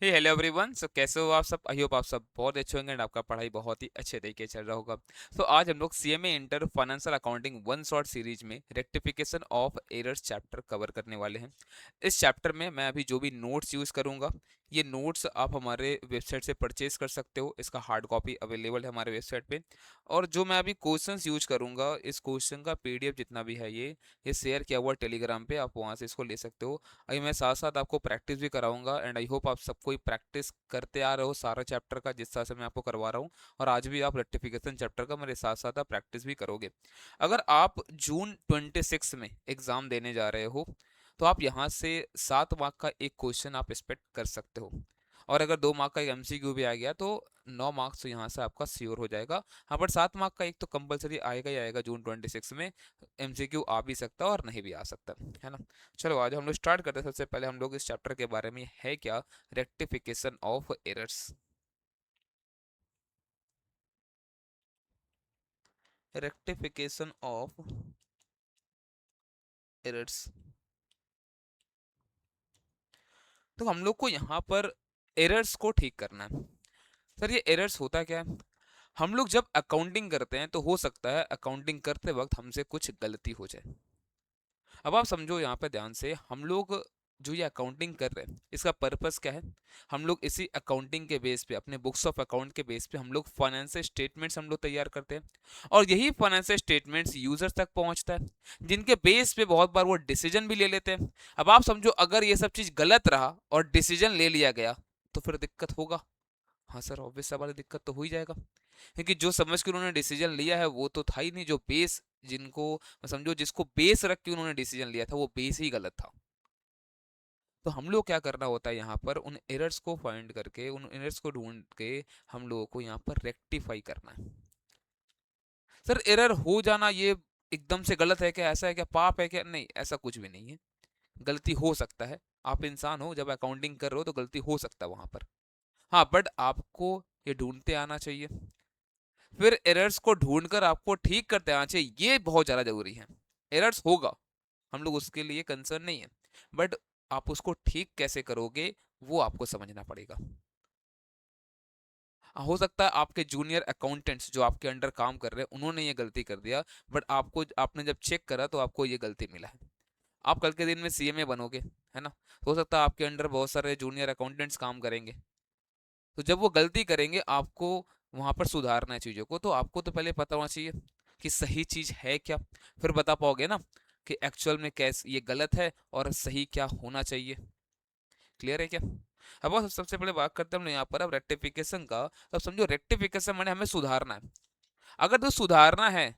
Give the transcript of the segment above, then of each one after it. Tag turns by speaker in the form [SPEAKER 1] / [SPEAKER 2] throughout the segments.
[SPEAKER 1] हे hello everyone. कैसे हो आप सब? आई होप आप सब बहुत अच्छे होंगे एंड आपका पढ़ाई बहुत ही अच्छे तरीके से चल रहा होगा। आज हम लोग CMA inter financial accounting one shot series में rectification of errors chapter cover करने वाले हैं। इस चैप्टर में मैं अभी जो भी नोट्स यूज़ करूंगा, ये नोट्स आप हमारे वेबसाइट से परचेज कर सकते हो। इसका हार्ड कॉपी अवेलेबल है हमारे वेबसाइट पे। और जो मैं अभी क्वेश्चंस यूज करूंगा, इस क्वेश्चन का पीडीएफ जितना भी है ये शेयर किया हुआ टेलीग्राम पे, आप वहाँ से इसको ले सकते हो। अभी मैं साथ साथ आपको प्रैक्टिस भी कराऊंगा एंड आई होप आप सब कोई प्रैक्टिस करते आ रहे हो सारा चैप्टर का, जिस तरह से मैं आपको करवा रहा हूँ। और आज भी आप रेक्टिफिकेशन चैप्टर का मेरे साथ साथ आप प्रैक्टिस भी करोगे। अगर आप जून 26 में एग्जाम देने जा रहे हो, तो आप यहाँ से 7 मार्क का एक क्वेश्चन आप एक्सपेक्ट कर सकते हो। और अगर 2 मार्क का एक एमसीक्यू भी आ गया तो 9 मार्क्स तो यहाँ से आपका श्योर हो जाएगा। हाँ, बट 7 मार्क का एक तो कंपलसरी आएगा ही आएगा जून 26 में। एमसीक्यू आ भी सकता है और नहीं भी आ सकता, है ना। चलो आज हम लोग स्टार्ट करते हैं। सबसे पहले हम लोग इस चैप्टर के बारे में है क्या, rectification of errors. Rectification of errors, तो हम लोग को यहाँ पर एरर्स को ठीक करना है। सर ये एरर्स होता क्या है? हम लोग जब अकाउंटिंग करते हैं तो हो सकता है अकाउंटिंग करते वक्त हमसे कुछ गलती हो जाए। अब आप समझो यहाँ पे ध्यान से, हम लोग जो ये अकाउंटिंग कर रहे हैं इसका पर्पस क्या है? हम लोग इसी अकाउंटिंग के बेस पे, अपने बुक्स ऑफ अकाउंट के बेस पे हम लोग फाइनेंशियल स्टेटमेंट्स हम लोग तैयार करते हैं। और यही फाइनेंशियल स्टेटमेंट्स यूजर तक पहुंचता है, जिनके बेस पे बहुत बार वो डिसीजन भी ले लेते हैं। अब आप समझो अगर ये सब चीज गलत रहा और डिसीजन ले लिया गया तो फिर दिक्कत होगा। हाँ सर, ऑब्वियस सा बात है, दिक्कत तो हो ही जाएगा। क्योंकि जो समझ के उन्होंने डिसीजन लिया है वो तो था ही नहीं, जो बेस जिनको समझो जिसको बेस रख के उन्होंने डिसीजन लिया था वो बेस ही गलत था। तो हम लोग क्या करना होता है, यहाँ पर उन एरर्स को फाइंड करके, उन एरर्स को ढूंढ के हम लोगों को यहाँ पर रेक्टिफाई करना है। सर एरर हो जाना ये एकदम से गलत है क्या, ऐसा है क्या, पाप है क्या? नहीं, ऐसा कुछ भी नहीं है। गलती हो सकता है, आप इंसान हो, जब अकाउंटिंग कर रहे हो तो गलती हो सकता है वहां पर। हाँ, बट आपको ये ढूंढते आना चाहिए, फिर एरर्स को ढूंढकर आपको ठीक करते आना चाहिए, ये बहुत ज़्यादा जरूरी है। एरर्स होगा, हम लोग उसके लिए कंसर्न नहीं है, बट आप उसको ठीक कैसे करोगे वो आपको समझना पड़ेगा। हो सकता है आपके जूनियर अकाउंटेंट्स जो आपके अंडर काम कर रहे हैं उन्होंने ये गलती कर दिया, बट आपको, आपने जब चेक करा तो आपको ये गलती मिला है। आप कल के दिन में सीएमए बनोगे, है ना। हो सकता है आपके अंडर बहुत सारे जूनियर अकाउंटेंट्स काम करेंगे, तो जब वो गलती करेंगे आपको वहां पर सुधारना है चीज़ों को, तो आपको तो पहले पता होना चाहिए कि सही चीज़ है क्या। फिर बता पाओगे ना कि एक्चुअल में कैसे ये गलत है और सही क्या होना चाहिए। क्लियर है क्या? अब बस सबसे पहले बात करते हैं हम लोग यहाँ पर अब रेक्टिफिकेशन का। अब समझो रेक्टिफिकेशन माने हमें सुधारना है। अगर तो सुधारना है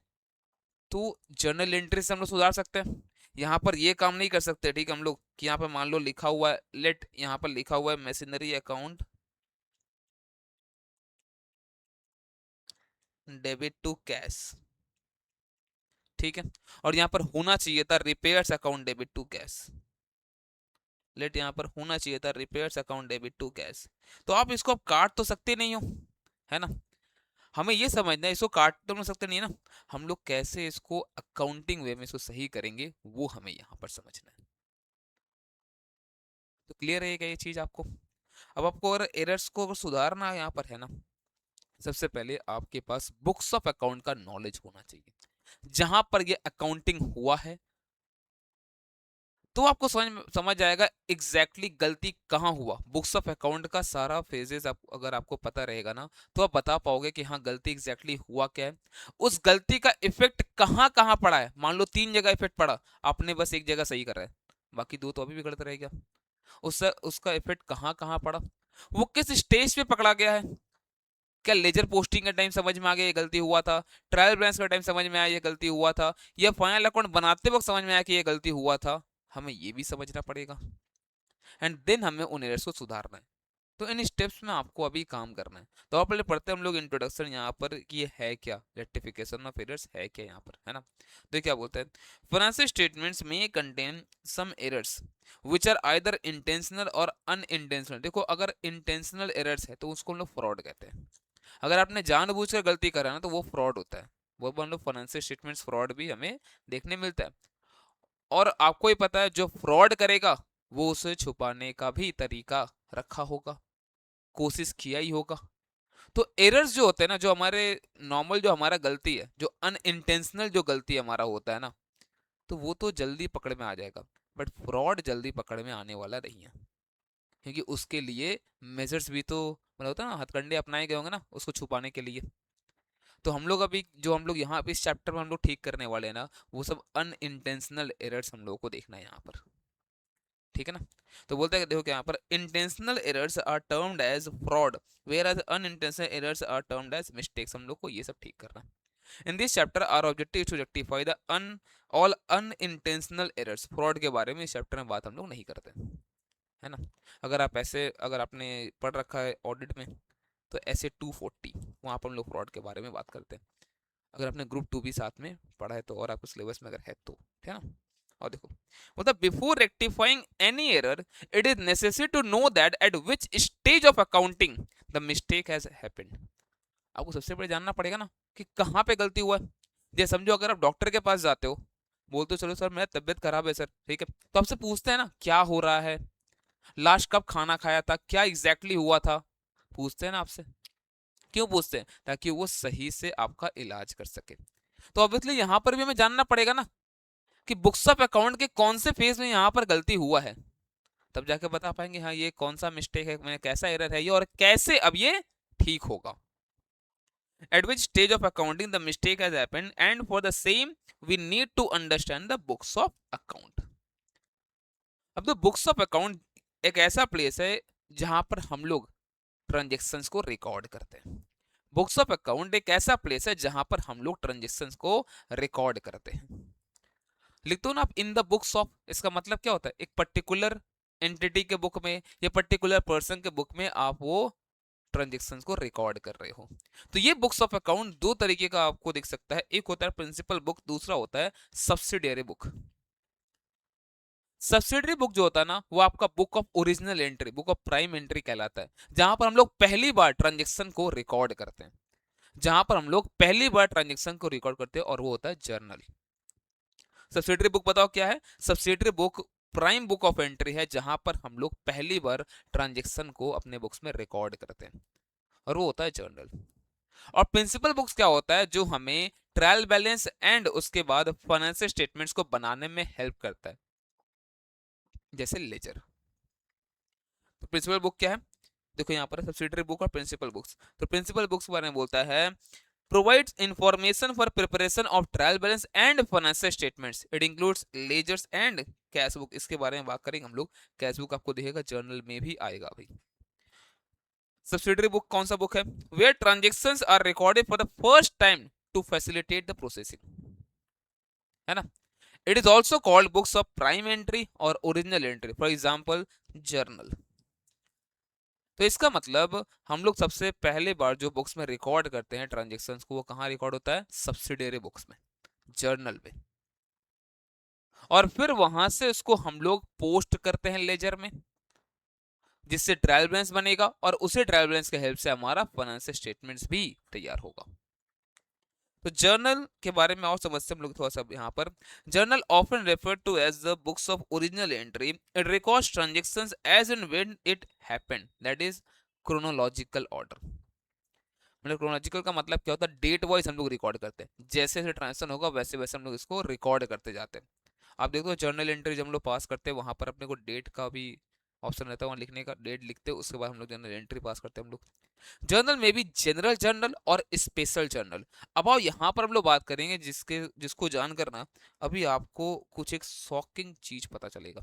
[SPEAKER 1] तो जर्नल एंट्री से हम लोग सुधार सकते हैं। यहाँ पर ये काम नहीं कर सकते, ठीक है, हम लोग कि यहाँ पर मान लो लिखा हुआ है, लेट यहाँ पर लिखा हुआ है machinery account debit to cash, ठीक है। और यहाँ पर होना चाहिए था repairs account debit to cash. लेट यहाँ पर होना चाहिए था repairs account debit to cash. तो आप इसको अब काट तो सकते नहीं हो, है ना। हमें ये समझना है, इसको काट तो नहीं सकते नहीं है ना। हम लोग कैसे इसको अकाउंटिंग वे में इसको सही करेंगे वो हमें यहाँ पर समझना है। तो क्लियर है क्या ये चीज आपको? अब आपको अगर एरर्स को अगर सुधारना यहाँ पर है ना, सबसे पहले आपके पास बुक्स ऑफ अकाउंट का नॉलेज होना चाहिए। जहां पर ये अकाउंटिंग हुआ है तो आपको समझ जाएगा एग्जैक्टली गलती कहाँ हुआ। बुक्स ऑफ अकाउंट का सारा फेजेस आप अगर आपको पता रहेगा ना, तो आप बता पाओगे कि हाँ गलती एग्जैक्टली हुआ क्या है, उस गलती का इफेक्ट कहाँ कहाँ पड़ा है। मान लो 3 जगह इफेक्ट पड़ा, आपने बस एक जगह सही करा है, बाकी दो तो अभी भी गलत रहेगा। उससे उसका इफेक्ट कहाँ कहाँ पड़ा, वो किस स्टेज पे पकड़ा गया है। क्या लेजर पोस्टिंग का टाइम समझ में आ गया ये गलती हुआ था, ट्रायल बैलेंस का टाइम समझ में आया ये गलती हुआ था, या फाइनल अकाउंट बनाते वक्त समझ में आया कि ये गलती हुआ था। हमें ये भी समझना पड़ेगा एंड देन हमें उन एरर्स को सुधारना है। तो इन स्टेप्स में आपको अभी काम करना है। तो आप पहले पढ़ते हैं हम लोग इंट्रोडक्शन यहाँ पर कि ये है क्या, रेक्टिफिकेशन ऑफ एरर्स है क्या यहाँ पर, है ना। तो क्या बोलते हैं, फाइनेंशियल स्टेटमेंट्स में contain some errors which are either intentional और अनइंटेंशनल। देखो अगर इंटेंशनल एरर्स है तो उसको हम लोग फ्रॉड कहते हैं। अगर आपने जानबूझकर गलती करा ना तो वो फ्रॉड होता है। वो हम लोग फाइनेंशियल स्टेटमेंट्स फ्रॉड भी हमें देखने मिलता है। और आपको ही पता है जो फ्रॉड करेगा वो उसे छुपाने का भी तरीका रखा होगा। कोशिश किया ही होगा। तो एरर्स जो होते हैं ना, जो हमारे नॉर्मल जो हमारा गलती है, जो अनइंटेंशनल जो गलती हमारा होता है ना, तो वो तो जल्दी पकड़ में आ जाएगा। बट फ्रॉड जल्दी पकड़ में आने वाला नहीं है, क्योंकि उसके लिए मेजर्स भी तो मतलब होता है ना, हथकंडे अपनाए गए होंगे ना उसको छुपाने के लिए। तो हम लोग अभी जो हम लोग यहाँ पे इस चैप्टर में हम लोग ठीक करने वाले हैं ना, वो सब अनइंटेंशनल एरर्स हम लोगों को देखना है यहाँ पर। ठीक है ना। तो बोलते हैं देखो क्या यहाँ पर, intentional errors are termed as fraud whereas unintentional errors are termed as mistakes. हम लोग को ये सब ठीक करना है। In this chapter our objective to rectify the all unintentional errors. Fraud के बारे में इस चैप्टर में बात हम लोग नहीं करते, है ना। अगर आप ऐसे अगर आपने पढ़ रखा है ऑडिट में, तो ऐसे 240 वहाँ पर हम लोग फ्रॉड के बारे में बात करते हैं। अगर आपने ग्रुप 2 भी साथ में पढ़ा है तो, और आपको सिलेबस में अगर है तो, है ना। और देखो मतलब before rectifying any error it is necessary to know that at which stage of accounting the mistake has happened. आपको सबसे पहले जानना पड़ेगा ना कि कहाँ पे गलती हुआ है। जैसे समझो अगर आप डॉक्टर के पास जाते हो, बोलते हो चलो सर मेरा तबीयत खराब है सर, ठीक है, तो आपसे पूछते हैं ना क्या हो रहा है, लास्ट कब खाना खाया था, क्या एग्जैक्टली हुआ था, पूछते हैं ना आपसे। क्यों पूछते हैं? ताकि वो सही से आपका इलाज कर सके। तो ऑब्वियसली यहाँ पर भी हमें जानना पड़ेगा ना कि बुक्स ऑफ अकाउंट के कौन से फेज में यहाँ पर गलती हुआ है, तब जाके बता पाएंगे हाँ ये कौन सा मिस्टेक है, मैंने कैसा एरर है ये, और कैसे अब ये ठीक होगा। At which stage of accounting the mistake has happened, and for the same we need to understand the books of account. अब तो बुक्स ऑफ अकाउंट एक ऐसा प्लेस है जहां पर हम लोग ट्रांजेक्शन्स को रिकॉर्ड करते हैं। बुक्स ऑफ अकाउंट एक ऐसा प्लेस है जहां पर हम लोग ट्रांजेक्शन्स को रिकॉर्ड करते हैं। लिखते हो ना आप इन द बुक्स ऑफ, इसका मतलब क्या होता है, एक पर्टिकुलर एंटिटी के बुक में या पर्टिकुलर पर्सन के बुक में आप वो ट्रांजेक्शन्स को रिकॉर्ड कर रहे हो। तो ये बुक्स ऑफ अकाउंट दो तरीके का आपको दिख सकता है, एक होता है प्रिंसिपल बुक, दूसरा होता है सब्सिडियरी बुक। सब्सिडरी बुक जो होता है ना, वो आपका book of original entry, book of prime entry कहलाता है, जहां पर हम लोग पहली बार ट्रांजेक्शन को रिकॉर्ड करते हैं, जहां पर हम लोग पहली बार ट्रांजेक्शन को रिकॉर्ड करते हैं, और वो होता है जर्नल। सब्सिडरी बुक बताओ क्या है? Subsidiary book prime book of entry है, जहां पर हम लोग पहली बार ट्रांजेक्शन को अपने बुक्स में रिकॉर्ड करते हैं, और वो होता है जर्नल। और प्रिंसिपल बुक्स क्या होता है? जो हमें ट्रायल बैलेंस एंड उसके बाद फाइनेंशियल स्टेटमेंट्स को बनाने में हेल्प करता है, जैसे लेजर। तो प्रिंसिपल बुक क्या है? देखो यहाँ पर सब्सिडरी बुक और प्रिंसिपल बुक्स। तो प्रिंसिपल बुक्स के बारे में बोलता है, provides information for preparation of trial balance and financial statements. It includes ledgers and cash book. इसके बारे में बात करेंगे हम लोग। कैश बुक आपको दिखेगा, जर्नल में भी आएगा भाई। सब्सिडरी बुक कौन सा बुक है? Where transactions are recorded for the first time to facilitate the processing, है ना। It is also called books of prime entry or original entry. For example, journal. तो इसका मतलब हम लोग सबसे पहले बार जो बुक्स में रिकॉर्ड करते हैं ट्रांजेक्शन्स को, वो कहाँ रिकॉर्ड होता है? सब्सिडियरी बुक्स में, जर्नल में। और फिर वहां से उसको हम लोग पोस्ट करते हैं लेजर में, जिससे ट्रायल बैलेंस बनेगा, और उसी ट्रायल बैलेंस के हेल्प से हमारा फाइनेंशियल स्टेटमेंट्स भी तैयार होगा। तो जर्नल के बारे में और समझते हम लोग थोड़ा सा यहाँ पर। Journal often referred to as the books of original entry, it records transactions as and when it happened, that is chronological order. मतलब क्रोनोलॉजिकल का मतलब क्या होता है? डेट वाइज हम लोग रिकॉर्ड करते हैं, जैसे जैसे ट्रांजेक्शन होगा वैसे वैसे हम लोग इसको रिकॉर्ड करते जाते हैं। आप देखो जर्नल एंट्री जब हम लोग पास करते हैं, वहां पर अपने को डेट का भी ऑप्शन रहता है, वहां लिखने का, डेट लिखते हैं, उसके बाद हम लोग जर्नल एंट्री पास करते हैं हम लोग। जर्नल में भी जनरल जर्नल और स्पेशल जर्नल। अब आओ यहाँ पर हम लोग बात करेंगे जिसको जान करना अभी आपको कुछ एक शॉकिंग चीज पता चलेगा।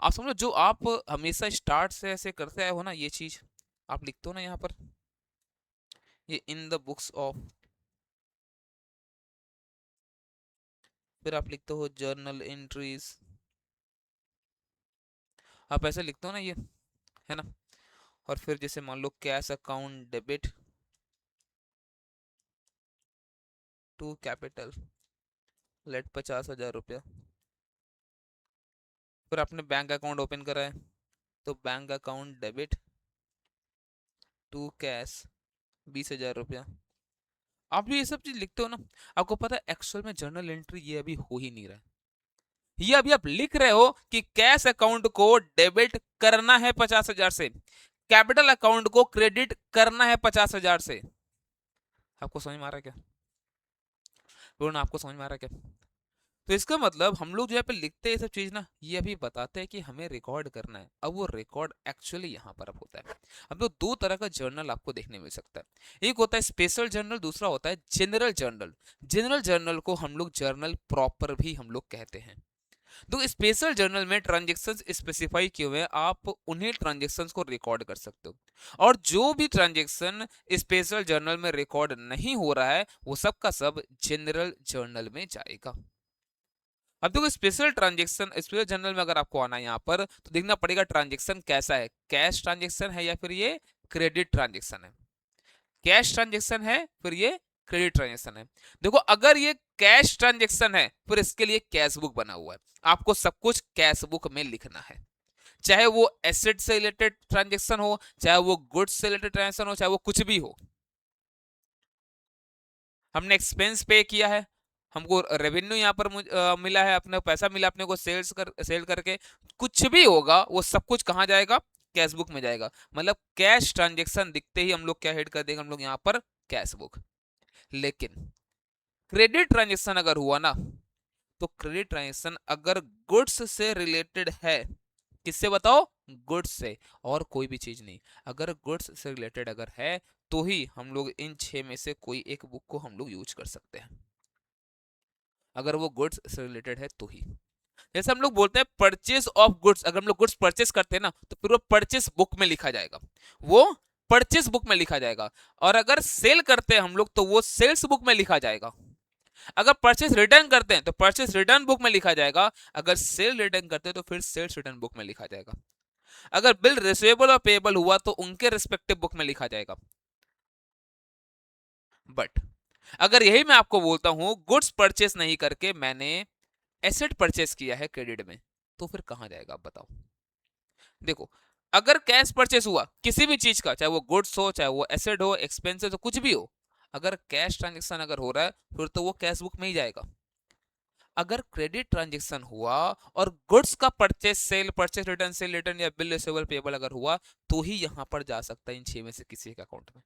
[SPEAKER 1] आप समझो, जो आप हमेशा स्टार्ट से ऐसे करते आए हो ना, ये चीज आप लिखते हो ना यहाँ पर, ये इन द बुक्स ऑफ, फिर आप लिखते हो जर्नल एंट्रीज, आप ऐसे लिखते हो ना ये, है ना। और फिर जैसे मान लो cash account debit to capital, let 50,000 रुपया। फिर आपने बैंक अकाउंट ओपन करा है, तो bank account debit to cash 20,000 रुपया। आप भी ये सब चीज लिखते हो ना, आपको पता है एक्चुअल में जर्नल एंट्री ये अभी हो ही नहीं रहा है। ये अभी आप लिख रहे हो कि कैश अकाउंट को डेबिट करना है 50,000 से, कैपिटल अकाउंट को क्रेडिट करना है 50,000 से। आपको समझ में आ रहा है क्या? बोलो ना, आपको समझ में आ रहा है क्या? तो इसका मतलब हम लोग जो यहाँ पे लिखते हैं ये सब चीज ना, ये अभी बताते हैं कि हमें रिकॉर्ड करना है। अब वो रिकॉर्ड एक्चुअली यहाँ पर अब होता है। अब तो दो तरह का जर्नल आपको देखने मिल सकता है, एक होता है स्पेशल जर्नल, दूसरा होता है जनरल जर्नल। जनरल जर्नल को हम लोग जर्नल प्रॉपर भी हम लोग कहते हैं। तो स्पेशल जर्नल में ट्रांजेक्शन्स स्पेसिफाई किए हुए हैं, आप उन्हीं ट्रांजेक्शन्स को रिकॉर्ड कर सकते हो। और जो भी ट्रांजेक्शन स्पेशल जर्नल में रिकॉर्ड नहीं हो रहा है वो सब का सब जनरल जर्नल में जाएगा। अब देखो स्पेशल ट्रांजेक्शन, स्पेशल जर्नल में अगर आपको आना है यहाँ पर तो देखना पड़ेगा ट्रांजेक्शन कैसा है, कैश ट्रांजेक्शन है या फिर ये क्रेडिट ट्रांजेक्शन है। कैश ट्रांजेक्शन है फिर ये क्रेडिट ट्रांजेक्शन है। देखो अगर ये कैश ट्रांजेक्शन है फिर इसके लिए कैश बुक बना हुआ है, आपको सब कुछ कैश बुक में लिखना है। चाहे वो एसेट से रिलेटेड ट्रांजेक्शन हो, चाहे वो गुड्स से रिलेटेड ट्रांजेक्शन हो, चाहे वो कुछ भी हो। हमने एक्सपेंस पे किया है, हमको रेवेन्यू यहाँ पर मिला है, अपने पैसा मिला अपने को सेल करके, कुछ भी होगा वो सब कुछ कहाँ जाएगा, कैश बुक में जाएगा। मतलब कैश ट्रांजेक्शन दिखते ही हम लोग क्या हेड कर देंगे, हम लोग यहाँ पर कैश बुक। लेकिन क्रेडिट ट्रांजेक्शन अगर हुआ ना, तो क्रेडिट ट्रांजेक्शन अगर गुड्स से रिलेटेड है, किससे बताओ, गुड्स से, और कोई भी चीज नहीं। अगर गुड्स से रिलेटेड अगर है तो ही हम लोग इन 6 में से कोई एक बुक को हम लोग यूज कर सकते हैं, अगर वो गुड्स से रिलेटेड है तो ही। जैसे हम लोग बोलते हैं परचेज ऑफ गुड्स, अगर हम लोग गुड्स परचेज करते हैं ना तो फिर वो परचेज बुक में लिखा जाएगा, वो परचेज बुक में लिखा जाएगा। और अगर सेल करते हैं हम लोग तो वो सेल्स बुक में लिखा जाएगा। अगर परचेज रिटर्न करते हैं तो परचेज रिटर्न बुक में लिखा जाएगा। अगर सेल रिटर्न करते हैं तो फिर सेल्स रिटर्न बुक में लिखा जाएगा। अगर बिल रिसीवेबल और पेएबल हुआ तो उनके रिस्पेक्टिव बुक में लिखा जाएगा। बट अगर यही मैं आपको बोलता हूं गुड्स परचेस नहीं करके मैंने एसेट परचेस किया है क्रेडिट में, तो फिर कहां जाएगा आप बताओ। देखो अगर कैश परचेस हुआ किसी भी चीज का, चाहे वो गुड्स हो, चाहे वो एसेट हो, एक्सपेंसेस हो, कुछ भी हो, अगर कैश ट्रांजेक्शन अगर हो रहा है फिर तो वो कैश बुक में ही जाएगा। अगर क्रेडिट ट्रांजेक्शन हुआ और गुड्स का परचेस रिटर्न, सेल रिटर्न या बिल रिसीवेबल पेबल अगर हुआ तो ही यहां पर जा सकता है इन 6 में से किसी एक अकाउंट में।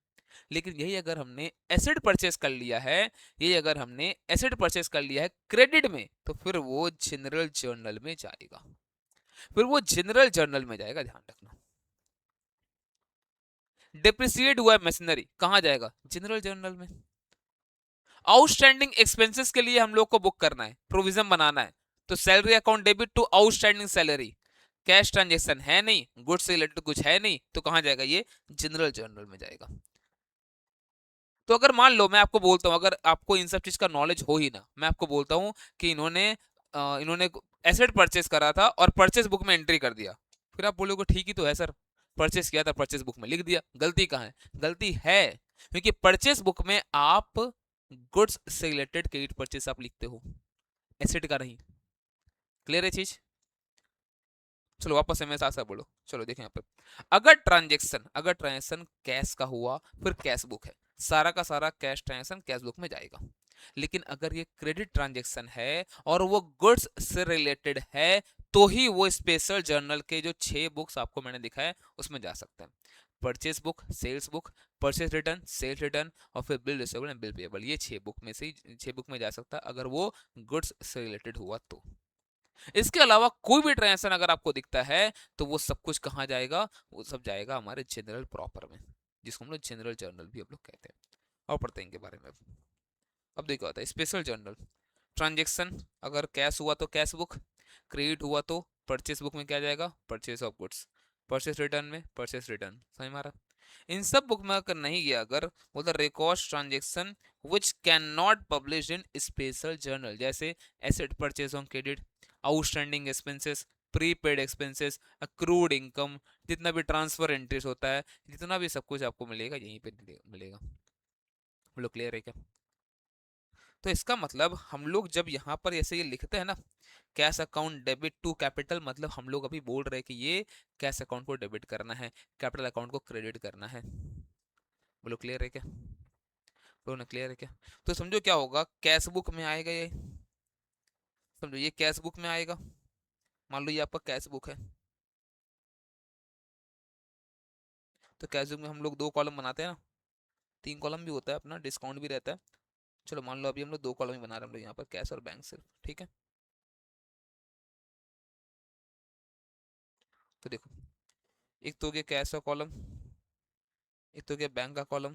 [SPEAKER 1] लेकिन यही अगर हमने एसेट परचेस कर लिया है, यही अगर हमने एसेट परचेस कर लिया है क्रेडिट में, तो फिर वो जनरल जर्नल में जाएगा, फिर वो जनरल जर्नल में जाएगा, ध्यान रखना। डिप्रिसिएट हुआ है मशीनरी, कहां जाएगा, जनरल जर्नल में। आउटस्टैंडिंग एक्सपेंसेस के लिए हम लोग को बुक करना है, प्रोविजन बनाना है, तो salary account debit to outstanding salary, cash transaction है नहीं, गुड्स से रिलेटेड कुछ है नहीं, तो कहां जाएगा, ये जनरल जर्नल में जाएगा। तो अगर मान लो मैं आपको बोलता हूँ, अगर आपको इन सब चीज का नॉलेज हो ही ना, मैं आपको बोलता हूँ कि इन्होंने एसेट परचेस करा था और परचेस बुक में एंट्री कर दिया, फिर आप बोलोगे ठीक ही तो है सर, परचेस किया था परचेस बुक में लिख दिया, गलती कहाँ है, गलती है क्योंकि परचेस बुक में आप गुड्स से रिलेटेड क्रेडिट परचेस आप लिखते हो, एसेट का नहीं। क्लियर है चीज? चलो वापस से मेरे साथ साथ बोलो, चलो देखें यहाँ पे। अगर ट्रांजेक्शन कैश का हुआ फिर कैश बुक है, सारा का सारा कैश ट्रांजेक्शन कैश बुक में जाएगा। लेकिन अगर ये क्रेडिट ट्रांजेक्शन है और वो गुड्स से रिलेटेड है तो ही वो स्पेशल जर्नल के जो 6 बुक्स आपको मैंने दिखाया उसमें जा सकता है। Purchase book, sales book, purchase return, sales return और फिर bill receivable and bill payable, ये 6 बुक में से ही 6 बुक में जा सकता है अगर वो गुड्स से रिलेटेड हुआ तो। इसके अलावा कोई भी ट्रांजेक्शन अगर आपको दिखता है तो वो सब कुछ कहाँ जाएगा, वो सब जाएगा हमारे जनरल प्रॉपर में, जिसको हम लोग जनरल जर्नल भी हम लोग कहते हैं। और पढ़ते हैं इनके बारे में। अब देखो आता है स्पेशल जर्नल। ट्रांजेक्शन अगर कैश हुआ तो कैश बुक, क्रेडिट हुआ तो परचेस बुक में क्या जाएगा, purchase of goods, purchase return में परचेस रिटर्न, समझ में आ रहा। इन सब बुक में अगर नहीं गया, अगर बोलता record transaction which can not publish in special journal, जैसे asset purchase on credit, outstanding expenses, prepaid expenses, accrued income, जितना भी ट्रांसफर एंट्रीज होता है, जितना भी सब कुछ आपको मिलेगा यहीं पे मिलेगा। हम लोग क्लियर है क्या? तो इसका मतलब हम लोग जब यहाँ पर ऐसे ये लिखते हैं ना, cash account debit to capital, मतलब हम लोग अभी बोल रहे हैं कि ये कैश अकाउंट को डेबिट करना है, कैपिटल अकाउंट को क्रेडिट करना है। बोलो क्लियर है क्या? बोलो ना क्लियर है क्या? तो समझो क्या होगा, कैश बुक में आएगा ये, समझो ये कैश बुक में आएगा, मान लो ये आपका कैश बुक है। तो कैश बुक में हम लोग 2 कॉलम बनाते हैं ना, 3 कॉलम भी होता है अपना, डिस्काउंट भी रहता है। चलो मान लो अभी हम लोग 2 कॉलम ही बना रहे हैं हम लोग यहाँ पर, कैश और बैंक सिर्फ, ठीक है। तो देखो, एक तो हो गया कैश का कॉलम, एक तो हो गया बैंक का कॉलम,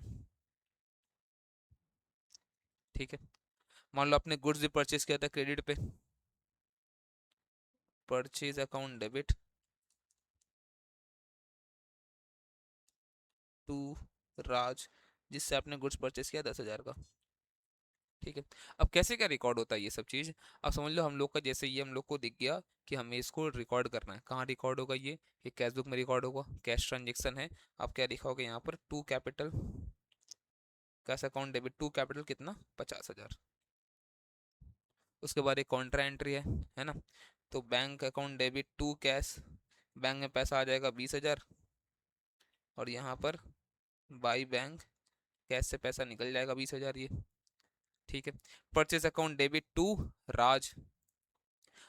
[SPEAKER 1] ठीक है। मान लो आपने गुड्स भी परचेज किया था क्रेडिट पे, परचेज अकाउंट डेबिट टू राज, जिससे आपने गुड्स परचेज किया 10,000 का, ठीक है। अब कैसे क्या रिकॉर्ड होता है ये सब चीज़, अब समझ लो हम लोग का जैसे ये हम लोग को दिख गया कि हमें इसको रिकॉर्ड करना है, कहाँ रिकॉर्ड होगा ये कैश बुक में रिकॉर्ड होगा, कैश ट्रांजेक्शन है। आप क्या लिखोगे यहाँ पर, to capital cash account debit to capital कितना, 50,000। उसके बाद एक कॉन्ट्रा एंट्री है ना। तो bank account debit to cash, बैंक में पैसा आ जाएगा 20,000, और यहाँ पर बाई बैंक कैश से पैसा निकल जाएगा 20,000 ये, ठीक है। परचेज अकाउंट डेबिट टू राज,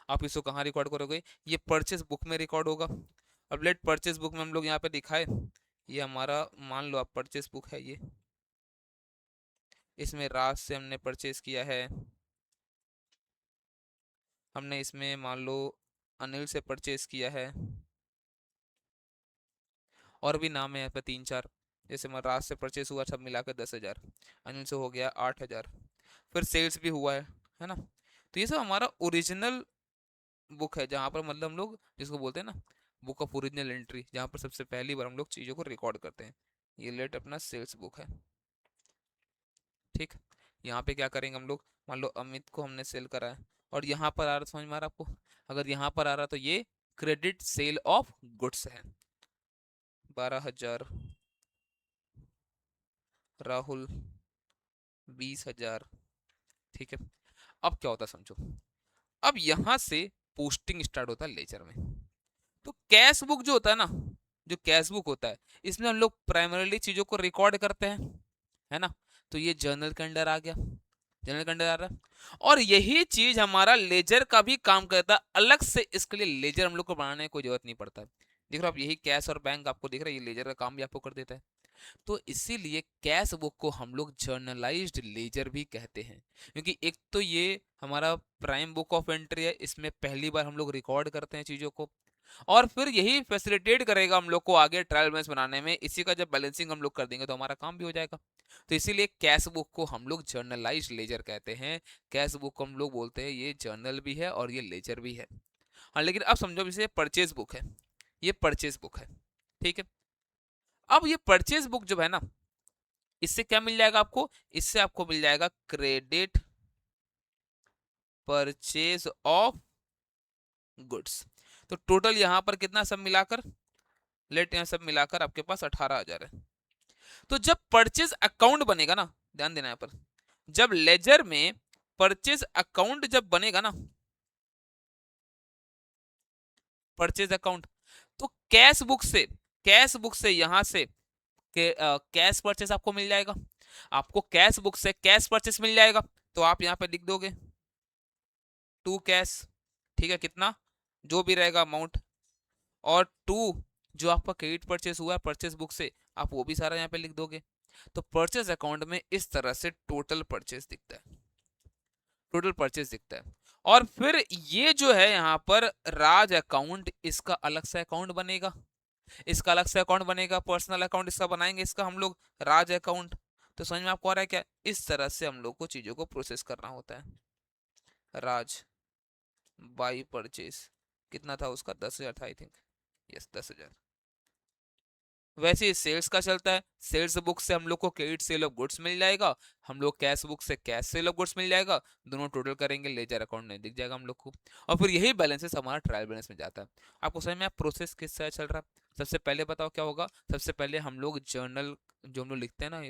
[SPEAKER 1] आप इसको कहाँ रिकॉर्ड करोगे, ये परचेज बुक में रिकॉर्ड होगा। अब लेट परचेज बुक में हम लोग यहाँ पे दिखाए, ये हमारा मान लो आप परचेज बुक है ये, इसमें राज से हमने परचेज किया है, हमने इसमें मान लो अनिल से परचेज किया है, और भी नाम है यहाँ पे 3-4, जैसे मैं राज से परचेज हुआ सब मिलाकर 10,000, अनिल से हो गया 8,000, फिर सेल्स भी हुआ है ना। तो ये सब हमारा ओरिजिनल बुक है, जहाँ पर मतलब हम लोग जिसको बोलते हैं ना बुक ऑफ ओरिजिनल एंट्री, जहाँ पर सबसे पहली बार हम लोग चीज़ों को रिकॉर्ड करते हैं। ये लेट अपना सेल्स बुक है, ठीक। यहाँ पे क्या करेंगे हम लोग, मान लो अमित को हमने सेल करा है, और यहाँ पर आ रहा, समझ में आ रहा आपको, अगर यहाँ पर आ रहा तो ये क्रेडिट सेल ऑफ गुड्स है, 12,000, राहुल 20,000, ठीक है। अब क्या होता है समझो, अब यहाँ से पोस्टिंग स्टार्ट होता है लेजर में। तो कैश बुक जो होता है ना, जो कैश बुक होता है, इसमें हम लोग प्राइमरीली चीजों को रिकॉर्ड करते हैं, है ना। तो ये जर्नल के अंडर आ गया, जर्नल के अंडर आ रहा है, और यही चीज हमारा लेजर का भी काम करता है अलग से, इसके लिए लेजर हम लोग को बनाने की कोई जरूरत नहीं पड़ता है। देख रहे हो आप, यही कैश और बैंक आपको दिख रहा है, ये लेजर का काम भी आपको कर देता है। तो इसीलिए कैश बुक को हम लोग जर्नलाइज्ड लेजर भी कहते हैं, क्योंकि एक तो ये हमारा प्राइम बुक ऑफ एंट्री है, इसमें पहली बार हम लोग रिकॉर्ड करते हैं चीज़ों को, और फिर यही फैसिलिटेट करेगा हम लोग को आगे ट्रायल बैलेंस बनाने में, इसी का जब बैलेंसिंग हम लोग कर देंगे तो हमारा काम भी हो जाएगा। तो इसीलिए कैश बुक को हम लोग जर्नलाइज्ड लेजर कहते हैं, कैश बुक को हम लोग बोलते हैं ये जर्नल भी है और ये लेजर भी है। हाँ, लेकिन अब समझो जैसे परचेज बुक है, ये परचेज बुक है, ठीक है। अब ये परचेज बुक जो है ना, इससे क्या मिल जाएगा आपको, इससे आपको मिल जाएगा क्रेडिट परचेज ऑफ गुड्स। तो टोटल यहां पर कितना सब मिलाकर, लेट यहाँ सब मिलाकर आपके पास 18,000 है। तो जब परचेज अकाउंट बनेगा ना, ध्यान देना यहाँ पर, जब लेजर में परचेज अकाउंट जब बनेगा ना, परचेज अकाउंट, तो कैश बुक से यहां से कैश परचेस आपको मिल जाएगा, आपको कैश बुक से कैश परचेस मिल जाएगा। तो आप यहाँ पे लिख दोगे टू कैश, ठीक है, कितना जो भी रहेगा अमाउंट, और टू जो आपका क्रेडिट परचेस हुआ है परचेस बुक से, आप वो भी सारा यहाँ पे लिख दोगे। तो परचेस अकाउंट में इस तरह से टोटल परचेस दिखता है, टोटल परचेस दिखता है। और फिर ये जो है यहाँ पर राज अकाउंट, इसका अलग से अकाउंट बनेगा, इसका अलग से अकाउंट बनेगा, पर्सनल अकाउंट इसका बनाएंगे, इसका हम लोग राज अकाउंट। तो समझ में आपको आ रहा है क्या, इस तरह से हम लोग को चीजों को प्रोसेस करना होता है। राज बाई परचेस कितना था उसका, 10,000 था आई थिंक, यस 10,000। वैसे ही सेल्स का चलता है, सेल्स बुक से हम लोग को क्रेडिट सेल ऑफ गुड्स मिल जाएगा, हम लोग कैश बुक से कैश सेल ऑफ गुड्स मिल जाएगा, दोनों टोटल करेंगे लेजर अकाउंट में दिख जाएगा हम लोग को, और फिर यही बैलेंसेस हमारा ट्रायल बैलेंस में जाता है। आपको समझ में प्रोसेस किस तरह चल रहा है। सबसे पहले बताओ क्या होगा, सबसे पहले हम लोग जर्नल जो हम लोग लिखते हैं ना,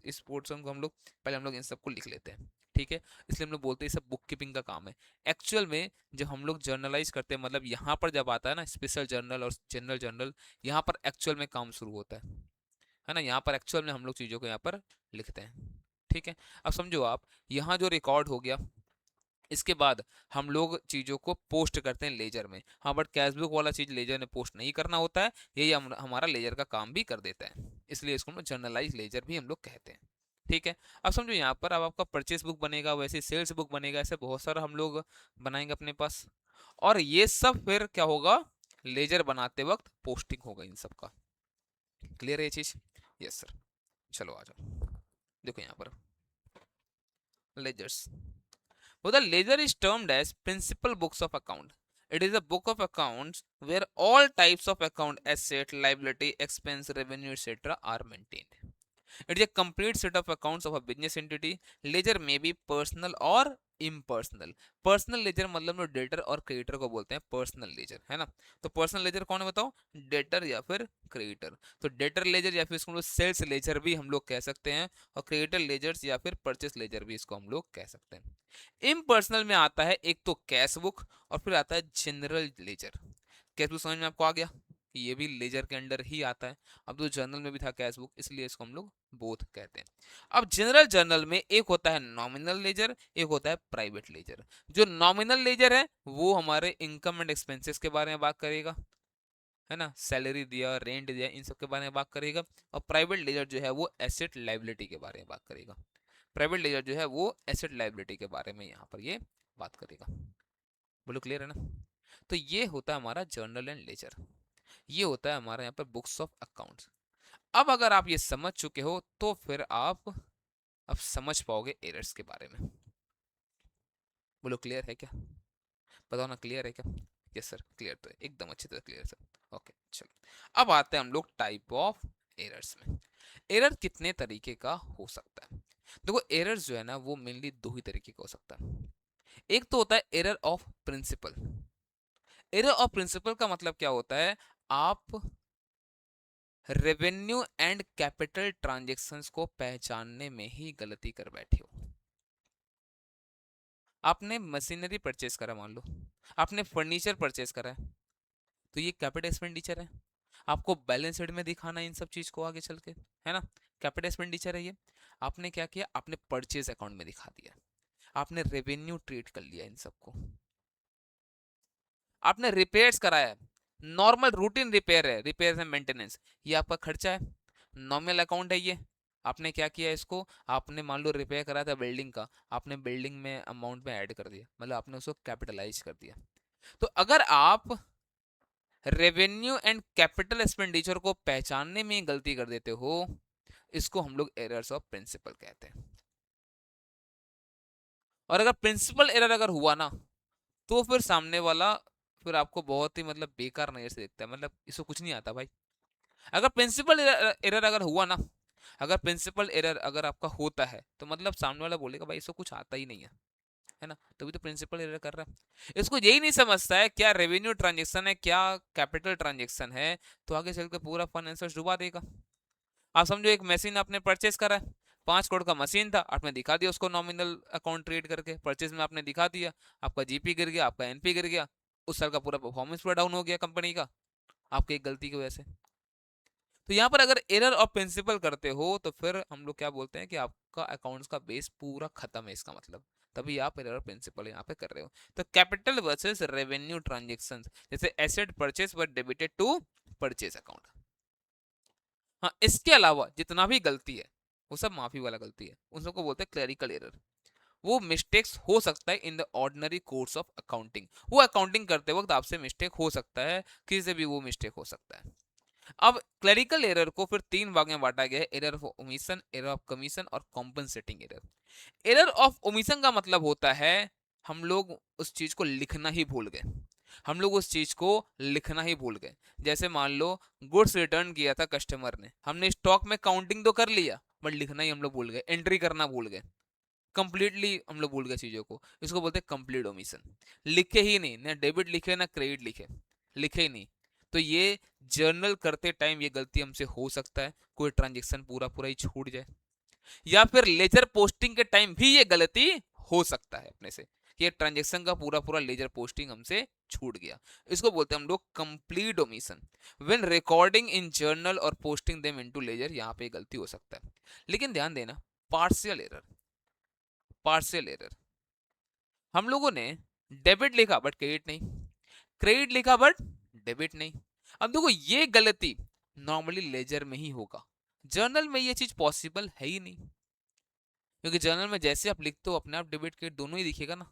[SPEAKER 1] इस पोर्शन को हम लोग पहले हम लोग इन सबको लिख लेते हैं, ठीक है। इसलिए हम लोग बोलते हैं सब बुक कीपिंग का काम है। एक्चुअल में जब हम लोग जर्नलाइज करते हैं, मतलब यहाँ पर जब आता है ना स्पेशल जर्नल और जनरल जर्नल, यहाँ पर एक्चुअल में काम शुरू होता है ना, यहाँ पर एक्चुअल में हम लोग चीज़ों को यहाँ पर लिखते हैं, ठीक है। अब समझो आप, यहाँ जो रिकॉर्ड हो गया, इसके बाद हम लोग चीज़ों को पोस्ट करते हैं लेजर में। हाँ, बट कैशबुक वाला चीज़ लेजर में पोस्ट नहीं करना होता है, यही हमारा लेजर का काम भी कर देता है, इसलिए इसको हम लोग जर्नलाइज लेजर भी हम लोग कहते हैं। ठीक है, अब समझो यहाँ पर अब आपका परचेस बुक बनेगा, वैसे सेल्स बुक बनेगा, ऐसे बहुत सारा हम लोग बनाएंगे अपने पास, और ये सब फिर क्या होगा, लेजर बनाते वक्त पोस्टिंग होगा इन सब का। क्लियर है ये चीज़? Yes sir. चलो आ जाओ, देखो यहाँ पर ledgers. So the ledger is termed as principal books of account. It is a book of accounts where all types of account, asset, liability, expense, revenue, etc. are maintained. It is a complete set of accounts of a business entity. Ledger may be personal or impersonal. Personal ledger मतलब जो debtor और creditor को बोलते हैं personal laser, है ना? तो personal laser कौन है बताओ, डेटर या फिर क्रेडिटर। तो डेटर लेजर या फिर इसको हम लोग सेल्स लेजर भी हम लोग कह सकते हैं, और क्रेडिटर लेजर्स या फिर परचेस लेजर भी इसको हम लोग कह सकते हैं। इम्पर्सनल में आता है एक तो कैश बुक, और फिर आता है जनरल लेजर। कैश बुक समझ में आपको आ गया, ये भी लेजर के अंडर ही आता है। अब तो जर्नल में भी था कैश बुक, इसलिए इसको हम लोग बोथ कहते हैं। अब जनरल जर्नल में एक होता है नॉमिनल लेजर, एक होता है प्राइवेट लेजर। जो नॉमिनल लेजर है वो हमारे इनकम एंड एक्सपेंसेस के बारे में बात करेगा, है ना, सैलरी दिया, रेंट दिया, इन सब के बारे में बात करेगा। और प्राइवेट लेजर जो है वो एसेट लाइबिलिटी के बारे में बात करेगा। प्राइवेट लेजर जो है वो एसेट लाइबिलिटी के बारे में यहाँ पर ये बात करेगा। बोलो क्लियर है ना? तो ये होता है हमारा जर्नल एंड लेजर, ये होता है हमारा यहाँ पर बुक्स ऑफ अकाउंट्स। अब अगर आप ये समझ चुके हो तो फिर आप अब समझ पाओगे एरर्स के बारे में। बोलो क्लियर है क्या? बताओ ना, क्लियर है क्या? यस सर, क्लियर तो है, एकदम अच्छी तरह क्लियर सर। ओके चलो, अब आते हैं हम लोग टाइप ऑफ एरर्स में। एरर कितने तरीके का हो सकता है? देखो एरर्स जो है ना वो मेनली दो ही तरीके का हो सकता है। एक तो होता है error of principle. Error of principle का मतलब क्या होता है, आप रेवेन्यू एंड कैपिटल ट्रांजैक्शंस को पहचानने में ही गलती कर बैठे हो। आपने मशीनरी परचेज करा, मान लो आपने फर्नीचर परचेज करा है, तो ये कैपिटल एक्सपेंडिचर है, आपको बैलेंस शीट में दिखाना है इन सब चीज को आगे चल के, है ना, कैपिटल एक्सपेंडिचर है ये। आपने क्या किया, आपने परचेज अकाउंट में दिखा दिया, आपने रेवेन्यू ट्रीट कर लिया इन सबको। आपने रिपेयर्स कराया है, नॉर्मल रूटीन रिपेयर है, रिपेयर एंड मेंटेनेंस, ये आपका खर्चा है, नॉमिनल अकाउंट है ये। आपने क्या किया इसको, आपने मान लो रिपेयर करा था बिल्डिंग का, आपने बिल्डिंग में अमाउंट में ऐड कर दिया, मतलब आपने उसको कैपिटलाइज कर दिया। तो अगर आप रेवेन्यू एंड कैपिटल एक्सपेंडिचर को पहचानने में गलती कर देते हो, इसको हम लोग एरर्स ऑफ प्रिंसिपल कहते हैं। और अगर प्रिंसिपल एरर अगर हुआ ना, तो फिर सामने वाला फिर आपको बहुत ही मतलब बेकार नजर से देखता है, मतलब इसको कुछ नहीं आता भाई। अगर प्रिंसिपल एरर अगर हुआ ना, अगर प्रिंसिपल एरर अगर आपका होता है तो मतलब सामने वाला बोलेगा भाई इसको कुछ आता ही नहीं है ना, तभी तो प्रिंसिपल एरर कर रहा है। इसको यही नहीं समझता है क्या रेवेन्यू ट्रांजेक्शन है, क्या कैपिटल ट्रांजेक्शन है, तो आगे चल के पूरा फाइनेंशियल डुबा देगा। आप समझो एक मशीन आपने परचेस करा है, 5 करोड़ का मशीन था, आपने दिखा दिया उसको नॉमिनल अकाउंट ट्रेड करके, परचेज में आपने दिखा दिया, आपका जीपी गिर गया, आपका एनपी गिर गया, उस साल का पूरा परफॉर्मेंस पूरा डाउन हो गया कंपनी का, आपकी एक गलती की वजह से। तो यहाँ पर अगर एरर ऑफ प्रिंसिपल करते हो तो फिर हम लोग क्या बोलते हैं कि आपका अकाउंट्स का बेस पूरा खत्म है, इसका मतलब तभी आप एरर ऑफ प्रिंसिपल यहाँ पे कर रहे हो। तो कैपिटल वर्सेस रेवेन्यू ट्रांजेक्शंस, जैसे asset purchase were debited to purchase account. हाँ, इसके अलावा जितना भी गलती है वो सब माफी वाला गलती है, उन सबको बोलते हैं क्लरिकल एरर। वो मिस्टेक्स हो सकता है in the ordinary course of accounting, वो अकाउंटिंग करते वक्त आपसे मिस्टेक हो सकता है, किसी से भी वो मिस्टेक हो सकता है। अब क्लरिकल एरर को फिर 3 भाग में बांटा गया है, error of omission, error of commission और compensating error. Error of omission का मतलब होता है हम लोग उस चीज को लिखना ही भूल गए, हम लोग उस चीज को लिखना ही भूल गए। जैसे मान लो गुड्स रिटर्न किया था कस्टमर ने, हमने स्टॉक में काउंटिंग तो कर लिया बट लिखना ही हम लोग भूल गए, एंट्री करना भूल गए, कंप्लीटली हम लोग भूल गए चीजों को, इसको बोलते हैं कंप्लीट ओमिशन। लिखे ही नहीं, ना डेबिट लिखे ना क्रेडिट लिखे, लिखे ही नहीं। तो ये जर्नल करते टाइम ये गलती हमसे हो सकता है, कोई ट्रांजेक्शन पूरा पूरा ही छूट जाए, या फिर लेजर पोस्टिंग के टाइम भी ये गलती हो सकता है अपने से, ये ट्रांजेक्शन का पूरा पूरा लेजर पोस्टिंग हमसे छूट गया, इसको बोलते हैं हम लोग complete omission. When recording in journal और पोस्टिंग देम इनटू लेजर, यहाँ पे गलती हो सकता है। लेकिन ध्यान देना, पार्शियल एरर, पार्शियल एरर हम लोगों ने डेबिट लिखा बट क्रेडिट नहीं, क्रेडिट लिखा बट डेबिट नहीं। अब देखो ये गलती नॉर्मली लेजर में ही होगा, जर्नल में ये चीज पॉसिबल है ही नहीं, क्योंकि जर्नल में जैसे आप लिखते हो अपने आप डेबिट क्रेडिट दोनों ही दिखेगा ना,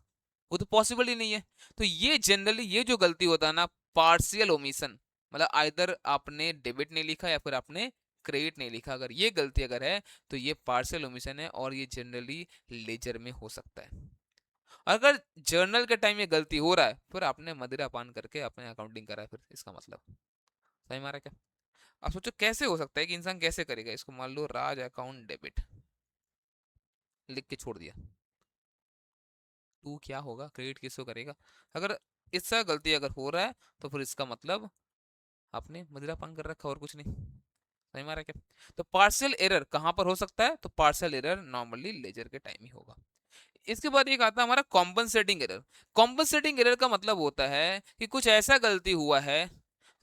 [SPEAKER 1] वो तो पॉसिबल ही नहीं है। तो ये जनरली ये जो गलती होता है ना, पार्शियल ओमिशन, मतलब आइदर आपने डेबिट नहीं लिखा या फिर आपने क्रेडिट नहीं लिखा, अगर ये गलती अगर है तो ये पार्शियल ओमिशन है और ये जनरली लेजर में हो सकता है। अगर जर्नल के टाइम ये गलती हो रहा है फिर आपने मदिरा पान करके अपने अकाउंटिंग करा है, फिर इसका मतलब सही मारा क्या। आप सोचो कैसे हो सकता है कि इंसान कैसे करेगा इसको, मान लो राज अकाउंट डेबिट लिख के छोड़ दिया, तू क्या होगा, क्रेडिट किसको करेगा। अगर इससे गलती अगर हो रहा है तो फिर इसका मतलब आपने मदिरा पान कर रखा और कुछ नहीं, सही मारा क्या। तो पार्शियल एरर कहां पर हो सकता है, तो पार्शियल एरर नॉर्मली लेजर के टाइम ही होगा। इसके बाद एक आता है हमारा कॉम्पनसेटिंग एरर। कॉम्पनसेटिंग एरर का मतलब होता है कि कुछ ऐसा गलती हुआ है,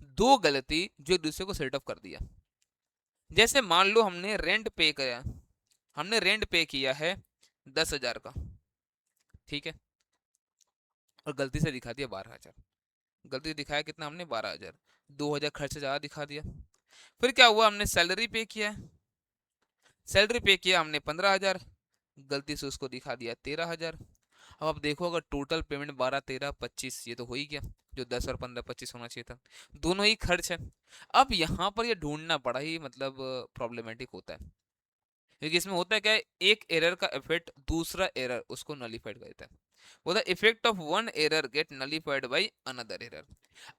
[SPEAKER 1] दो गलती जो एक दूसरे को सेट ऑफ कर दिया। जैसे मान लो हमने रेंट पे किया है 10,000 का, ठीक है, और गलती से दिखा दिया 12,000। गलती से दिखाया कितना हमने, 12,000, 2,000 खर्च ज्यादा दिखा दिया। फिर क्या हुआ, हमने सैलरी पे किया, सैलरी पे किया हमने 15,000, गलती से उसको दिखा दिया 13,000। अब आप देखो अगर टोटल पेमेंट 12, 13, 25 ये तो हो ही गया, जो 10 और 15, 25 होना चाहिए था, दोनों ही खर्च है। अब यहाँ पर ये ढूंढना बड़ा ही मतलब प्रॉब्लमेटिक होता है, क्योंकि इसमें होता है क्या है, एक एरर का इफेक्ट दूसरा एरर उसको नलीफाइड कर देता है, वो the effect of one error get nullified by another error.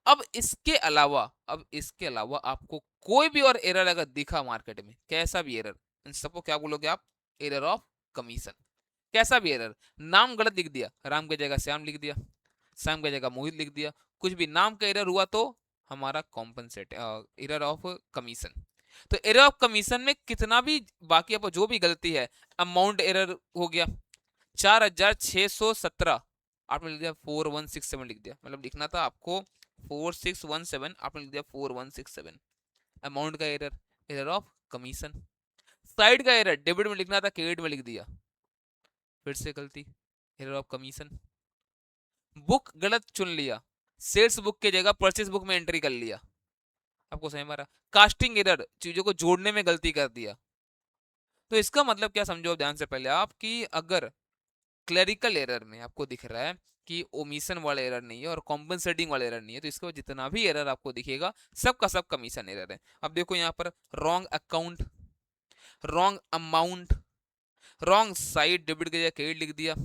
[SPEAKER 1] अब इसके अलावा आपको कोई भी और एरर अगर दिखा मार्केट में, कैसा भी एरर, इन सबको क्या बोलोगे आप, एरर ऑफ कमीशन। कैसा भी एरर, नाम गलत लिख दिया, राम की जगह श्याम लिख दिया, श्याम की जगह मोहित लिख दिया, कुछ भी नाम का एरर हुआ तो हमारा कॉम्पनसेट एरर ऑफ कमीशन। तो एरर ऑफ कमीशन में कितना भी बाकी आप जो भी गलती है, अमाउंट एरर हो गया 4,617, आपने लिख दिया 4167 लिख दिया, मतलब लिखना था आपको 4617, आपने लिख दिया 4167। अमाउंट का error, error of commission. Side का एरर, डेबिट में लिखना था क्रेडिट में लिख दिया, फिर से गलती, एरर ऑफ कमीशन। बुक गलत चुन लिया, सेल्स बुक की जगह परचेस बुक में एंट्री कर लिया, आपको समझ में आ रहा। कास्टिंग एरर, चीजों को जोड़ने में गलती कर दिया। तो इसका मतलब क्या समझो ध्यान से पहले आप, कि अगर क्लरिकल एरर में आपको दिख रहा है कि ओमिशन वाला एरर नहीं है और कॉम्पनसेटिंग वाला एरर नहीं है, तो इसके बाद जितना भी एरर आपको दिखेगा सब का सब कमीशन एरर है। अब देखो यहाँ पर wrong account, wrong amount, wrong side, debit की जगह क्रेडिट लिख दिया,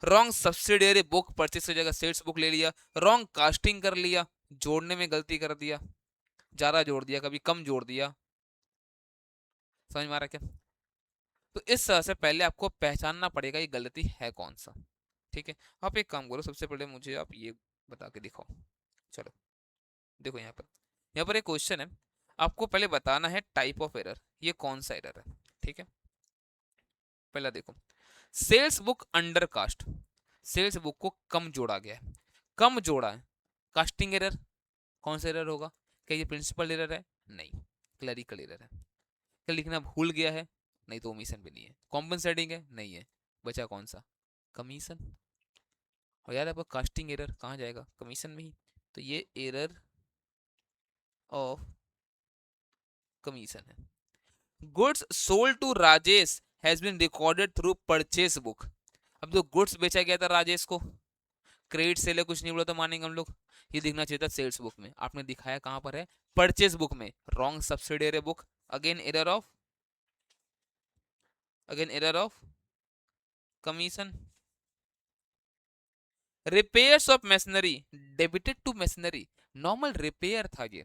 [SPEAKER 1] रॉन्ग सब्सिडियरी बुक, परचेस की जगह सेल्स बुक ले लिया, रॉन्ग कास्टिंग कर लिया, जोड़ने में गलती कर दिया, ज्यादा जोड़ दिया कभी कम जोड़ दिया, समझ में आ रहा क्या। तो इस तरह से पहले आपको पहचानना पड़ेगा ये गलती है कौन सा, ठीक है। आप एक काम करो, सबसे पहले मुझे आप ये बता के दिखाओ। चलो देखो यहाँ पर एक क्वेश्चन है, आपको पहले बताना है टाइप ऑफ एरर, ये कौन सा एरर है, ठीक है। पहला देखो, sales book under cast, sales book को कम जोड़ा गया है, कम जोड़ा है, कास्टिंग एरर, कौन सा एरर होगा, क्या ये प्रिंसिपल एरर है, नहीं, क्लरिकल एरर है। क्या लिखना भूल गया है, नहीं, तो ओमिशन भी नहीं है। कॉम्पनसेटिंग है, नहीं है, बचा कौन सा, कमीशन। और यार आपका कास्टिंग एरर कहाँ जाएगा, कमीशन में ही, तो ये एरर ऑफ कमीशन है। Goods sold to Rajesh has been recorded through purchase book. अब जो गुड्स बेचा गया था राजेश को, क्रेडिट सेल है, कुछ नहीं बोला तो मानेंगे हम लोग, ये दिखना चाहिए था सेल्स बुक में, आपने दिखाया कहां पर है, परचेस बुक में, wrong subsidiary book, again error of commission. Repairs of machinery debited to machinery, normal repair था ये,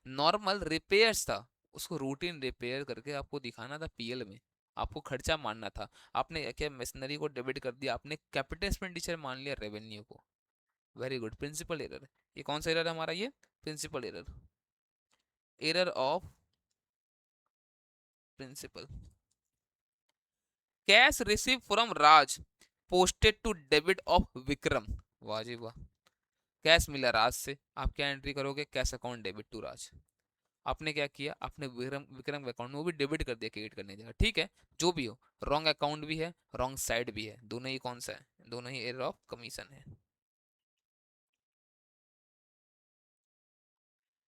[SPEAKER 1] नॉर्मल रिपेयर्स था, उसको रूटीन रिपेयर करके आपको दिखाना था पीएल में, आपको खर्चा मानना था, आपने क्या मशीनरी को डेबिट कर दिया, आपने कैपिटल एक्सपेंडिचर मान लिया रेवेन्यू को। Very good, principle error. ये कौन सा एरर है हमारा, ये principle error, error of principle. Cash receive from Raj posted to debit of Vikram, वाह जी वाह, कैश मिला राज से, आप क्या एंट्री करोगे, कैश अकाउंट डेबिट टू राज। आपने क्या किया, आपने विक्रम विक्रम के अकाउंट में वो भी डेबिट कर दिया क्रेडिट करने की जगह, ठीक है, जो भी हो, रॉन्ग अकाउंट भी है, रॉन्ग साइड भी है, दोनों ही कौन सा है, दोनों ही एरर ऑफ कमीशन है।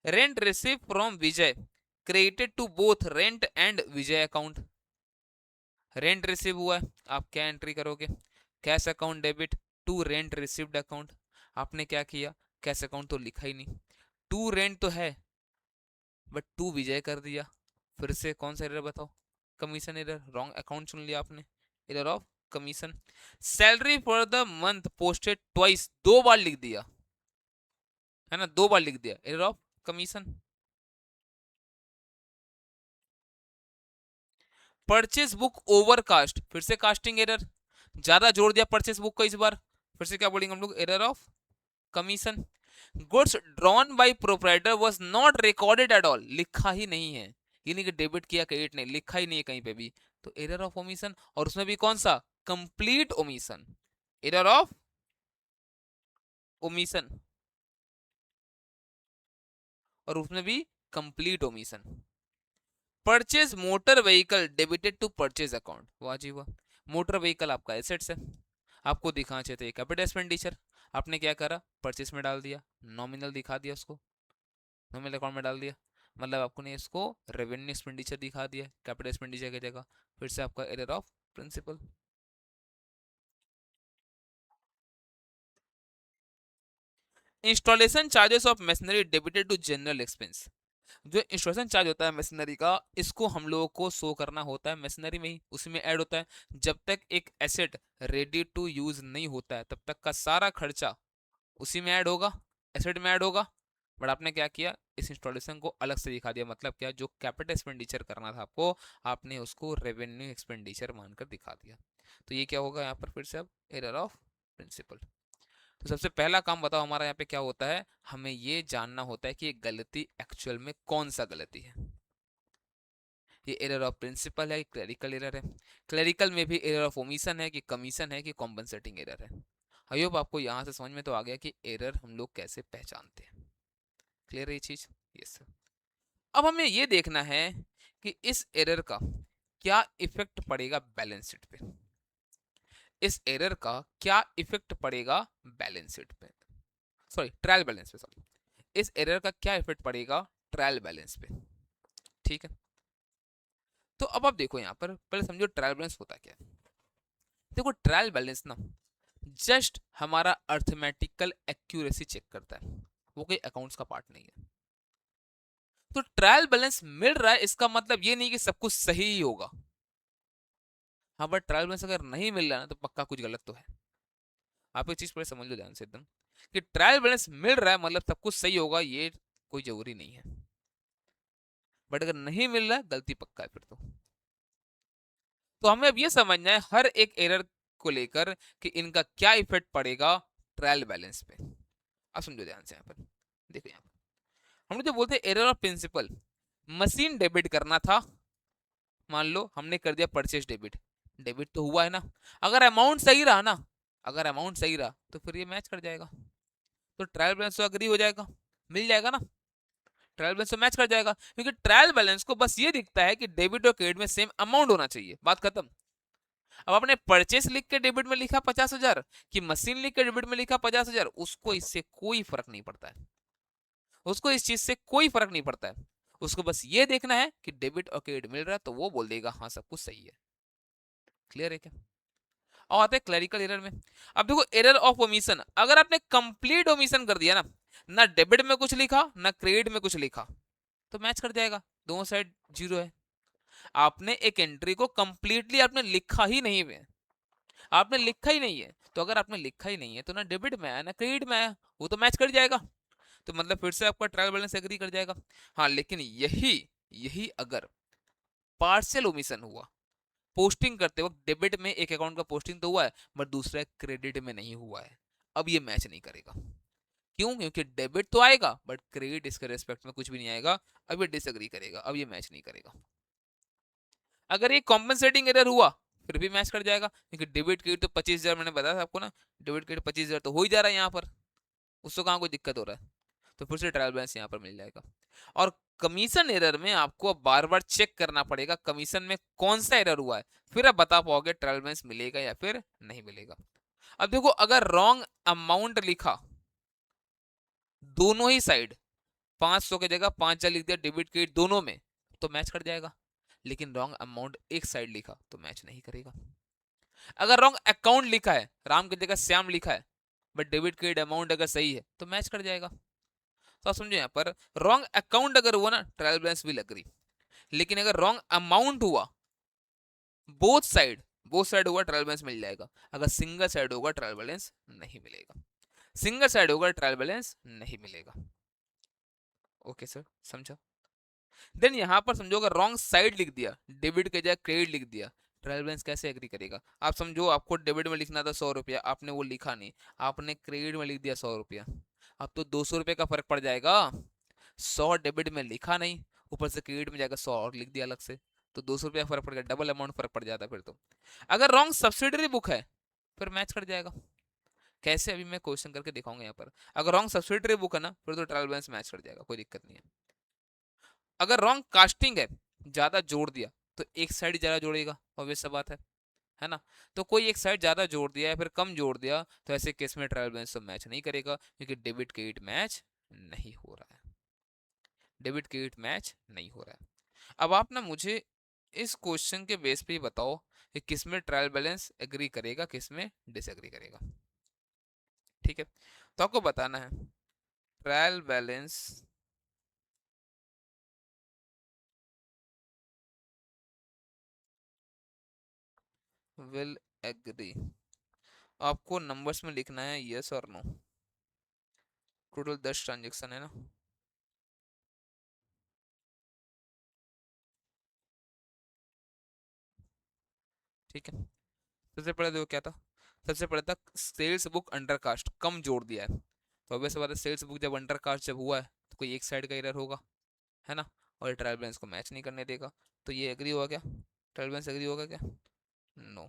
[SPEAKER 1] Rent receive from Vijay credited to both rent and Vijay account. Rent receive हुआ है, आप क्या एंट्री करोगे? Cash account debit to rent received account. आपने क्या किया? कैश अकाउंट तो लिखा ही नहीं, टू रेंट तो है बट टू विजय कर दिया। फिर से कौन सा एरर बताओ? कमीशन एरर, रॉन्ग अकाउंट चुन लिया आपने, error of commission. Salary for the month posted twice, दो बार लिख दिया है ना, दो बार लिख दिया, error of commission. Purchase book over cast, फिर से कास्टिंग एरर, ज्यादा जोड़ दिया परचेस बुक को इस बार, फिर से क्या बोलेंगे हम लोग? Error of commission. Goods drawn by proprietor was not recorded at all, लिखा ही नहीं है, ये नहीं कि डेबिट किया क्रेडिट नहीं, लिखा ही नहीं है कहीं पे भी, तो एरर ऑफ ओमिशन। और उसमें भी कौन सा? Complete omission, error of omission, और उसमें भी complete omission. Purchase motor vehicle debited to purchase account, वाह जी वाह, मोटर व्हीकल आपका एसेट्स है, आपको दिखाना चाहिए था कैपिटल एक्सपेंडिचर, आपने क्या करा? परचेज में डाल दिया, नॉमिनल दिखा दिया उसको, नॉमिनल अकाउंट में डाल दिया, मतलब आपने इसको रेवेन्यू एक्सपेंडिचर दिखा दिया कैपिटल एक्सपेंडिचर की जगह। फिर से आपका error of principle. Installation charges of machinery debited to general expense, जो इंस्टॉलेशन चार्ज होता है मशीनरी का, इसको हम लोगों को शो करना होता है मशीनरी में ही, उसी में ऐड होता है। जब तक एक एसेट रेडी टू यूज नहीं होता है तब तक का सारा खर्चा उसी में ऐड होगा, एसेट में ऐड होगा। बट आपने क्या किया? इस इंस्टॉलेशन को अलग से दिखा दिया, मतलब क्या? जो कैपिटल एक्सपेंडिचर करना था आपको, आपने उसको रेवेन्यू एक्सपेंडिचर मानकर दिखा दिया। तो ये क्या होगा यहाँ पर? फिर से अब एरर ऑफ प्रिंसिपल। तो सबसे पहला काम बताओ हमारा यहाँ पे क्या होता है? हमें ये जानना होता है कि ये गलती एक्चुअल में कौन सा गलती है। ये एरर ऑफ प्रिंसिपल है, क्लरिकल एरर है, क्लरिकल में भी एरर ऑफ ओमिशन है कि कमीशन है कि कॉम्पनसेटिंग एरर है। आई होप आपको यहाँ से समझ में तो आ गया कि एरर हम लोग कैसे पहचानते हैं। क्लियर है ये चीज? Yes sir. अब हमें ये देखना है कि इस एरर का क्या इफेक्ट पड़ेगा बैलेंस शीट पे, इस एरर का क्या इफेक्ट पड़ेगा बैलेंस शीट पे, सॉरी ट्रायल बैलेंस पे, सॉरी, इस एरर का क्या इफेक्ट पड़ेगा ट्रायल बैलेंस पे। ठीक है, तो अब आप देखो यहाँ पर पहले समझो ट्रायल बैलेंस होता क्या है। देखो ट्रायल बैलेंस ना जस्ट हमारा अर्थमेटिकल एक्यूरेसी चेक करता है, वो कोई अकाउंट्स का पार्ट नहीं है। तो ट्रायल बैलेंस मिल रहा है इसका मतलब ये नहीं कि सब कुछ सही ही होगा। हाँ, बट ट्रायल बैलेंस अगर नहीं मिल रहा ना तो पक्का कुछ गलत तो है। आप एक चीज पहले समझ लो ध्यान से एकदम, कि ट्रायल बैलेंस मिल रहा है मतलब सब कुछ सही होगा, ये कोई जरूरी नहीं है। बट अगर नहीं मिल रहा है गलती पक्का है फिर तो हमें अब ये समझना है हर एक एरर को लेकर कि इनका क्या इफेक्ट पड़ेगा ट्रायल बैलेंस पे। अब समझो ध्यान से यहाँ पर, देखो यहाँ पर हम लोग जो बोलते हैं error of principle, machine debit करना था, मान लो हमने कर दिया परचेज डेबिट, डेबिट तो हुआ है ना, अगर अमाउंट सही रहा ना, अगर अमाउंट सही रहा तो फिर ये मैच कर जाएगा, तो ट्रायल बैलेंस तो अग्री हो जाएगा, मिल जाएगा ना, ट्रायल बैलेंस तो मैच कर जाएगा, क्योंकि ट्रायल बैलेंस को बस ये दिखता है कि डेबिट और क्रेडिट में सेम अमाउंट होना चाहिए, बात खत्म। अब आपने परचेस लिख के डेबिट में लिखा 50,000 कि मशीन लिख के डेबिट में लिखा 50,000, उसको इससे कोई फर्क नहीं पड़ता है, उसको इस चीज से कोई फर्क नहीं पड़ता है, उसको बस ये देखना है कि डेबिट और क्रेडिट मिल रहा है तो वो बोल देगा हाँ सब कुछ सही है। क्लियर है क्या? और आते हैं क्लरिकल एरर में। अब देखो एरर ऑफ ओमिशन, अगर आपने कंप्लीट ओमिशन कर दिया ना, ना डेबिट में कुछ लिखा ना क्रेडिट में कुछ लिखा, तो मैच कर जाएगा, दोनों साइड जीरो है। आपने एक एंट्री को कंप्लीटली आपने लिखा ही नहीं है, आपने लिखा ही नहीं है, तो अगर आपने लिखा ही नहीं है तो ना डेबिट में आया ना क्रेडिट में आया, वो तो मैच कर जाएगा, तो मतलब फिर से आपका ट्रायल बैलेंस एग्री कर जाएगा। हाँ, लेकिन यही यही अगर पार्शियल ओमिशन हुआ, पोस्टिंग करते वक्त डेबिट में एक अकाउंट का पोस्टिंग तो हुआ है बट दूसरा क्रेडिट में नहीं हुआ है, अब ये मैच नहीं करेगा। क्यों? क्योंकि डेबिट तो आएगा बट क्रेडिट इसके रेस्पेक्ट में कुछ भी नहीं आएगा, अब ये डिसएग्री करेगा, अब ये मैच नहीं करेगा। अगर ये कॉम्पनसेटिंग एरर हुआ फिर भी मैच कर जाएगा, क्योंकि डेबिट क्रेडिट तो 25,000 मैंने बताया था आपको ना, डेबिट क्रेडिट 25,000 तो हो ही जा रहा है यहाँ पर, उसको कहाँ कोई दिक्कत हो रहा है, तो फिर से ट्रायल बैलेंस यहाँ पर मिल जाएगा। और कमीशन एरर में आपको बार बार चेक करना पड़ेगा कमीशन में कौन सा एरर हुआ है, फिर आप बता पाओगे ट्रायल बैलेंस मिलेगा या फिर नहीं मिलेगा। अब देखो अगर रॉन्ग अमाउंट लिखा दोनों ही साइड, 500 की जगह 5,000 लिख दिया डेबिट क्रेडिट दोनों में, तो मैच कर जाएगा। लेकिन रॉन्ग अमाउंट एक साइड लिखा तो मैच नहीं करेगा। अगर रॉन्ग अकाउंट लिखा है, राम की जगह श्याम लिखा है, बट डेबिट क्रेडिट अमाउंट अगर सही है तो मैच कर जाएगा। तो आप समझो यहाँ पर रॉन्ग अकाउंट अगर हुआ ना ट्रायल बैलेंस विल एग्री, लेकिन अगर रॉन्ग अमाउंट हुआ बोथ साइड होगा ट्रायल बैलेंस मिल जाएगा। अगर सिंगल साइड होगा ट्रायल बैलेंस नहीं मिलेगा। सिंगल साइड होगा ट्रायल बैलेंस नहीं मिलेगा। ओके सर, समझा। देन यहाँ पर समझो अगर रॉन्ग साइड लिख दिया, डेबिट के जगह क्रेडिट लिख दिया, ट्रायल बैलेंस कैसे एग्री करेगा? आप समझो आपको डेबिट में लिखना था 100 रुपया, आपने वो लिखा नहीं, आपने क्रेडिट में लिख दिया 100 रुपया, अब तो 200 रुपये का फर्क पड़ जाएगा। 100 डेबिट में लिखा नहीं, ऊपर से क्रेडिट में जाकर 100 और लिख दिया अलग से, तो 200 रुपया फर्क पड़ गया, डबल अमाउंट फर्क पड़ जाता फिर तो। अगर रॉन्ग सब्सिडरी बुक है फिर मैच कर जाएगा। कैसे, अभी मैं क्वेश्चन करके दिखाऊंगा यहाँ पर। अगर रॉन्ग सब्सिडरी बुक है ना फिर तो ट्रायल बैलेंस मैच कर जाएगा, कोई दिक्कत नहीं है। अगर रॉन्ग कास्टिंग है, ज्यादा जोड़ दिया, तो एक साइड ज्यादा जोड़ेगा, ऑब्वियस सा बात है ना। तो कोई एक साइड ज्यादा जोड़ दिया या फिर कम जोड़ दिया तो ऐसे केस में ट्रायल बैलेंस तो मैच नहीं करेगा, क्योंकि डेबिट क्रेडिट मैच नहीं हो रहा है। डेबिट क्रेडिट मैच नहीं हो रहा है। अब आप ना मुझे इस क्वेश्चन के बेस पे ही बताओ कि किस में ट्रायल बैलेंस एग्री करेगा, किस में डिसएग्री करेगा। ठीक है, तो आपको बताना है ट्रायल बैलेंस विल एग्री। आपको नंबर्स में लिखना है यस और नो। टोटल 10 ट्रांजेक्शन है ना। ठीक है, सबसे पहले देखो क्या था। सबसे पहले था सेल्स बुक अंडर कास्ट, कम जोड़ दिया है, तो ऑब्वियस बात है सेल्स बुक जब अंडर कास्ट जब हुआ है तो कोई एक साइड का एरर होगा, है ना। और ट्रायल बैलेंस को मैच नहीं करने देगा, तो ये एग्री होगा क्या? ट्रायल बैलेंस एग्री होगा क्या? नो।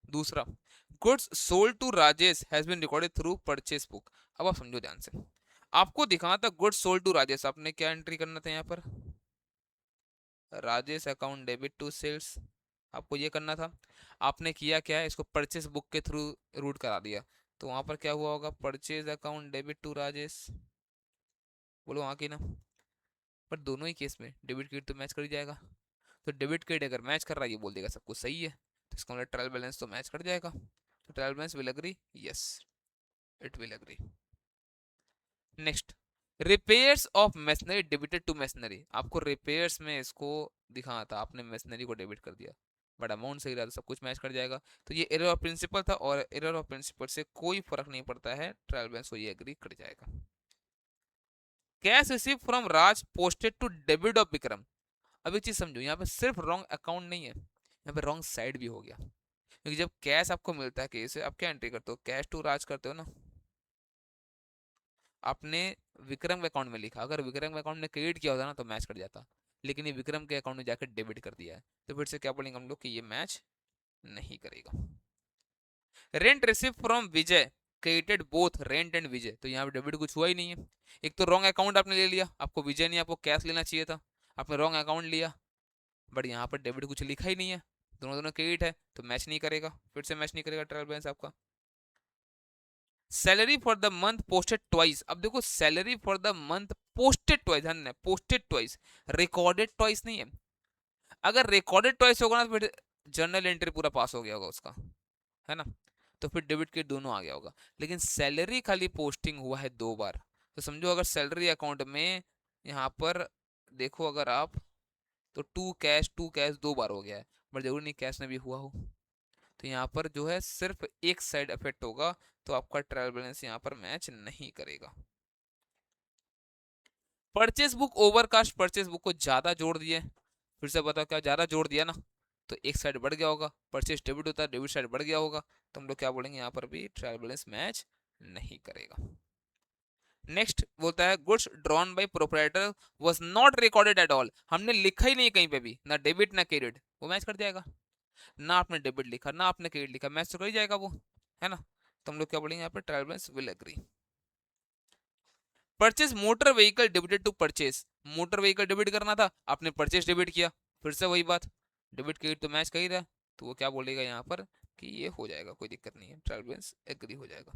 [SPEAKER 1] दूसरा, goods sold to Rajesh has been recorded through purchase book. अब आप समझो ध्यान से, आपको दिखाना था गुड्स सोल्ड टू राजेश, आपने क्या एंट्री करना था यहाँ पर? Rajesh account debit to sales, आपको ये करना था। आपने किया क्या है, इसको परचेस बुक के थ्रू रूट करा दिया, तो वहां पर क्या हुआ होगा? Purchase account debit to Rajesh, बोलो वहां की ना। पर दोनों ही केस में डेबिट क्रेडिट तो मैच कर ही जाएगा, तो डेबिट क्रेडिट अगर मैच कर रहा है ये बोल देगा सब कुछ सही है, तो इसका मतलब ट्रायल बैलेंस तो मैच कर जाएगा। तो trial balance will agree, yes it will agree. Next, repairs of machinery debited to machinery. आपको रिपेयर्स में इसको दिखाना था, आपने मशीनरी को डेबिट कर दिया, बट अमाउंट सही रहा तो सब कुछ मैच कर जाएगा। तो ये एरर ऑफ प्रिंसिपल था, और एरर ऑफ प्रिंसिपल से कोई फर्क नहीं पड़ता है, ट्रायल बैलेंस को ये एग्री कर जाएगा। Cash receive from Raj posted to debit of Vikram. अब एक चीज समझो, यहाँ पे सिर्फ रॉन्ग अकाउंट नहीं है, यहाँ पे रॉन्ग साइड भी हो गया, क्योंकि जब कैश आपको मिलता है केस आप क्या एंट्री करते हो? कैश टू राज करते हो ना। आपने विक्रम के अकाउंट में लिखा, अगर विक्रम के अकाउंट में क्रेडिट किया होता ना तो मैच कर जाता, लेकिन ये विक्रम के अकाउंट में जाकर डेबिट कर दिया है, तो फिर से क्या बोलेंगे हम लोग कि ये मैच नहीं करेगा। Rent receive from Vijay credited both rent and Vijay, तो यहाँ पे डेबिट कुछ हुआ ही नहीं है। एक तो रॉन्ग अकाउंट आपने ले लिया, आपको विजय नहीं आपको कैश लेना चाहिए था, आपने रॉन्ग अकाउंट लिया, बट यहाँ पर डेबिट कुछ लिखा ही नहीं है, दोनों दोनों क्रेडिट है, तो मैच नहीं करेगा, फिर से मैच नहीं करेगा ट्रायल बैलेंस आपका। Salary for the month posted twice. अब देखो salary for the month posted twice, ध्यान है पोस्टेड ट्वाइस, रिकॉर्डेड ट्वाइस नहीं है। अगर रिकॉर्डेड ट्वाइस होगा ना तो फिर जर्नल एंट्री पूरा पास हो गया होगा उसका, है ना, तो फिर डेबिट के दोनों आ गया होगा। लेकिन सैलरी खाली पोस्टिंग हुआ है 2 बार, तो समझो अगर सैलरी अकाउंट में यहाँ पर देखो अगर आप, तो टू कैश 2 बार हो गया है, बट जरूरी नहीं कैश में भी हुआ हो, तो यहाँ पर जो है सिर्फ एक साइड इफेक्ट होगा, तो आपका ट्रायल बैलेंस यहाँ पर मैच नहीं करेगा। Purchase book overcast, purchase book को ज्यादा जोड़ दिए, फिर से बताओ क्या ज्यादा जोड़ दिया ना, तो एक साइड बढ़ गया होगा, परचेस डेबिट होता है डेबिट साइड बढ़ गया होगा, तो हम लोग क्या बोलेंगे यहाँ पर भी ट्रायल बैलेंस मैच नहीं करेगा। नेक्स्ट बोलता है goods drawn by proprietor was not recorded at all, हमने लिखा ही नहीं कहीं पे भी, ना डेबिट ना क्रेडिट, वो मैच कर जाएगा। ना आपने डेबिट लिखा ना आपने क्रेडिट लिखा, मैच तो कर ही जाएगा वो, है ना। तो हम लोग क्या बोलेंगे यहाँ पर trial balance will agree. Purchase motor vehicle debited to purchase, motor vehicle debit करना था, आपने परचेज डेबिट किया, फिर से वही बात, डेबिट क्रेडिट तो मैच कर ही रहा है, तो वो क्या बोलेगा यहाँ पर कि ये हो जाएगा, कोई दिक्कत नहीं है, ट्रायल बैलेंस एग्री हो जाएगा।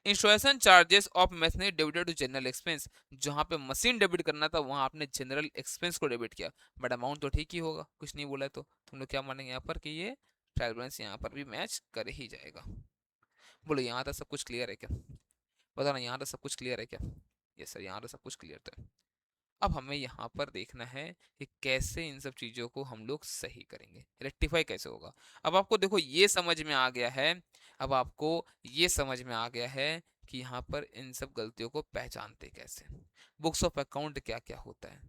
[SPEAKER 1] Installation charges of machinery debited to general expense, जहां पे मशीन डेबिट करना था वहां आपने जनरल एक्सपेंस को डेबिट किया, बट अमाउंट तो ठीक ही होगा, कुछ नहीं बोला है तो तुम लोग क्या मानेंगे यहाँ पर कि ये ट्रायल बैलेंस यहाँ पर भी मैच कर ही जाएगा। बोलो यहाँ तक सब कुछ क्लियर है क्या? बताओ ना, यहाँ तक सब कुछ क्लियर है क्या? यस सर, यहाँ तक सब कुछ क्लियर था। अब हमें यहाँ पर देखना है कि कैसे इन सब चीज़ों को हम लोग सही करेंगे, रेक्टिफाई कैसे होगा। अब आपको देखो ये समझ में आ गया है, अब आपको ये समझ में आ गया है कि यहाँ पर इन सब गलतियों को पहचानते कैसे, बुक्स ऑफ अकाउंट क्या क्या होता है।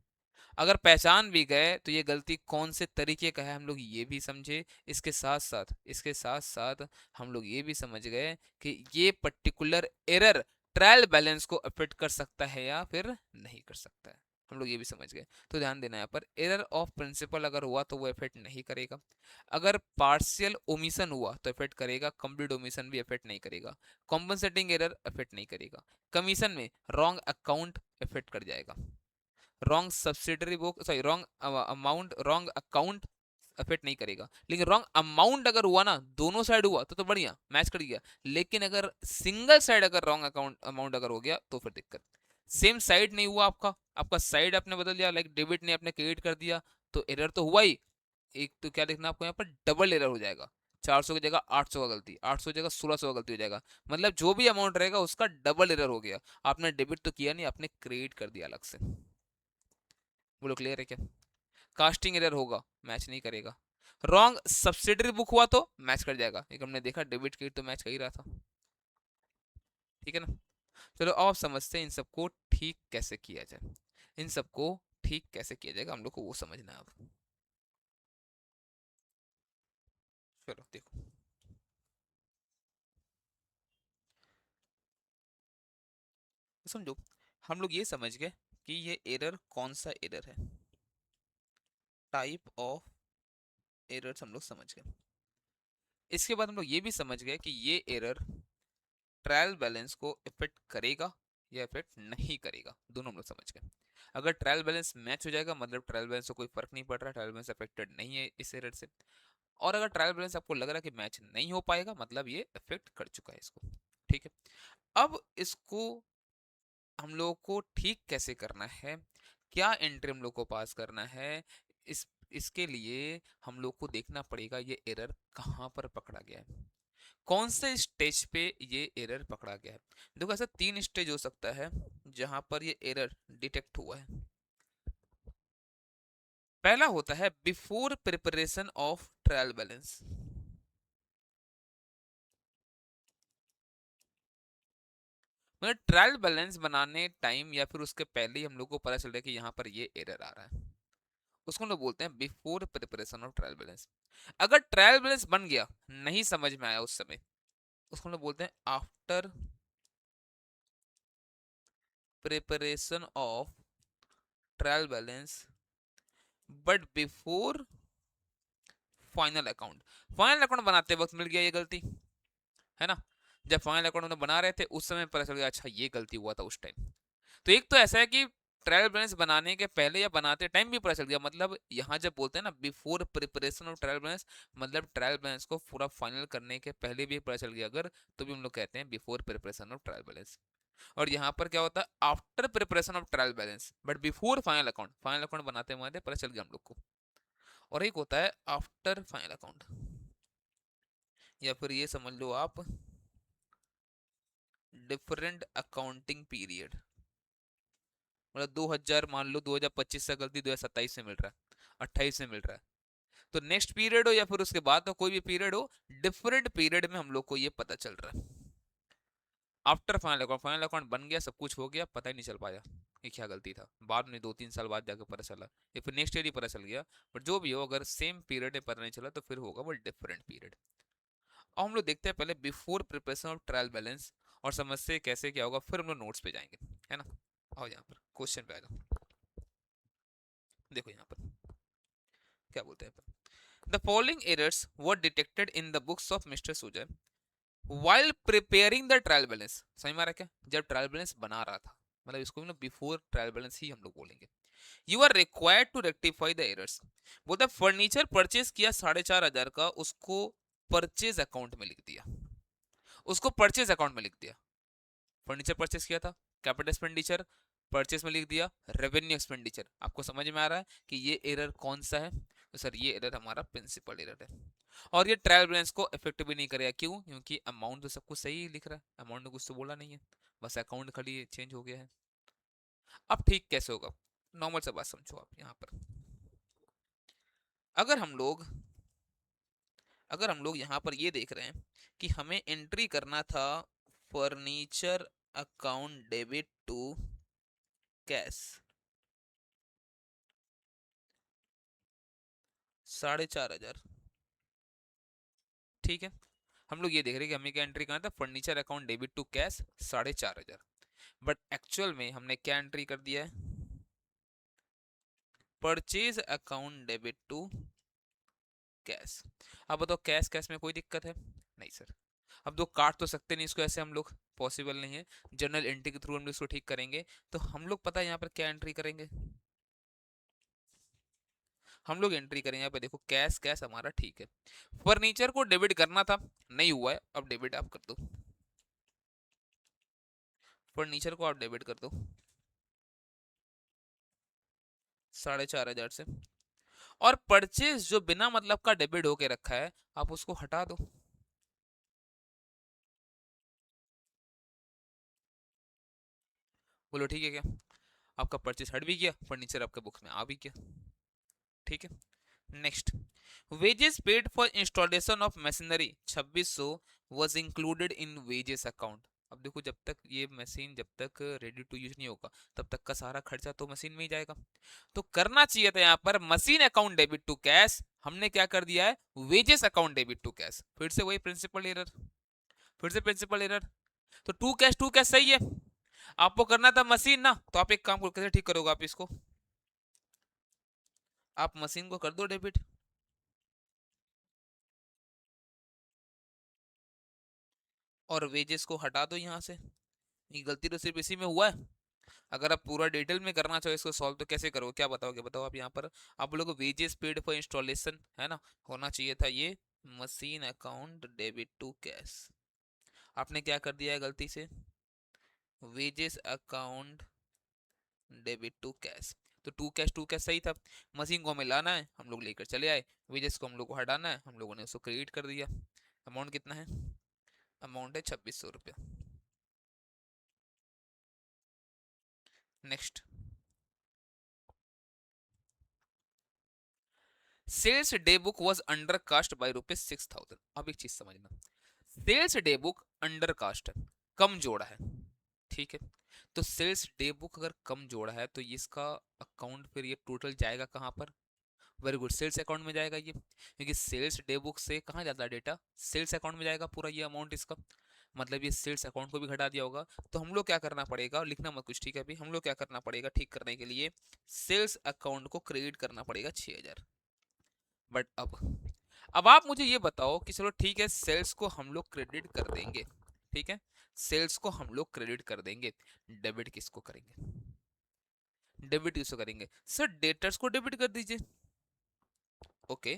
[SPEAKER 1] अगर पहचान भी गए तो ये गलती कौन से तरीके का है हम लोग ये भी समझे, इसके साथ साथ हम लोग ये भी समझ गए कि ये पर्टिकुलर एरर ट्रायल बैलेंस को अफेक्ट कर सकता है या फिर नहीं कर सकता है, हम लोग ये भी समझ गए। तो ध्यान देना यहाँ पर, एरर ऑफ प्रिंसिपल अगर हुआ तो वो इफेक्ट नहीं करेगा, अगर पार्शियल ओमिशन हुआ तो इफेक्ट करेगा, कंप्लीट ओमिशन भी इफेक्ट नहीं करेगा, कॉम्पनसेटिंग एरर इफेक्ट नहीं करेगा, कमीशन में रॉन्ग अकाउंट इफेक्ट कर जाएगा, wrong subsidiary book sorry wrong amount wrong account affect नहीं करेगा, लेकिन रॉन्ग अमाउंट अगर हुआ ना, दोनों साइड हुआ तो बढ़िया मैच कर गया, लेकिन अगर सिंगल साइड अगर रॉन्ग अकाउंट अमाउंट अगर हो गया तो फिर दिक्कत। सेम साइड नहीं हुआ आपका, आपका साइड आपने बदल दिया, लाइक डेबिट ने आपने क्रेडिट कर दिया, तो एरर तो हुआ ही। एक तो क्या देखना आपको यहाँ पर, डबल एरर हो जाएगा, 400 की जगह 800 का गलती, 800 की जगह 1600 का गलती हो जाएगा, मतलब जो भी अमाउंट रहेगा उसका डबल एरर हो गया, आपने डेबिट तो किया नहीं, आपने क्रेडिट कर दिया अलग से। बोलो क्लियर है क्या? कास्टिंग एरर होगा, मैच नहीं करेगा, रॉन्ग सब्सिडरी बुक हुआ तो मैच कर जाएगा, एक हमने देखा डेबिट क्रेडिट तो मैच कर ही रहा था, ठीक है ना। चलो अब आप समझते हैं इन सबको ठीक कैसे किया जाए, इन सबको ठीक कैसे किया जाएगा हम लोग को वो समझना है अब। चलो देखो, समझो, हम लोग ये समझ गए कि ये एरर कौन सा एरर है, टाइप ऑफ एरर्स हम लोग समझ गए। इसके बाद हम लोग ये भी समझ गए कि ये एरर ट्रायल बैलेंस को इफेक्ट करेगा या इफेक्ट नहीं करेगा, दोनों हम लोग समझ गए। अगर ट्रायल बैलेंस मैच हो जाएगा मतलब ट्रायल बैलेंस को कोई फर्क नहीं पड़ रहा, ट्रायल बैलेंस अफेक्टेड नहीं है इस एरर से, और अगर ट्रायल बैलेंस आपको लग रहा है कि मैच नहीं हो पाएगा मतलब ये इफेक्ट कर चुका है इसको, ठीक है। अब इसको हम लोगों को ठीक कैसे करना है, क्या एंट्री हम लोग को पास करना है, इस इसके लिए हम लोग को देखना पड़ेगा ये एरर कहाँ पर पकड़ा गया है, कौन से स्टेज पे ये एरर पकड़ा गया है। देखो ऐसा 3 स्टेज हो सकता है जहां पर ये एरर डिटेक्ट हुआ है। पहला होता है before preparation of trial balance, मतलब ट्रायल बैलेंस बनाने टाइम या फिर उसके पहले ही हम लोग को पता चल रहा है कि यहाँ पर ये एरर आ रहा है, उसको हम लोग बोलते हैं before preparation of trial balance. अगर ट्रायल बैलेंस बन गया नहीं समझ में आया उस समय, उसको हम लोग बोलते हैं after preparation of trial balance but before final account. Final account बनाते वक्त मिल गया ये गलती, है ना, जब फाइनल अकाउंट में बना रहे थे उस समय पता चल गया अच्छा ये गलती हुआ था उस टाइम। तो एक तो ऐसा है कि ट्रायल बैलेंस बनाने के पहले या बनाते टाइम भी पता चल गया, मतलब यहाँ जब बोलते हैं ना before preparation of trial balance, मतलब ट्रायल बैलेंस को पूरा फाइनल करने के पहले भी पता चल गया अगर, तो भी हम लोग कहते हैं before preparation of trial balance. और यहाँ पर क्या होता है, after preparation of trial balance but before final account, final account बनाते बनाते पता चल गया हम लोग को। और एक होता है आफ्टर फाइनल अकाउंट, या फिर ये समझ लो आप डिफरेंट अकाउंटिंग पीरियड, मतलब 2000 मान लो 2025 से गलती 2027 में मिल रहा है, 28 में मिल रहा है, तो नेक्स्ट पीरियड हो या फिर उसके बाद तो कोई भी पीरियड हो, डिफरेंट पीरियड में हम लोग को ये पता चल रहा है। आफ्टर फाइनल अकाउंट बन गया, सब कुछ हो गया, पता ही नहीं चल पाया कि क्या गलती था, बाद में 2-3 साल बाद जाकर पता चला या फिर नेक्स्ट ईयर ही पता चल गया, बट जो भी हो अगर सेम पीरियड में पता नहीं चला तो फिर होगा वो डिफरेंट पीरियड। अब हम लोग देखते हैं पहले before preparation of trial balance और समझते कैसे क्या होगा, फिर हम लोग नोट्स पे जाएंगे, है ना। आओ यहाँ पर क्वेश्चन पे आ जाओ, देखो यहाँ पर क्या बोलते हैं, the following errors were detected in the books of mister Sujay while preparing the trial balance. समझ में आ रहा है क्या, जब ट्रायल बैलेंस बना रहा था, मतलब इसको भी ना बिफोर ट्रायल बैलेंस ही हम लोग बोलेंगे। You are required to rectify the errors, बोलता फर्नीचर परचेज किया 4500 का, उसको परचेज अकाउंट में लिख दिया, उसको परचेज अकाउंट में लिख दिया। फर्नीचर परचेज किया था, कैपिटल एक्सपेंडिचर परचेज में लिख दिया, रेवेन्यू एक्सपेंडिचर। आपको समझ में आ रहा है कि ये एरर कौन सा है? तो सर ये एरर हमारा प्रिंसिपल एरर है। और ये ट्रायल बैलेंस को इफेक्ट भी नहीं करेगा, क्यों? क्योंकि अमाउंट तो सब कुछ सही लिख रहा है, अमाउंट ने कुछ तो बोला नहीं है, बस अकाउंट खाली चेंज हो गया है। अब ठीक कैसे होगा? नॉर्मल सा बात समझो आप यहाँ पर। अगर हम लोग यहाँ पर ये देख रहे हैं कि हमें एंट्री करना था furniture account debit to cash 4,500, ठीक है। हम लोग ये देख रहे हैं कि हमें क्या एंट्री करना था, furniture account debit to cash 4,500। But actual में हमने क्या एंट्री कर दिया है? Purchase account debit to cash. अब बताओ कैश कैश में कोई दिक्कत है? नहीं सर। अब दो काट तो सकते नहीं इसको ऐसे हम लोग, पॉसिबल नहीं है। जनरल एंट्री के थ्रू हम लोग इसको ठीक करेंगे। तो हम लोग पता है यहाँ पर क्या एंट्री करेंगे? हम लोग एंट्री करेंगे यहाँ पे, देखो कैश कैश हमारा ठीक है, फर्नीचर को डेबिट करना था, नहीं हुआ है, अब डेबिट आप कर दो, फर्नीचर को आप डेबिट कर दो 4,500 से। और परचेज जो बिना मतलब का डेबिट होके रखा है, आप उसको हटा दो। बोलो ठीक है क्या? आपका परचेज हट भी गया, फर्नीचर आपके बुक में आ भी गया, ठीक है। Next, wages paid for installation of machinery 2600 was included in wages account। अब देखो जब तक ये मशीन जब तक रेडी टू यूज नहीं होगा, तब तक का सारा खर्चा तो मशीन में ही जाएगा। तो करना चाहिए था यहाँ पर machine account debit to cash, हमने क्या कर दिया है? Wages account debit to cash. फिर से वही प्रिंसिपल एरर, फिर से प्रिंसिपल एरर। तो टू कैश सही है, आपको करना था मशीन ना, तो आप एक काम करो, कैसे ठीक करोगे आप इसको? आप मशीन को कर दो डेबिट, और वेजेस को हटा दो यहाँ से। ये गलती तो सिर्फ इसी में हुआ है। अगर आप पूरा डिटेल में करना चाहो इसको सॉल्व, तो कैसे करोगे, क्या बताओगे? बताओ आप यहाँ पर। आप लोग वेजेस पेड फॉर इंस्टॉलेशन है ना, होना चाहिए था ये machine account debit to cash. आपने क्या कर दिया है गलती से? Wages account debit to cash. तो टू कैश सही था, मशीन को हमें लाना है, हम लोग लेकर चले आए, वेजेस को हम लोग को हटाना है, हम लोगों ने उसको क्रेडिट कर दिया। अमाउंट कितना है? अमाउंट है 2,600 रुपया। Next, sales day book was under cast by ₹6,000। अब एक चीज समझना, sales day book under cast है, कम जोड़ा है, ठीक है। तो सेल्स डे बुक अगर कम जोड़ा है, तो इसका अकाउंट फिर ये टोटल जाएगा कहाँ पर? वेरी गुड, सेल्स अकाउंट में जाएगा ये, क्योंकि सेल्स डे बुक से कहाँ जाता है डेटा? सेल्स अकाउंट में जाएगा पूरा ये अमाउंट इसका। मतलब ये सेल्स अकाउंट को भी घटा दिया होगा। तो हम लोग क्या करना पड़ेगा, लिखना मत कुछ, ठीक है। अभी हम लोग क्या करना पड़ेगा ठीक करने के लिए, सेल्स अकाउंट को क्रेडिट करना पड़ेगा 6,000। बट अब आप मुझे ये बताओ कि चलो ठीक है, सेल्स को हम लोग क्रेडिट कर देंगे, ठीक है, सेल्स को हम लोग क्रेडिट कर देंगे, डेबिट किसको करेंगे? डेबिट किसको करेंगे? सर डेटर्स को डेबिट कर दीजिए। ओके,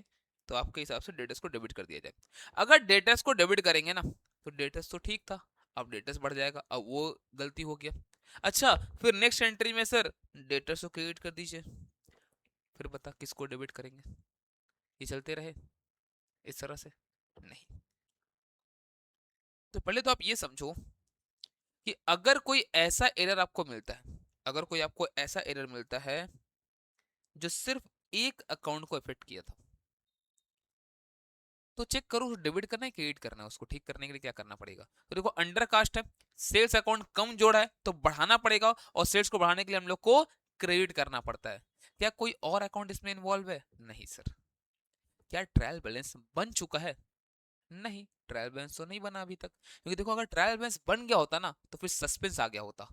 [SPEAKER 1] तो आपके हिसाब से डेटर्स को डेबिट कर दिया जाए। अगर डेटर्स को डेबिट करेंगे ना, तो डेटर्स तो ठीक था, अब डेटर्स बढ़ जाएगा, अब वो गलती हो गया। अच्छा, फिर नेक्स्ट एंट्री में सर डेटर्स को क्रेडिट कर दीजिए, फिर बता किसको डेबिट करेंगे? ये चलते रहे इस तरह से? नहीं। तो पहले तो आप ये समझो कि अगर कोई ऐसा एरर आपको मिलता है, अगर कोई आपको ऐसा एरर मिलता है जो सिर्फ एक अकाउंट को इफेक्ट किया था, तो चेक करो डेबिट करना है क्रेडिट करना है। उसको ठीक करने के लिए क्या करना पड़ेगा? तो देखो अंडर कास्ट है, सेल्स अकाउंट कम जोड़ा है, तो बढ़ाना पड़ेगा, और सेल्स को बढ़ाने के लिए हम लोग को क्रेडिट करना पड़ता है। क्या कोई और अकाउंट इसमें इन्वॉल्व है? नहीं सर। क्या ट्रायल बैलेंस बन चुका है? नहीं, ट्रायल बैलेंस तो नहीं बना अभी तक, क्योंकि देखो अगर ट्रायल बैलेंस बन गया होता ना, तो फिर सस्पेंस आ गया होता।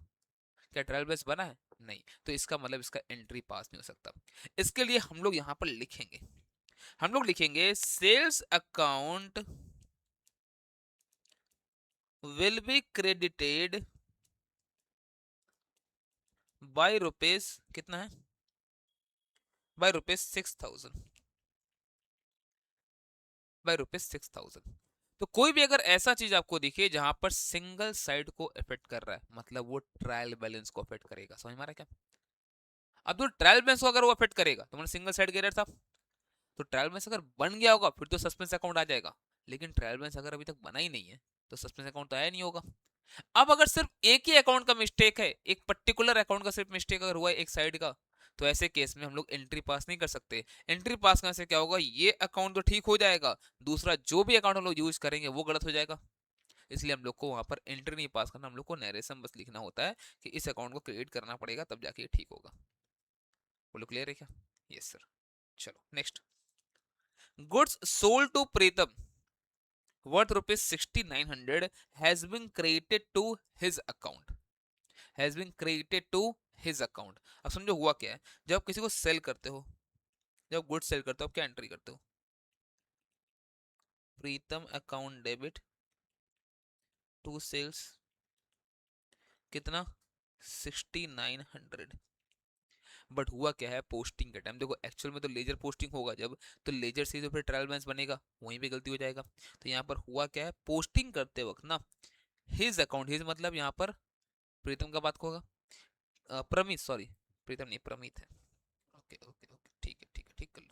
[SPEAKER 1] क्या ट्रायल बैलेंस बना है? नहीं, तो इसका मतलब इसका एंट्री पास नहीं हो सकता। इसके लिए हम लोग यहाँ पर लिखेंगे, हम लोग लिखेंगे sales account will be credited by rupees कितना है? बाय ₹6,000। बाई ₹6,000। तो कोई भी अगर ऐसा चीज आपको दिखे जहां पर सिंगल साइड को इफेक्ट कर रहा है, मतलब वो ट्रायल बैलेंस को इफेक्ट करेगा, समझ में आ रहा है क्या? अब तो ट्रायल बैलेंस को अगर वो इफेक्ट करेगा, तो मतलब सिंगल साइड एरर था, तो ट्रायल बैलेंस अगर बन गया होगा फिर तो सस्पेंस अकाउंट आ जाएगा। लेकिन ट्रायल बैलेंस अगर अभी तक बना ही नहीं है तो सस्पेंस अकाउंट तो आया नहीं होगा। अब अगर सिर्फ एक ही अकाउंट का मिस्टेक है, एक पर्टिकुलर अकाउंट का सिर्फ मिस्टेक अगर हुआ है एक साइड का, तो ऐसे केस में हम लोग एंट्री पास नहीं कर सकते। एंट्री पास करने से क्या होगा, ये अकाउंट तो ठीक हो जाएगा, दूसरा जो भी अकाउंट हम लोग यूज करेंगे वो गलत हो जाएगा। इसलिए हम लोग को वहां पर एंट्री नहीं पास करना, हम लोग को नरेशन बस लिखना होता है कि इस अकाउंट को क्रिएट करना पड़ेगा, तब जाके ये ठीक होगा। बोलो क्लियर है क्या? Yes sir. चलो next. Goods sold to Pritam worth rupees 6900 has been created to his account, has been created to his account। अब समझो हुआ क्या है, जब किसी को सेल करते हो, जब गुड्स सेल करते हो, आप क्या एंट्री करते हो? प्रीतम अकाउंट डेबिट टू सेल्स, कितना? 6900। बट हुआ क्या है, पोस्टिंग के टाइम देखो, एक्चुअल में तो लेजर पोस्टिंग होगा जब, तो लेजर से जो फिर ट्रायल बैलेंस बनेगा वहीं पे गलती हो जाएगा। तो यहाँ पर हुआ क्या है, पोस्टिंग करते वक्त ना हिज अकाउंट, हिज मतलब यहाँ पर प्रीतम का बात होगा, प्रमित, सॉरी प्रीतम नहीं प्रमित है। ओके ओके ओके, ठीक है ठीक है, ठीक कर लो,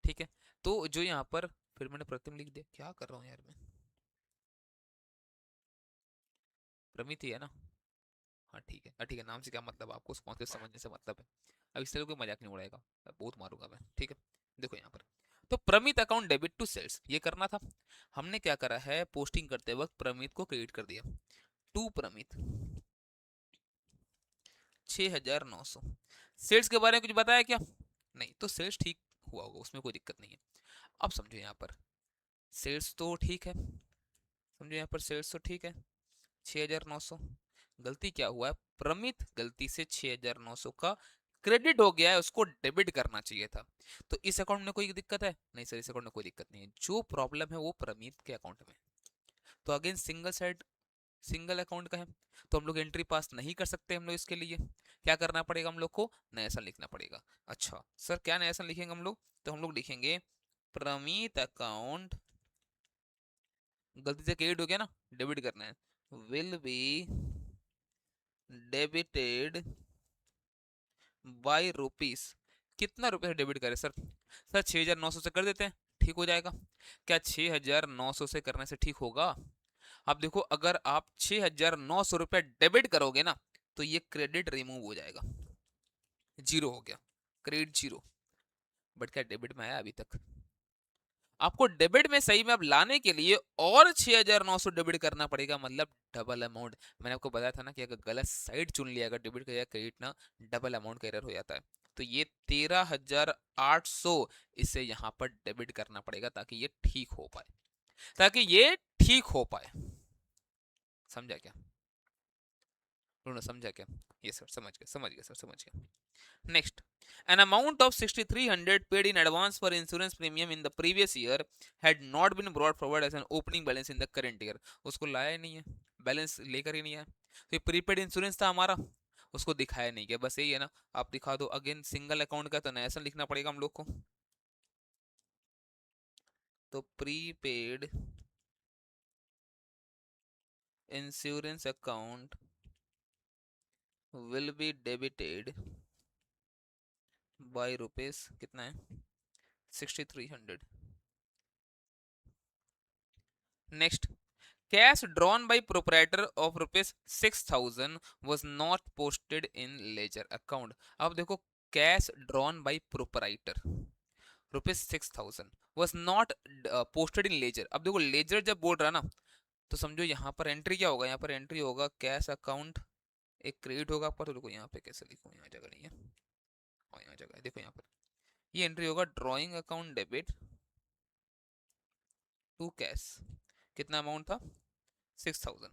[SPEAKER 1] ठीक है। तो जो यहाँ पर फिर मैंने प्रथम लिख दिया, क्या कर रहा हूँ यार मैं, प्रमित ही है ना? हाँ ठीक है, ठीक है, नाम से क्या मतलब, आपको कौन से समझने से मतलब है। अब इस तरह कोई मजाक नहीं उड़ाएगा, बहुत मारूंगा मैं, ठीक है। देखो यहाँ पर तो Pramit account debit to sales ये करना था, हमने क्या करा है, पोस्टिंग करते वक्त प्रमित को क्रेडिट कर दिया टू प्रमित 6900। सेल्स के बारे में कुछ बताया क्या? नहीं, तो सेल्स ठीक हुआ होगा, उसमें कोई दिक्कत नहीं है। अब समझो यहाँ पर सेल्स तो ठीक है, समझो यहाँ पर सेल्स तो ठीक है 6900। गलती क्या हुआ है, प्रमित गलती से 6900 का क्रेडिट हो गया है, उसको डेबिट करना चाहिए था। तो इस अकाउंट में कोई दिक्कत है? नहीं सर, इस अकाउंट में कोई दिक्कत नहीं है, जो प्रॉब्लम है वो प्रमित के अकाउंट में। तो again single side, single account का है, तो हम लोग एंट्री पास नहीं कर सकते। हम लोग इसके लिए क्या करना पड़ेगा, हम लोग को नया सन लिखना पड़ेगा। अच्छा सर, क्या नया सन लिखेंगे हम लोग? तो हम लोग लिखेंगे प्रमित अकाउंट, गलती से क्रेडिट हो गया ना, डेबिट करना है, will be debited by rupees, कितना रुपए से डेबिट करें सर? सर 6900 से कर देते हैं, ठीक हो जाएगा। क्या 6900 से करने से ठीक होगा? अब देखो, अगर आप 6900 रुपए डेबिट करोगे ना, तो ये क्रेडिट रिमूव हो जाएगा, जीरो हो गया, क्रेडिट जीरो। बट क्या डेबिट में आया अभी तक? आपको डेबिट में सही में अब लाने के लिए और 6900 डेबिट करना पड़ेगा, मतलब डबल अमाउंट। मैंने आपको बताया था ना कि अगर गलत साइड चुन लिया, अगर डेबिट का या क्रेडिट ना, डबल अमाउंट का एरर हो जाता है। तो ये 13,800 इसे यहाँ पर डेबिट करना पड़ेगा ताकि ये ठीक हो पाए, ताकि ये ठीक हो पाए। समझा क्या? उन्होंने समझा क्या? ये सर समझ गया, समझ गया सर, समझ गया। Next, an amount of 6,300 paid in advance for insurance premium in the previous year had not been brought forward as an opening balance in the current year। उसको लाया ही नहीं है, बैलेंस लेकर ही नहीं आया। तो ये प्रीपेड इंश्योरेंस था हमारा, उसको दिखाया नहीं गया, बस यही है ना, आप दिखा दो। अगेन सिंगल अकाउंट का तो नया सन लिखना पड़ेगा हम लोग को। तो prepaid insurance account will be debited bye rupees, कितना है, 6,300। Next, cash drawn by proprietor of rupees 6,000 was not posted in ledger account। अब देखो, cash drawn by proprietor rupees 6,000 was not posted in ledger। अब देखो laser जब बोल रहा ना, तो समझो यहाँ पर एंट्री क्या होगा, यहाँ पर एंट्री होगा कैश अकाउंट, एक क्रेडिट होगा पर, देखो यहाँ पे कैसे लिखूँ, यहाँ जगह नहीं है, और यहाँ जगह है, देखो यहाँ पर ये एंट्री होगा drawing account debit to cash, कितना अमाउंट था, 6,000।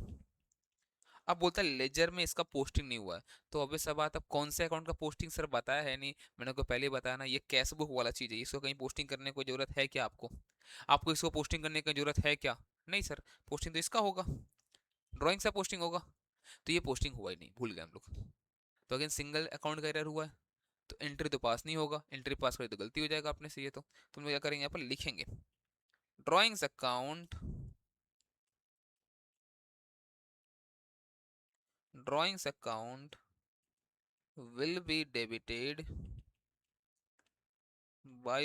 [SPEAKER 1] अब बोलता है लेजर में इसका पोस्टिंग नहीं हुआ है, तो अब सब बात, अब कौन से अकाउंट का पोस्टिंग सर बताया है नहीं, मैंने को पहले ही बताया ना, ये कैश बुक वाला चीज है, इसको कहीं पोस्टिंग करने की जरूरत है क्या आपको? आपको इसको पोस्टिंग करने की जरूरत है क्या? नहीं सर, पोस्टिंग तो इसका होगा, ड्राइंग से पोस्टिंग होगा, तो ये पोस्टिंग हुआ ही नहीं, भूल गए हम लोग। तो अगेन सिंगल अकाउंट का एरर हुआ है। तो एंट्री तो पास नहीं होगा, एंट्री पास करे तो गलती हो जाएगा अपने से। ये तो हम लोग क्या करेंगे, यहाँ पर लिखेंगे drawings account, drawings account will be debited by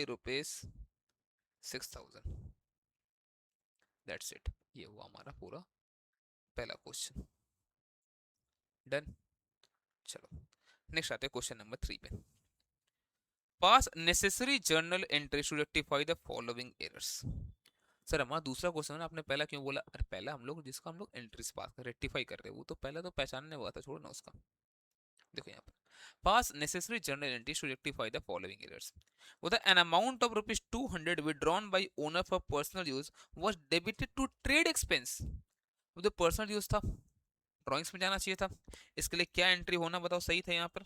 [SPEAKER 1] ₹6,000। That's it, ये हुआ हमारा पूरा पहला क्वेश्चन। डन। चलो नेक्स्ट आते हैं क्वेश्चन नंबर 3 पे। Pass necessary journal entry to rectify the following errors. Sir हमारा दूसरा क्वेश्चन है ना, आपने पहला क्यों बोला? अरे पहला हम लोग जिसका हम लोग एंट्रीज पास कर रेक्टिफाई कर रहे हैं वो तो पहला तो पहचानने हुआ था, छोड़ो ना उसका। देखो यहाँ पर pass necessary journal entries to rectify the following errors. वो था an amount of ₹200 withdrawn by owner for personal use was debited to trade expense. वो तो पर्सनल यूज था, ड्राइंग्स में जाना चाहिए था। इसके लिए क्या एंट्री होना बताओ सही था? यहाँ पर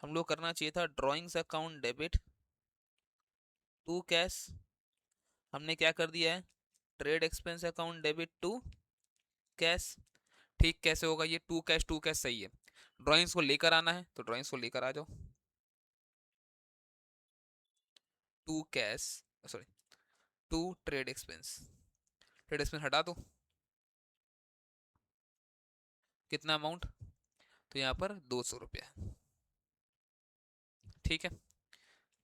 [SPEAKER 1] हम लोग करना चाहिए था drawings account debit to cash. हमने क्या कर दिया है? Trade expense account debit to cash. ठीक, कैसे होगा ये? टू कैश सही है। ड्राइंग्स को लेकर आना है तो ड्राइंग्स को लेकर आ जाओ। To cash, sorry to trade expense, trade expense हटा दो। कितना अमाउंट? तो यहाँ पर ₹200। ठीक है,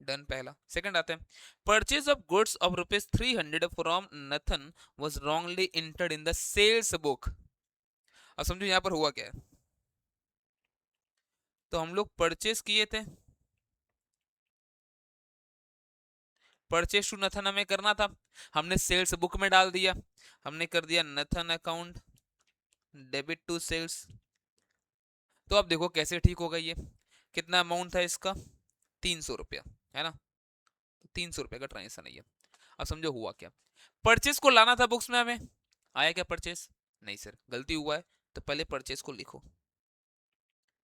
[SPEAKER 1] डन पहला। सेकंड आते हैं, purchase of goods of ₹300 from Nathan was wrongly entered in the sales book. अब समझो यहाँ पर हुआ क्या है। तो हम लोग परचेज किए थे, परचेज टू नथन हमें करना था, हमने सेल्स बुक में डाल दिया। हमने कर दिया Nathan account debit to sales. तो अब देखो कैसे ठीक होगा ये। कितना अमाउंट था इसका? ₹300, है ना? ₹300 का ट्रांजेक्शन है ये। अब समझो हुआ क्या। परचेज को लाना था बुक्स में हमें, आया क्या परचेज? नहीं सर, गलती हुआ है। तो पहले परचेज को लिखो,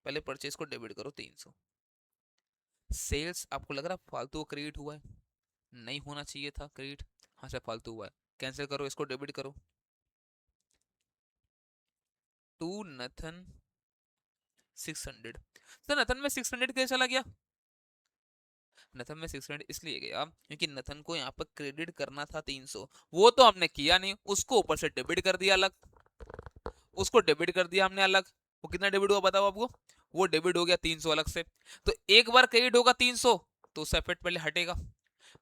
[SPEAKER 1] पहले परचेज को डेबिट करो 300। सेल्स आपको लग रहा फालतू क्रेडिट हुआ है, नहीं होना चाहिए था क्रेडिट। हाँ सर फालतू हुआ है, कैंसिल करो, इसको डेबिट करो टू नथन 600। सर नथन में 600 कैसे चला गया? नथन में 600 इसलिए गया क्योंकि नथन को यहाँ पर क्रेडिट करना था 300, वो तो हमने किया नहीं, उसको ऊपर से डेबिट कर दिया अलग, उसको डेबिट कर दिया हमने अलग। वो कितना डेबिट हुआ बताओ आपको? वो डेबिट हो गया 300 अलग से। तो एक बार क्रेडिट होगा 300 तो उसका इफेक्ट पहले हटेगा,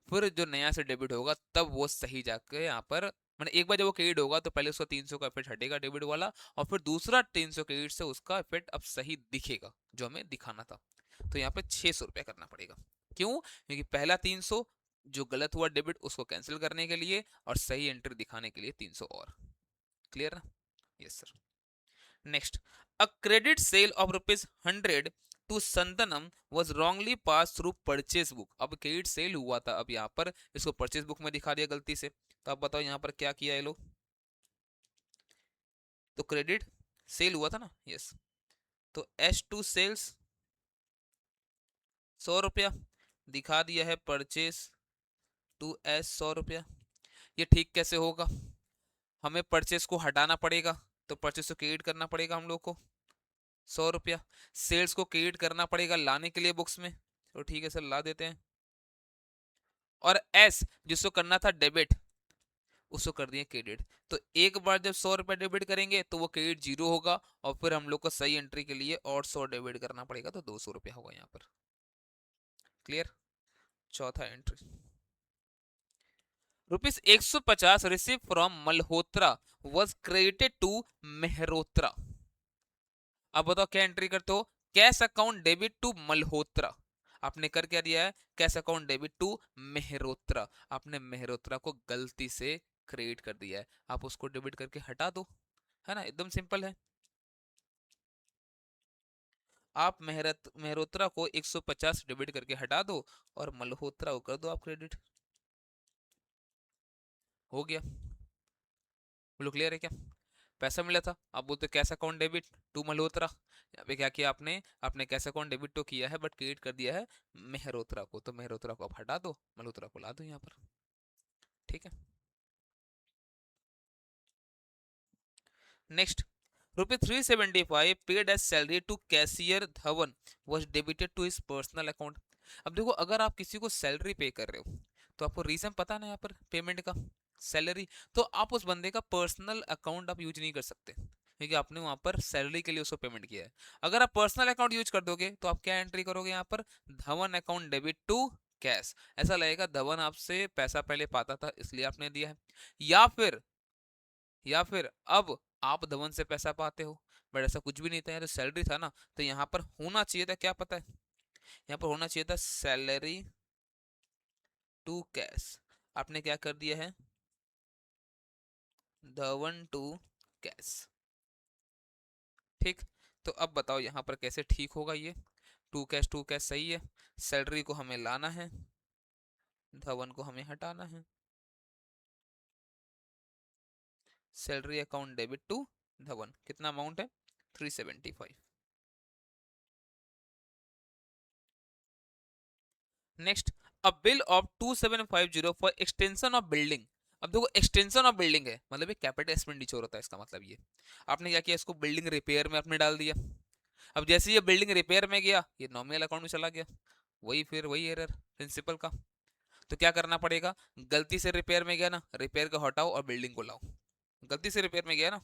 [SPEAKER 1] फिर जो नया से डेबिट होगा तब वो सही जाके यहाँ पर, मैंने एक बार जब वो क्रेडिट होगा तो पहले उसका 300 का इफेक्ट हटेगा डेबिट वाला, और फिर दूसरा 300 क्रेडिट से उसका इफेक्ट अब सही दिखेगा जो हमें दिखाना था। तो यहाँ पे ₹600 करना पड़ेगा। क्यों? क्योंकि पहला 300 जो गलत हुआ डेबिट उसको कैंसिल करने के लिए, और सही एंट्री दिखाने के लिए 300 और। क्लियर ना? Yes sir. Next, a credit sale of ₹100 to Santanam was wrongly passed through purchase book। अब क्रेडिट सेल हुआ था, अब यहाँ पर इसको परचेज बुक में दिखा दिया गलती से। तो अब बताओ यहाँ पर क्या किया ये लोग? तो क्रेडिट सेल हुआ था ना, यस। तो S2 सेल्स ₹100 दिखा दिया है, परचेज टू एस ₹100। ये ठीक कैसे होगा? हमें परचेज को हटाना पड़ेगा, तो परचेज को क्रेडिट करना पड़ेगा हम लोग को ₹100। सेल्स को क्रेडिट करना पड़ेगा लाने के लिए बुक्स में, तो ठीक है सर ला देते हैं। और एस जिसको करना था डेबिट उसको कर दिए क्रेडिट। तो एक बार जब ₹100 डेबिट करेंगे तो वो क्रेडिट जीरो होगा, और फिर हम लोग को सही एंट्री के लिए और 100 डेबिट करना पड़ेगा, तो ₹200 होगा यहाँ पर। क्लियर? चौथा entry, ₹150 receive from Malhotra was credited to Mehrotra. अब बताओ क्या एंट्री करते हो? Cash account debit to Malhotra. आपने कर क्या दिया है? Cash account debit to Mehrotra. आपने मेहरोत्रा को गलती से क्रेडिट कर दिया है, आप उसको डेबिट करके हटा दो, है ना? एकदम सिंपल है। आप मेहरोत्रा को 150 डेबिट करके हटा दो, और मल्होत्रा को कर दो आप क्रेडिट। हो गया। बोलो क्लियर है क्या? पैसा मिला था, आप बोलते cash account debit to Malhotra. यहाँ पे क्या किया आपने? आपने कैश अकाउंट डेबिट तो किया है बट क्रेडिट कर दिया है मेहरोत्रा को, तो मेहरोत्रा को आप हटा दो, मल्होत्रा को ला दो यहाँ पर। ठीक है। Next, ₹375 paid as salary to cashier Dhawan was debited to his personal account. अब देखो, अगर आप किसी को सैलरी पे कर रहे हो तो आपको रीजन पता ना यहाँ पर पेमेंट का, सैलरी, तो आप उस बंदे का पर्सनल अकाउंट आप यूज नहीं कर सकते क्योंकि आपने वहां पर सैलरी के लिए उसको पेमेंट किया है। अगर आप पर्सनल अकाउंट यूज कर दोगे तो आप क्या एंट्री करोगे यहाँ पर, Dhawan account debit to cash, ऐसा लगेगा धवन आपसे पैसा पहले पाता था इसलिए आपने दिया है, या फिर अब आप धवन से पैसा पाते हो, बट ऐसा कुछ भी नहीं था, यहाँ तो सैलरी था ना, तो यहाँ पर होना चाहिए था क्या पता है, यहाँ पर होना चाहिए था सैलरी टू कैश, आपने क्या कर दिया है, धवन टू कैश। ठीक, तो अब बताओ यहाँ पर कैसे ठीक होगा ये, टू कैश सही है, सैलरी को हमें लाना है, धवन को हमें हटाना है, salary account debit to Dhawan, कितना अमाउंट है 375। Next, a bill of 2750 for extension of building. अब देखो, एक्सटेंशन ऑफ बिल्डिंग है मतलब ये कैपिटल एक्सपेंडिचर होता है, इसका मतलब ये आपने क्या किया, इसको बिल्डिंग रिपेयर में आपने डाल दिया। अब जैसे ये बिल्डिंग रिपेयर में गया ये नॉमिनल अकाउंट में चला गया, वही फिर वही एरर प्रिंसिपल का। तो क्या करना पड़ेगा, गलती से रिपेयर में गया ना, रिपेयर को हटाओ और बिल्डिंग को लाओ, गलती से रिपेयर में गया ना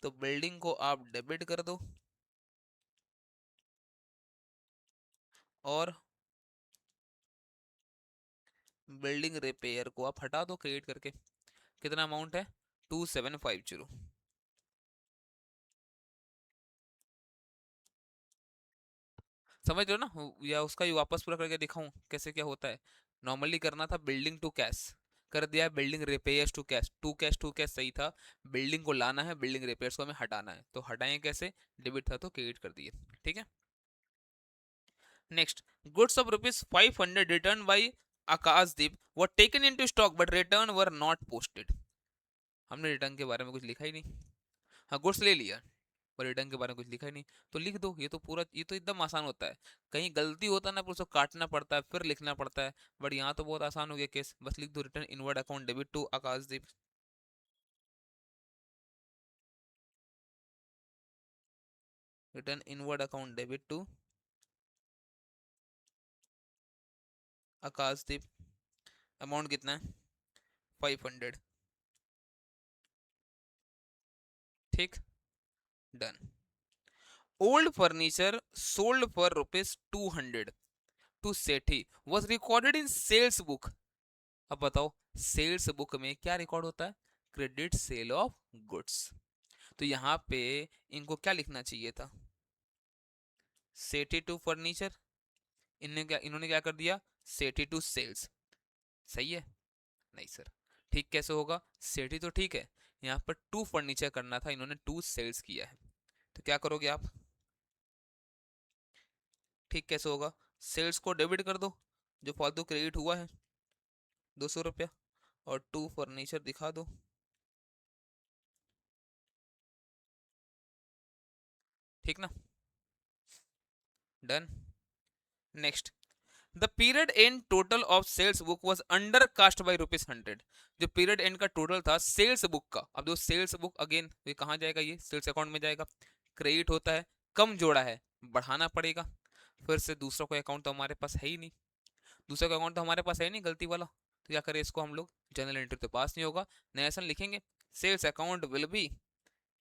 [SPEAKER 1] तो बिल्डिंग को आप डेबिट कर दो और बिल्डिंग रिपेयर को आप हटा दो क्रिएट करके। कितना अमाउंट है 2750। समझ रहे हो ना, या उसका ही वापस पूरा करके दिखाऊं कैसे क्या होता है। नॉर्मली करना था बिल्डिंग टू कैश, कर दिया building repairs to cash, to cash सही था, बिल्डिंग को लाना है, बिल्डिंग रिपेयर्स को हमें हटाना है, तो हटाएं कैसे, डेबिट था तो क्रेडिट कर दिए। ठीक है, next, goods of ₹500 written by Akashdeep were taken into stock but return were not posted. हमने रिटर्न के बारे में कुछ लिखा ही नहीं, हाँ गुड्स ले लिया पर रिटर्न के बारे में कुछ लिखा ही नहीं, तो लिख दो, ये तो पूरा, ये तो एकदम आसान होता है, कहीं गलती होता है ना फिर उसको काटना पड़ता है फिर लिखना पड़ता है, बट यहाँ तो बहुत आसान हो गया केस, बस लिख दो return inward account debit to Akashdeep. Return inward account debit to Akashdeep, amount कितना है 500। ठीक, done. Old furniture sold for ₹200 to Sethi was recorded in sales book. अब बताओ, सेल्स बुक में क्या रिकॉर्ड होता है, क्रेडिट सेल ऑफ गुड्स, तो यहाँ पे इनको क्या लिखना चाहिए था, सेठी टू फर्नीचर, इन्होंने क्या कर दिया, सेठी टू सेल्स, सही है, नहीं सर, ठीक कैसे होगा, सेठी तो ठीक है, यहाँ पर टू फर्नीचर करना था, इन्होंने टू सेल्स किया है, तो क्या करोगे आप, ठीक कैसे होगा, सेल्स को डेबिट कर दो जो फालतू क्रेडिट हुआ है ₹200, और टू फर्नीचर दिखा दो, ठीक ना, done. Next, the period end total of sales book was under cast by ₹100। जो पीरियड एंड का टोटल था सेल्स बुक का, अब जो सेल्स बुक अगेन ये कहाँ जाएगा, ये सेल्स अकाउंट में जाएगा, क्रेडिट होता है, कम जोड़ा है, बढ़ाना पड़ेगा, फिर से दूसरा कोई अकाउंट तो हमारे पास है ही नहीं, दूसरा कोई अकाउंट तो हमारे पास है ही नहीं गलती वाला, तो क्या करें इसको हम लोग, जनरल एंट्री तो पास नहीं होगा, नया सन लिखेंगे, sales account will be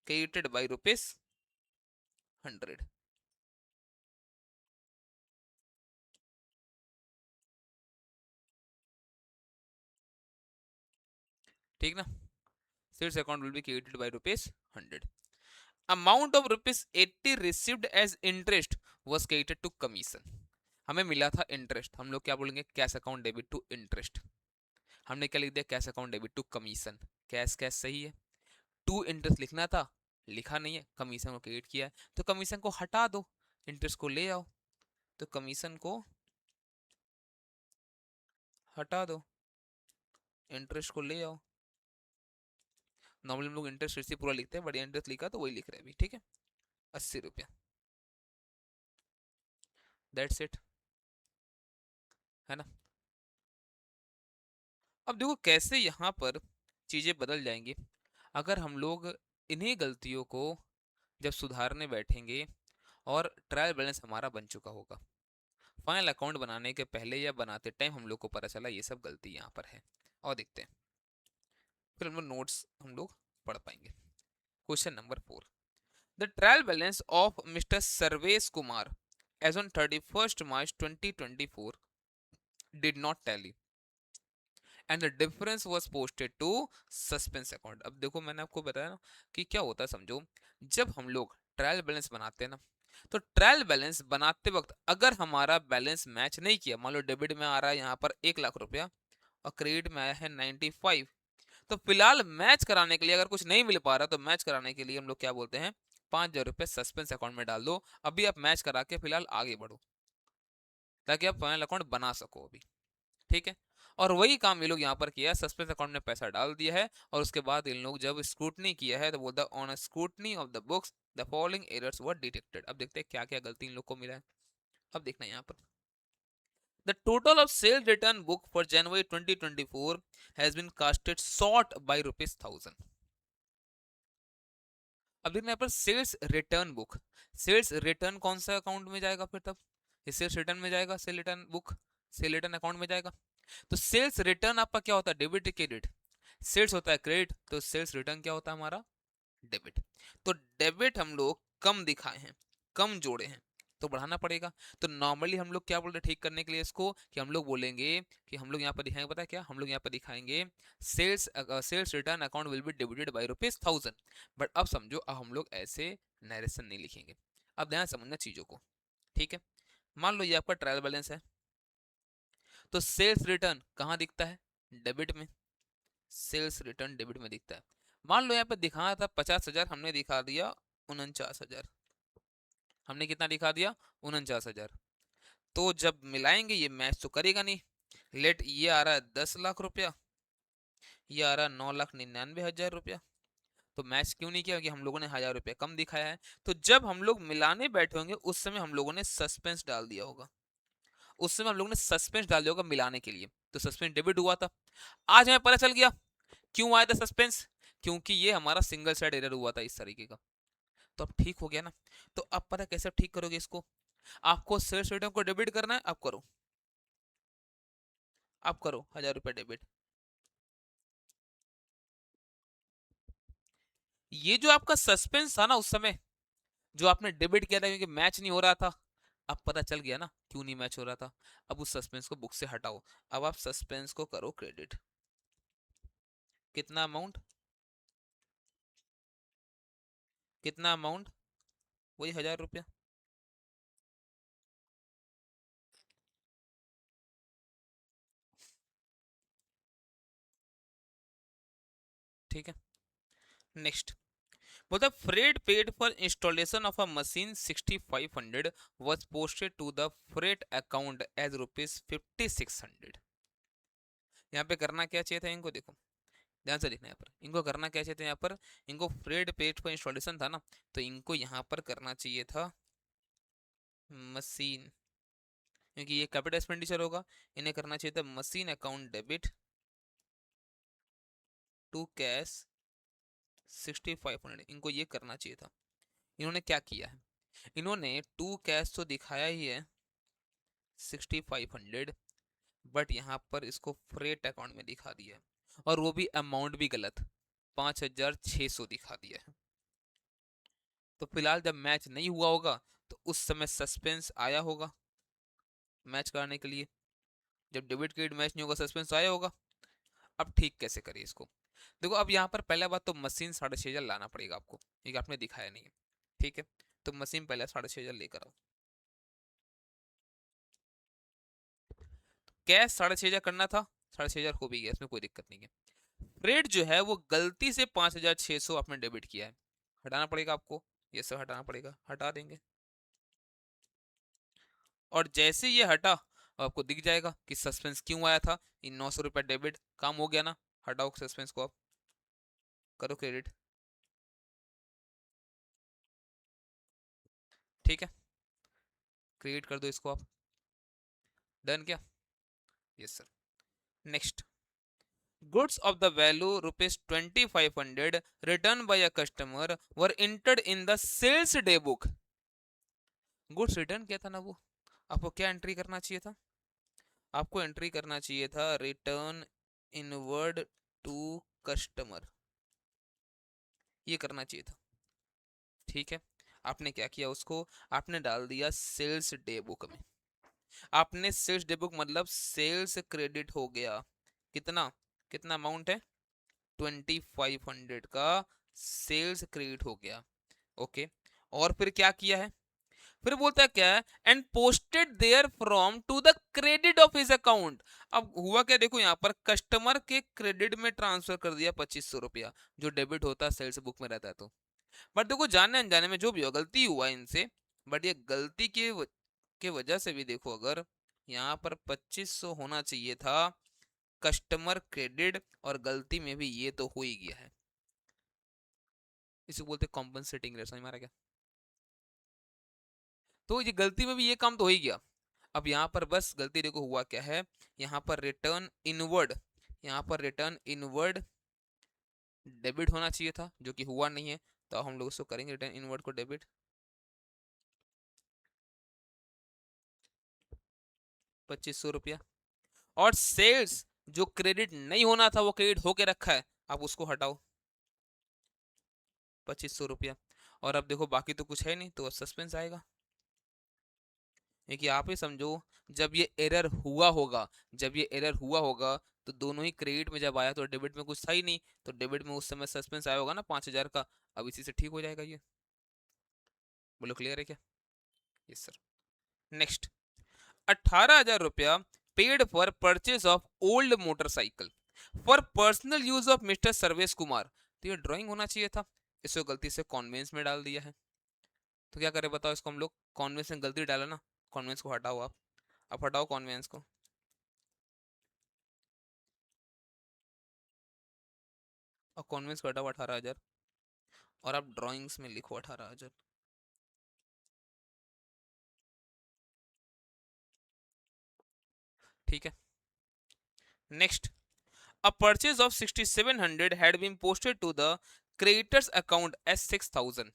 [SPEAKER 1] credited by ₹100। ठीक ना, sales account will be credited by ₹100। Amount of ₹80 received as interest was credited to commission. हमें मिला था इंटरेस्ट, हम लोग क्या बोलेंगे, cash account debit to interest, हमने क्या लिख दिया, cash account debit to commission, cash cash सही है, टू इंटरेस्ट लिखना था, लिखा नहीं है, कमीशन को क्रेडिट किया है, तो कमीशन को हटा दो, इंटरेस्ट को ले आओ, तो कमीशन को हटा दो, इंटरेस्ट को ले आओ, नॉर्मली हम लोग इंटरेस्ट रिसीव पूरा लिखते हैं, बट इंटरेस्ट लिखा तो वही लिख रहे हैं अभी, ठीक है, ₹80, दैट्स इट, है ना। अब देखो कैसे यहाँ पर चीजें बदल जाएंगी, अगर हम लोग इन्हीं गलतियों को जब सुधारने बैठेंगे और ट्रायल बैलेंस हमारा बन चुका होगा, फाइनल अकाउंट बनाने के पहले या बनाते टाइम हम लोग को पता चला ये सब गलती यहाँ पर है, और देखते हैं, फिर हम लोग नोट्स हम लोग पढ़ पाएंगे। Question number 4, the trial balance of mister Sarvesh Kumar as on 31st March 2024 did not tally and the difference was posted to suspense account. अब देखो मैंने आपको बताया ना कि क्या होता है, समझो जब हम लोग ट्रायल बैलेंस बनाते हैं ना, तो ट्रायल बैलेंस बनाते वक्त अगर हमारा बैलेंस मैच नहीं किया, मान लो डेबिट में आ रहा है यहाँ पर 1 लाख रुपया और क्रेडिट में आया है 95, तो फिलहाल मैच कराने के लिए अगर कुछ नहीं मिल पा रहा तो मैच कराने के लिए हम लोग क्या बोलते हैं, 5,000 रुपये सस्पेंस अकाउंट में डाल दो, अभी आप मैच करा के फिलहाल आगे बढ़ो ताकि आप फाइनल अकाउंट बना सको अभी। ठीक है, और वही काम ये लोग यहाँ पर किया, सस्पेंस अकाउंट में पैसा डाल दिया है और उसके बाद इन लोग जब स्क्रूटनी किया है तो बोलता on scrutiny of the books the following errors were detected. अब देखते हैं क्या क्या गलती इन लोग को मिला है। अब देखना है यहाँ पर, the total of sale return book for January 2024 has been casted short by ₹1000। अब देखना यहाँ पर sales return book, sales return कौन सा अकाउंट में जाएगा फिर, तब ये सेल्स रिटर्न में जाएगा, cell return book cell return account में जाएगा। तो सेल्स रिटर्न आपका क्या होता है, डेबिट क्रेडिट, सेल्स होता है क्रेडिट, तो सेल्स रिटर्न क्या होता है हमारा, डेबिट। तो डेबिट हम लोग कम दिखाए हैं, कम जोड़े हैं, तो बढ़ाना पड़ेगा। तो नॉर्मली हम लोग क्या बोलते हैं ठीक करने के लिए इसको, कि हम लोग बोलेंगे कि हम लोग यहाँ पर दिखाएंगे, पता है क्या, हम लोग यहाँ पर दिखाएंगे sales return account will be debited by ₹1000। But अब समझो, अब हम लोग ऐसे नरेशन नहीं लिखेंगे। अब ध्यान समझना चीजों को, ठीक है। मान लो ये आपका ट्रायल बैलेंस है, तो सेल्स रिटर्न कहाँ दिखता है, डेबिट में, सेल्स रिटर्न डेबिट में दिखता है। मान लो यहाँ पे दिखाना था 50,000, हमने दिखा दिया 49,000, हमने कितना दिखा दिया, 49,000। तो जब मिलाएंगे ये मैच तो करेगा नहीं, लेट ये आ रहा है 10 लाख रुपया, ये आ रहा है 9,99,000 रुपया, तो मैच क्यों नहीं किया, क्योंकि हम लोगों ने 1,000 रुपया कम दिखाया है। तो जब हम लोग मिलाने बैठे होंगे उस समय हम लोगों ने सस्पेंस डाल दिया होगा, उस समय हम लोगों ने सस्पेंस डाल दिया होगा मिलाने के लिए, तो सस्पेंस डेबिट हुआ था। आज हमें पता चल गया क्यों आया था सस्पेंस, क्योंकि ये हमारा सिंगल साइड एरर हुआ था इस तरीके का। तो अब ठीक हो गया ना। तो अब पता कैसे ठीक करोगे इसको, आपको सेल्स रिटर्न को डेबिट करना है, आप करो, आप करो 1,000 रुपये डेबिट। ये जो आपका सस्पेंस था ना उस समय, जो आपने डेबिट किया था क्योंकि मैच नहीं हो रहा था, अब पता चल गया ना क्यों नहीं मैच हो रहा था। अब उस सस्पेंस को बुक से हटाओ, अब आप सस्पेंस को करो क्रेडिट। कितना अमाउंट, कितना अमाउंट, वही 1,000 रुपया। ठीक है, नेक्स्ट बोलता freight paid for installation of a machine 6,500 was posted to the freight account as ₹5,600। यहाँ पे करना क्या चाहिए था इनको, देखो ध्यान से देखना, यहाँ पर इनको करना क्या चाहिए था, यहाँ पर इनको freight paid for installation था ना, तो इनको यहाँ पर करना चाहिए था मशीन, क्योंकि ये कैपिटल एक्सपेंडिचर होगा, इन्हें करना चाहिए था machine account debit to cash 6,500, इनको ये करना चाहिए था। इन्होंने क्या किया है, इन्होंने टू कैश तो दिखाया ही है 6,500, बट यहाँ पर इसको फ्रेट अकाउंट में दिखा दिया है, और वो भी अमाउंट भी गलत, 5,600 दिखा दिया है। तो फिलहाल जब मैच नहीं हुआ होगा तो उस समय सस्पेंस आया होगा मैच कराने के लिए, जब डेबिट क्रेडिट मैच नहीं होगा सस्पेंस आया होगा। अब ठीक कैसे करिए इसको, देखो अब यहाँ पर पहला बात तो मशीन 6,500 लाना पड़ेगा आपको, क्योंकि आपने दिखाया नहीं है। ठीक है, तो मशीन पहले 6,500 लेकर आओ, कैश 6,500 करना था, 6,500 हो भी गया, इसमें कोई दिक्कत नहीं है। रेट जो है वो गलती से 5,600 आपने डेबिट किया है, हटाना पड़ेगा आपको, ये सब हटाना पड़ेगा, हटा देंगे। और जैसे ये हटा आपको दिख जाएगा कि सस्पेंस क्यों आया था, इन 900 रुपये डेबिट काम हो गया ना, हटाओ सस्पेंस को, आप करो क्रेडिट। ठीक है, क्रेडिट कर दो इसको आप, डन क्या, yes sir. Next, Goods of the value rupees 2500 returned by a customer were entered in the sales day book. Goods return किया था ना वो, आपको क्या एंट्री करना चाहिए था? आपको एंट्री करना चाहिए था रिटर्न इनवर्ड टू कस्टमर, ये करना चाहिए था। ठीक है, आपने क्या किया, उसको आपने डाल दिया सेल्स डे बुक में। आपने सेल्स डे बुक मतलब सेल्स क्रेडिट हो गया, कितना, कितना अमाउंट है, 2500 का सेल्स क्रेडिट हो गया। ओके, और फिर क्या किया है, फिर बोलता है क्या है, and posted there from to the credit of his account. अब हुआ क्या, देखो यहाँ पर कस्टमर के क्रेडिट में ट्रांसफर कर दिया 2500 रुपया, जो डेबिट होता है सेल्स बुक में रहता है। तो बट देखो जाने अनजाने में जो भी हो गलती हुआ इनसे, बट ये गलती के वजह से भी देखो, अगर यहाँ पर 2500 होना चाहिए था कस्टमर क्रेडिट, और गलती में भी ये तो हो ही गया है। इसे बोलते कॉम्पनसेटिंग रेट, समझ में आ रहा क्या? तो ये गलती में भी ये काम तो हो ही गया। अब यहाँ पर बस गलती देखो हुआ क्या है, यहाँ पर रिटर्न इनवर्ड, यहाँ पर रिटर्न इनवर्ड डेबिट होना चाहिए था, जो कि हुआ नहीं है। तो हम लोग उसको करेंगे रिटर्न इनवर्ड को डेबिट, 2500 रुपया। और सेल्स जो क्रेडिट नहीं होना था वो क्रेडिट होके रखा है, आप उसको हटाओ, 2500 रुपया। और अब देखो बाकी तो कुछ है नहीं, तो सस्पेंस आएगा। देखिए आप ही समझो, जब ये एरर हुआ होगा, जब ये एरर हुआ होगा तो दोनों ही क्रेडिट में जब आया तो डेबिट में कुछ था ही नहीं, तो डेबिट में उस समय सस्पेंस आया होगा ना 5000 का। अब इसी से ठीक हो जाएगा ये। बोलो क्लियर है क्या? Yes sir. नेक्स्ट, 18,000 रुपया paid for purchase of old motorcycle for personal use of mister Sarvesh Kumar. तो ये ड्राइंग होना चाहिए था, इसको गलती से कॉन्वेंस में डाल दिया है। तो क्या करें बताओ इसको हम लोग, कॉन्वेंस में गलती डाला ना, कॉन्वेंस को हटाओ आप हटाओ कॉन्वेंस को। और कॉन्वेंस को हटाओ 18,000, और आप ड्राइंग्स में लिखो 18,000। ठीक है, next, a purchase of 6700 had been posted to the creditors account as 6000।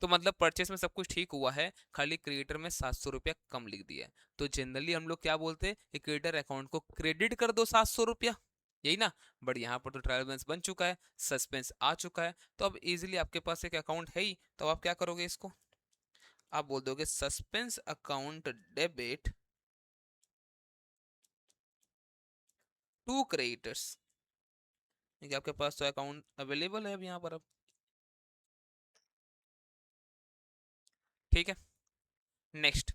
[SPEAKER 1] तो मतलब परचेस में सब कुछ ठीक हुआ है, खाली क्रिएटर में 700 रुपया कम लिख दिया है। तो जनरली हम लोग क्या बोलते हैं कि क्रिएटर अकाउंट को क्रेडिट कर दो 700 रुपया, यही ना। बट यहाँ पर तो ट्रायल बैलेंस बन चुका है, सस्पेंस आ चुका है, तो अब इजीली आपके पास एक अकाउंट है ही, तो आप क्या करोगे इसको, आप बोल दोगे suspense account debit to creditors, क्योंकि आपके पास तो अकाउंट अवेलेबल है अब यहाँ पर अब। ठीक है, next,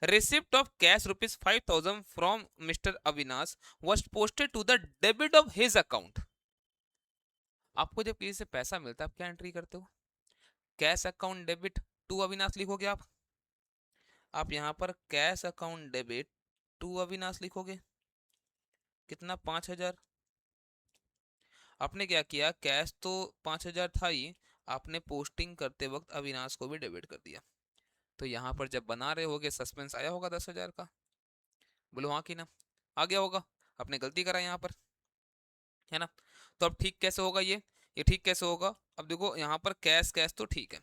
[SPEAKER 1] receipt of cash rupees 5000 from Mr. Avinash was posted to the debit of his account। आपको जब किसी से पैसा मिलता है आप क्या एंट्री करते हो, cash account debit to Avinash लिखोगे आप यहाँ पर cash account debit to Avinash लिखोगे, कितना, 5000। आपने क्या किया, कैश तो 5000 था ही, आपने पोस्टिंग करते वक्त अविनाश को भी डेबिट कर दिया। तो यहाँ पर जब बना रहे होगे सस्पेंस आया होगा 10,000 का, बोलो हाँ कि ना, आ गया होगा, आपने गलती करा यहाँ पर, है ना। तो अब ठीक कैसे होगा ये ठीक कैसे होगा, अब देखो यहाँ पर कैश कैश तो ठीक है,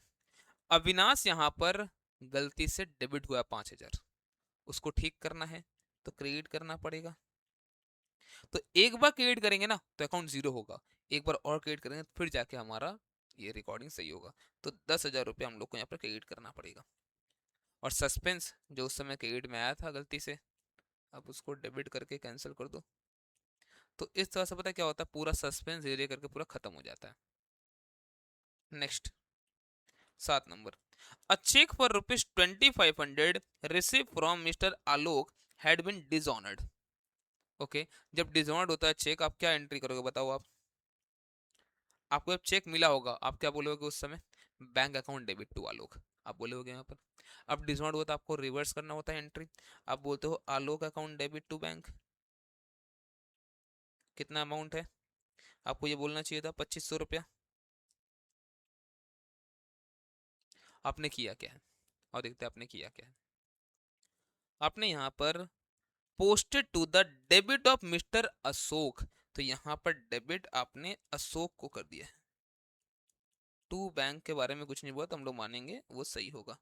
[SPEAKER 1] अविनाश यहाँ पर गलती से डेबिट हुआ 5000, उसको ठीक करना है तो क्रेडिट करना पड़ेगा। तो एक बार क्रेडिट करेंगे ना तो अकाउंट जीरो होगा, एक बार और क्रेडिट करेंगे तो फिर जाके हमारा ये रिकॉर्डिंग सही होगा। तो 10,000 रुपया हम लोग को यहाँ पर क्रेडिट करना पड़ेगा। और सस्पेंस जो उस समय क्रेडिट में आया था गलती से, अब उसको डेबिट करके कैंसिल कर दो। तो इस तरह से पता है क्या होता है, पूरा सस्पेंस धीरे करके पूरा खत्म हो जाता है। Next, 7 number, a cheque for ₹2500 receive from mister Alok had been dishonoured. Okay, जब डिसऑनर्ड होता है चेक, आप क्या एंट्री करोगे बताओ आपको जब चेक मिला होगा आप क्या बोलोगे उस समय, बैंक अकाउंट डेबिट टू आलोक, आप बोलोगे यहाँ पर। अब डिसऑनर्ड हुआ तो आपको रिवर्स करना होता है एंट्री, आप बोलते हो आलोक अकाउंट डेबिट टू बैंक, कितना अमाउंट है, आपको ये बोलना चाहिए था 2500 रुपया। आपने किया क्या है, और देखते हैं आपने किया क्या है। आपने यहाँ पर posted to the debit of mister Ashok, तो यहाँ पर डेबिट आपने अशोक को कर दिया है। टू बैंक के बारे में कुछ नहीं बोला तो हम लोग मानेंगे वो सही होगा।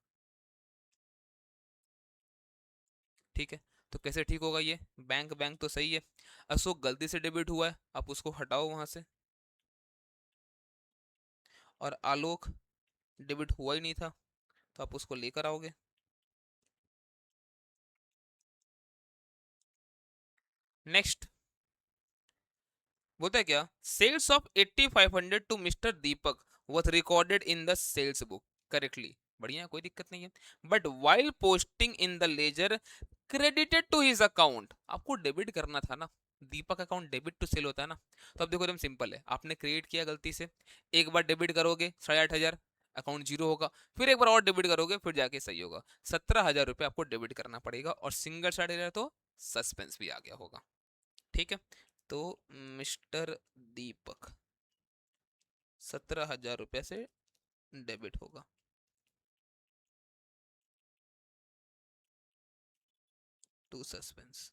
[SPEAKER 1] ठीक है, तो कैसे ठीक होगा ये? बैंक बैंक तो सही है, अशोक गलती से डेबिट हुआ है, आप उसको हटाओ वहां से। और आलोक डेबिट हुआ ही नहीं था, तो आप उसको लेकर आओगे। नेक्स्ट बोलता है क्या, sales of 8500 to mister Deepak was recorded in the sales book correctly. बढ़िया, कोई दिक्कत नहीं है। But while posting in the ledger credited to his account, आपको डेबिट करना था ना, Deepak account debit to sale होता है ना। तो अब देखो एकदम सिंपल है, आपने क्रिएट किया गलती से, एक बार डेबिट करोगे 8,500, अकाउंट जीरो होगा, फिर एक बार और डेबिट करोगे, फिर जाके सही होगा। 17,000 रुपये आपको डेबिट करना पड़ेगा, और सिंगल साइड एरर तो सस्पेंस भी आ गया होगा। ठीक है, तो मिस्टर दीपक 17,000 रुपये से डेबिट होगा। टू सस्पेंस,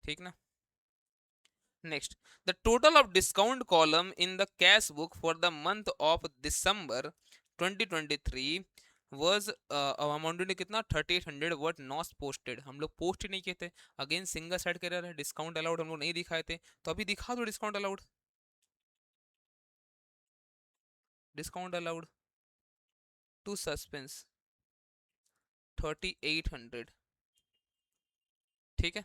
[SPEAKER 1] ठीक ना। Next, the total of discount column in the cash book for the month of December 2023 was amounted to कितना, 3800 वर्ड नॉट पोस्टेड, हम लोग पोस्ट ही नहीं किए थे। अगेन सिंगल साइड का एरर है, डिस्काउंट अलाउड हम लोग नहीं दिखाए थे, तो अभी दिखा दो discount allowed. Discount allowed to suspense 3800, ठीक है।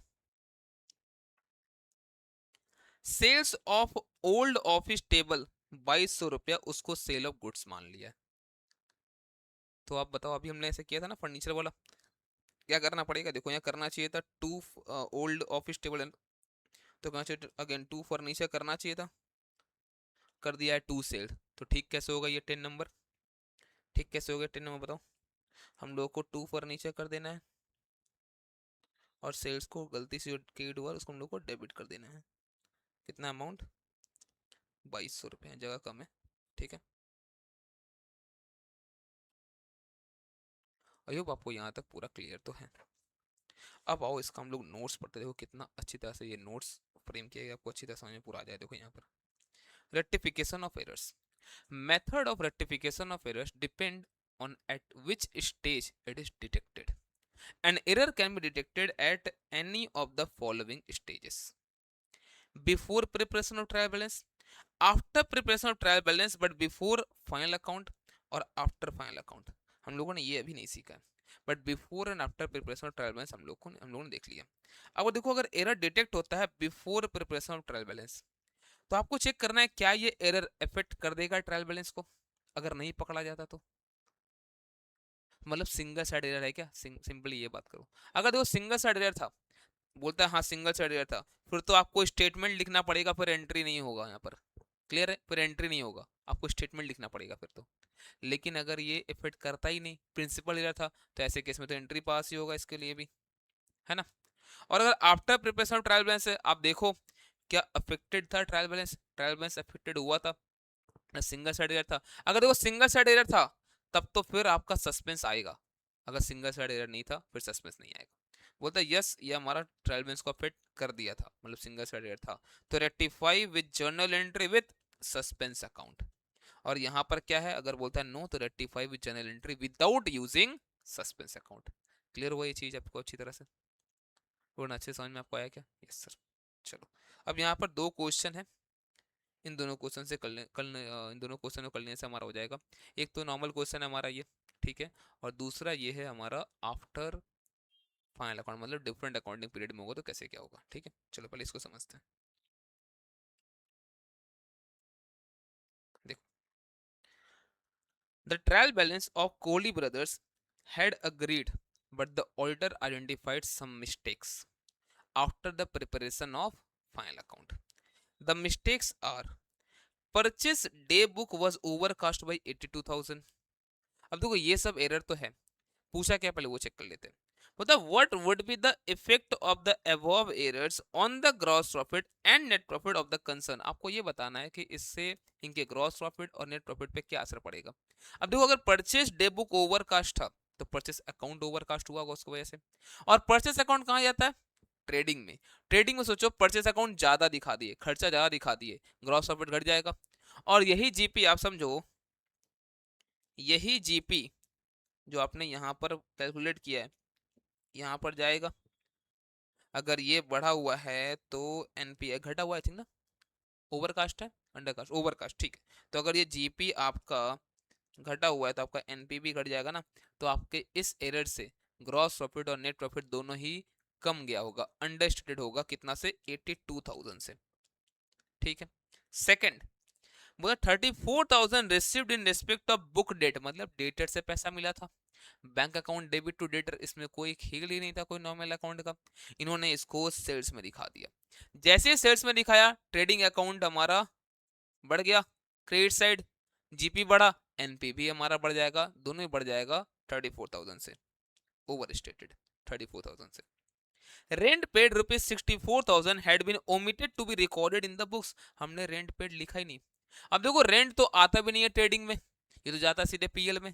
[SPEAKER 1] Sales of old office table 2200 रुपया, उसको सेल ऑफ गुड्स मान लिया। तो आप बताओ, अभी हमने ऐसे किया था ना फर्नीचर वाला, क्या करना पड़ेगा? देखो यहाँ करना चाहिए था टू ओल्ड ऑफिस टेबल, तो कहना चाहिए अगेन टू फर्नीचर करना चाहिए था, कर दिया है टू सेल। तो ठीक कैसे होगा ये 10 नंबर? ठीक कैसे होगा 10 नंबर बताओ? हम लोग को टू फर्नीचर कर देना है, और सेल्स को गलती से क्रेडिट हुआ उसको हम लोग को डेबिट कर देना है। कितना अमाउंट? 2200 रुपये, जगह कम है, ठीक है। आई होप आपको यहाँ तक पूरा क्लियर तो है। अब आओ इसका हम लोग नोट्स पढ़ते, देखो कितना अच्छी तरह से ये नोट्स फ्रेम किया गया, आपको अच्छी तरह समझ में पूरा आ जाए। देखो यहाँ पर rectification of errors, method of rectification of errors depend on at which stage it is detected. An error can be detected at any of the following stages: before preparation of trial balance, after preparation of trial balance but before final account, और after final account। हम लोगों ने ये अभी नहीं सीखा है, but before and after preparation of trial balance हम लोगों ने देख लिया। अब देखो, अगर एरर डिटेक्ट होता है before preparation of trial balance, तो आपको चेक करना है क्या ये एरर इफेक्ट कर देगा ट्रायल बैलेंस को, अगर नहीं पकड़ा जाता तो। मतलब सिंगल साइड एरर है क्या? सिंपली ये बात करो, अगर देखो सिंगल साइड एरर था, बोलता है हाँ सिंगल साइड एरर था, फिर तो आपको स्टेटमेंट लिखना पड़ेगा, फिर एंट्री नहीं होगा यहाँ पर। क्लियर है? फिर एंट्री नहीं होगा, आपको स्टेटमेंट लिखना पड़ेगा फिर तो। लेकिन अगर ये इफेक्ट करता ही नहीं, प्रिंसिपल एरर था, तो ऐसे केस में तो एंट्री पास ही होगा इसके लिए भी, है ना। और अगर after preparation of trial balance है, आप देखो क्या अफेक्टेड था trial balance, trial balance affected हुआ था, सिंगल साइड एरर था। अगर देखो सिंगल साइड एरर था, तब तो फिर आपका सस्पेंस आएगा, अगर सिंगल साइड एरर नहीं था फिर सस्पेंस नहीं आएगा। बोलता है यस, ये हमारा ट्रायल बैलेंस को अफेक्ट कर दिया था, मतलब सिंगल साइड एरर था, तो rectify with journal entry with suspense account. और यहाँ पर क्या है, अगर बोलता है नो, तो rectify with journal entry without using suspense account. Clear हुआ ये चीज आपको अच्छी तरह से? थोड़ा अच्छे समझ में आपको आया क्या? Yes sir. चलो, अब यहाँ पर दो क्वेश्चन है, इन दोनों क्वेश्चन से इन दोनों क्वेश्चन को कर लेने से हमारा हो जाएगा। एक तो नॉर्मल क्वेश्चन है हमारा ये, ठीक है, और दूसरा ये है हमारा आफ्टर फाइनल अकाउंट, मतलब डिफरेंट अकाउंटिंग पीरियड में होगा तो कैसे क्या होगा। ठीक है, चलो पहले इसको समझते हैं। देखो, the trial balance of Kohli brothers had agreed, but the auditor identified some mistakes after the preparation of final account. The mistakes are: purchase day book was overcast by 82,000। अब देखो ये सब एरर तो है, पूछा क्या पहले वो चेक कर लेते हैं। मतलब what would be the effect of the above errors on the gross profit and net profit of the concern, आपको ये बताना है कि इससे इनके ग्रॉस प्रॉफिट और नेट प्रॉफिट पे क्या असर पड़ेगा। अब देखो, अगर परचेस डे बुक ओवरकास्ट था, तो परचेस अकाउंट ओवरकास्ट हुआ होगा उसकी वजह से। और परचेस अकाउंट कहाँ जाता है? ट्रेडिंग में सोचो परचेस अकाउंट ज्यादा दिखा दिए, खर्चा ज्यादा दिखा दिए, ग्रॉस प्रॉफिट घट जाएगा। और यही जीपी आप समझो, यही जीपी जो आपने यहाँ पर कैलकुलेट किया है यहाँ पर जाएगा। अगर ये बढ़ा हुआ है तो एनपीए घटा हुआ है ना, ओवरकास्ट है, अंडरकास्ट, ओवरकास्ट, ठीक है। तो अगर ये जीपी आपका घटा हुआ है तो आपका एनपी भी घट जाएगा ना। तो आपके इस एरर से ग्रॉस प्रॉफिट और नेट प्रॉफिट दोनों ही कम गया होगा, अंडरस्टेटेड होगा, कितना से 82,000 से, ठीक है। सेकंड बोला 34,000 received in respect of book debt, मतलब डेटर से पैसा मिला था। Bank account debit to debtor, इसमें कोई खेल ही नहीं था कोई नॉर्मल अकाउंट का, इन्होंने इसको सेल्स में दिखा दिया। जैसे सेल्स में दिखाया ट्रेडिंग अकाउंट हमारा बढ़ गया, क्रेडिट साइड जीपी बढ़ा, एनपी भी हमारा बढ़ जाएगा, दोनों ही बढ़ जाएगा 34,000 से, ओवर स्टेटेड 34,000 से। Rent paid rupees 64,000 had been omitted to be recorded in the books, हमने रेंट पेड लिखा ही नहीं। अब देखो रेंट तो आता भी नहीं है ट्रेडिंग में, ये तो जाता है सीधे पीएल में,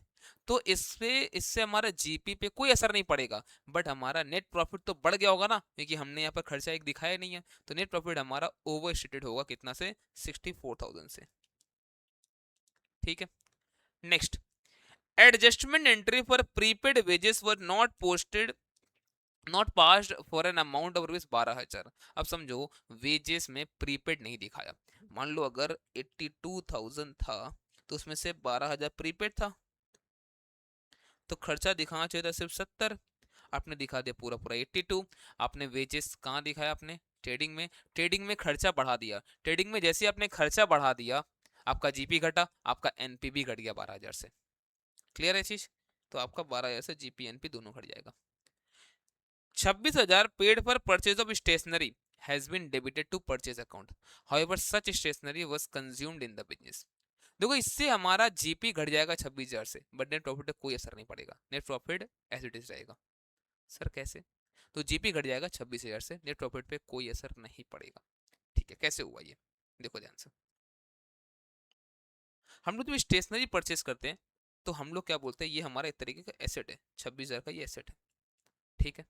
[SPEAKER 1] तो इससे हमारा जीपी पे कोई असर नहीं पड़ेगा। बट हमारा नेट प्रॉफिट तो बढ़ गया होगा ना, क्योंकि हमने यहाँ पर खर्चा एक दिखाया नहीं है, तो नेट प्रॉफिट हमारा ओवर स्टेटेड होगा, कितना से 64,000 से, ठीक है। Next, adjustment entry for prepaid wages were not posted, not passed for an amount of rupees 12,000। अब समझो वेजेस में प्रीपेड नहीं दिखाया, मान लो अगर 82,000 था तो उसमें से 12,000 प्रीपेड था, तो खर्चा दिखाना चाहिए था सिर्फ 70, आपने दिखा दिया पूरा पूरा 82। आपने वेजेस कहाँ दिखाया, आपने ट्रेडिंग में, ट्रेडिंग में खर्चा बढ़ा दिया, ट्रेडिंग में जैसे आपने खर्चा बढ़ा दिया आपका जीपी घटा, आपका एनपी भी घट गया 12,000 से, क्लियर है चीज। तो आपका 12,000 से जीपी एनपी दोनों घट जाएगा। 26,000 paid for purchase of stationery has been debited to purchase account, however such stationery was consumed in the business. देखो इससे हमारा जीपी घट जाएगा 26,000 से, बट नेट प्रॉफिट पे कोई असर नहीं पड़ेगा, net profit as it is रहेगा। सर कैसे? तो जीपी घट जाएगा 26,000 से, नेट प्रॉफिट पे कोई असर नहीं पड़ेगा, ठीक है। कैसे हुआ ये, देखो ध्यान से। हम लोग जब स्टेशनरी परचेज करते हैं तो हम लोग क्या बोलते हैं, ये हमारा एक तरीके का एसेट है, 26,000 का ये एसेट है, ठीक है।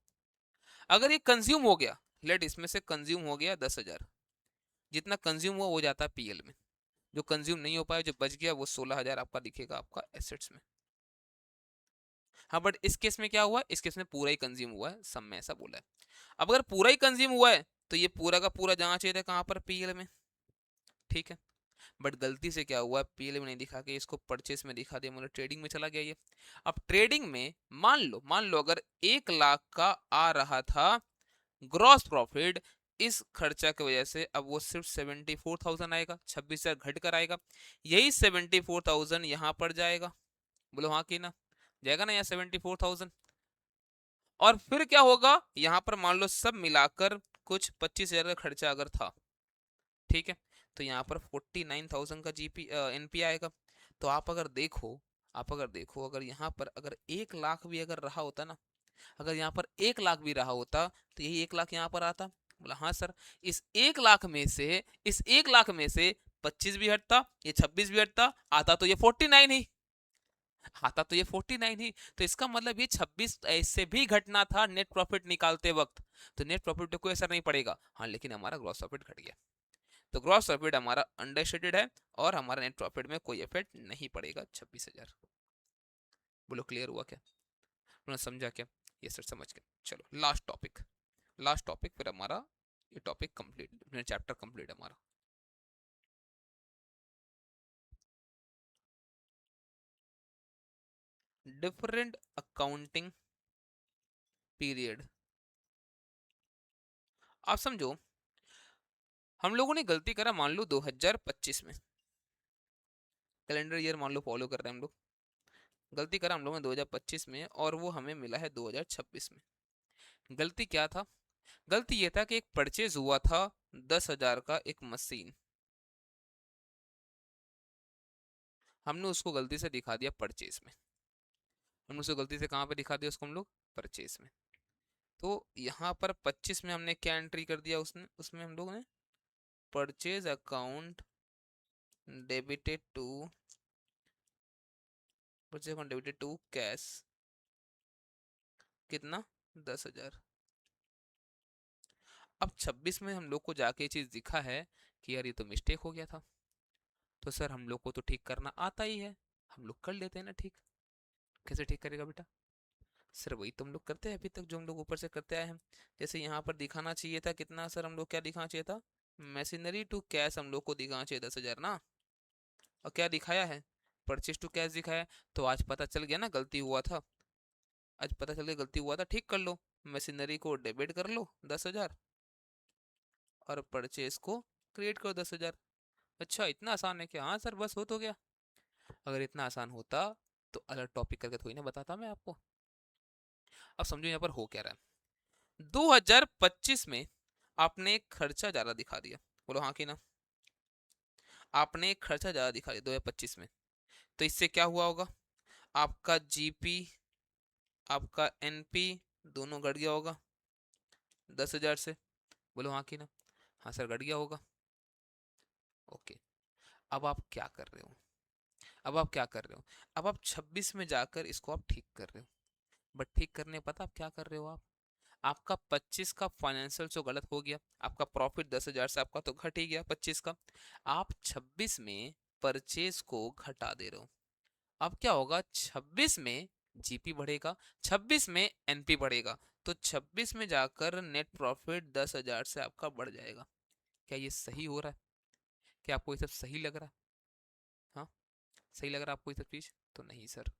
[SPEAKER 1] अगर ये कंज्यूम हो गया, लेट इसमें से कंज्यूम हो गया 10,000, जितना कंज्यूम हुआ वो जाता है पीएल में, जो कंज्यूम नहीं हो पाया जो बच गया वो 16,000 आपका दिखेगा आपका एसेट्स में। हाँ बट इस केस में क्या हुआ, इस केस में पूरा ही कंज्यूम हुआ है, सब में ऐसा बोला है। अब अगर पूरा ही कंज्यूम हुआ है तो ये पूरा का पूरा जाना चाहिए था कहाँ पर, पीएल में, ठीक है। बट गलती से क्या हुआ, पीएल में नहीं दिखा के इसको परचेस में दिखा दिया, मतलब ट्रेडिंग में चला गया ये। अब ट्रेडिंग में मान लो अगर 1 लाख का आ रहा था ग्रॉस प्रॉफिट, इस खर्चा की वजह से अब वो सिर्फ 74,000 आएगा, 26,000 घट कर आएगा, यही 74,000 यहाँ पर जाएगा, बोलो हाँ कि ना, जाएगा ना यहाँ 74,000। और फिर क्या होगा, यहाँ पर मान लो सब मिलाकर कुछ 25,000 का खर्चा अगर था, ठीक है, तो यहाँ पर 49,000 का जीपी एनपी आएगा। तो आप अगर देखो अगर यहाँ पर अगर 1 लाख भी अगर रहा होता ना, अगर यहाँ पर 1 लाख भी रहा होता तो यही 1 लाख यहाँ पर आता। बोला हाँ सर, इस 1 लाख में से 25 भी हटता, ये 26 भी हटता, आता तो ये 49 ही, आता तो ये 49 ही। तो इसका मतलब ये 26 ऐसे भी घटना था नेट प्रॉफिट निकालते वक्त, तो नेट प्रॉफिट पे कोई असर नहीं पड़ेगा। हाँ लेकिन हमारा ग्रॉस प्रॉफिट घट गया, तो ग्रॉस प्रॉफिट हमारा अंडरस्टेटेड है और हमारा नेट प्रॉफिट में कोई इफेक्ट नहीं पड़ेगा 26,000। बोलो क्लियर हुआ क्या, उन्होंने समझा क्या? ये सर समझ गए। चलो लास्ट टॉपिक फिर हमारा ये टॉपिक कंप्लीट, चैप्टर कंप्लीट हमारा। Different accounting period. आप समझो हम लोगों ने गलती करा, मान लो 2025 में, कैलेंडर ईयर मान लो फॉलो कर रहे हैं हम लोग, गलती करा हम लोगों ने 2025 में और वो हमें मिला है 2026 में। गलती क्या था, गलती ये था कि एक परचेज हुआ था 10,000 का एक मशीन, हमने उसको गलती से दिखा दिया परचेज में, हमने उसको गलती से कहाँ पे दिखा दिया उसको हम लोग, परचेज में। तो यहाँ पर 25 में हमने क्या एंट्री कर दिया, उसमें हम लोग ने purchase account debited to, purchase account debited to cash, कितना, 10,000। अब 26 में हम लोग को जाके ये चीज दिखा है कि यार ये तो मिस्टेक हो गया था, तो सर हम लोग को तो ठीक करना आता ही है, हम लोग कर लेते हैं ना ठीक। कैसे ठीक करेगा बेटा? सर वही तो हम लोग करते हैं अभी तक, जो हम लोग ऊपर से करते आए हैं। जैसे यहाँ पर दिखाना चाहिए था कितना सर, हम लोग क्या दिखाना चाहिए था, मशीनरी टू कैश हम लोग को दिखाना चाहिए 10,000 ना, और क्या दिखाया है, परचेज टू कैश दिखाया है। तो आज पता चल गया ना गलती हुआ था, आज पता चल गया गलती हुआ था, ठीक कर लो, मशीनरी को डेबिट कर लो 10,000 और परचेज को क्रिएट करो 10,000। अच्छा इतना आसान है क्या? हाँ सर बस हो तो गया। अगर इतना आसान होता तो अलग टॉपिक करके थोड़ी ना बताता मैं आपको। अब समझो यहाँ पर हो क्या रहा है। 2025 में आपने एक खर्चा ज्यादा दिखा दिया, बोलो हाँ कि ना, आपने एक खर्चा ज्यादा दिखा दिया 2025 में। तो इससे क्या हुआ होगा, आपका जीपी, आपका एनपी दोनों घट गया होगा 10,000 से, बोलो हाँ कि ना। हाँ सर घट गया होगा। ओके, अब आप क्या कर रहे हो, अब आप क्या कर रहे हो, अब आप 26 में जाकर इसको आप ठीक कर रहे हो। बट ठीक करने पता आप क्या कर रहे हो, आप आपका 25 का फाइनेंशियल जो गलत हो गया, आपका प्रॉफिट 10,000 से आपका तो घट ही गया 25 का, आप 26 में परचेज को घटा दे रहे हो। अब क्या होगा, 26 में जीपी बढ़ेगा, 26 में एनपी बढ़ेगा, तो 26 में जाकर नेट प्रॉफिट 10,000 से आपका बढ़ जाएगा। क्या ये सही हो रहा है? क्या आपको ये सब सही लग रहा है? हाँ सही लग रहा है आपको ये सब चीज? तो नहीं सर।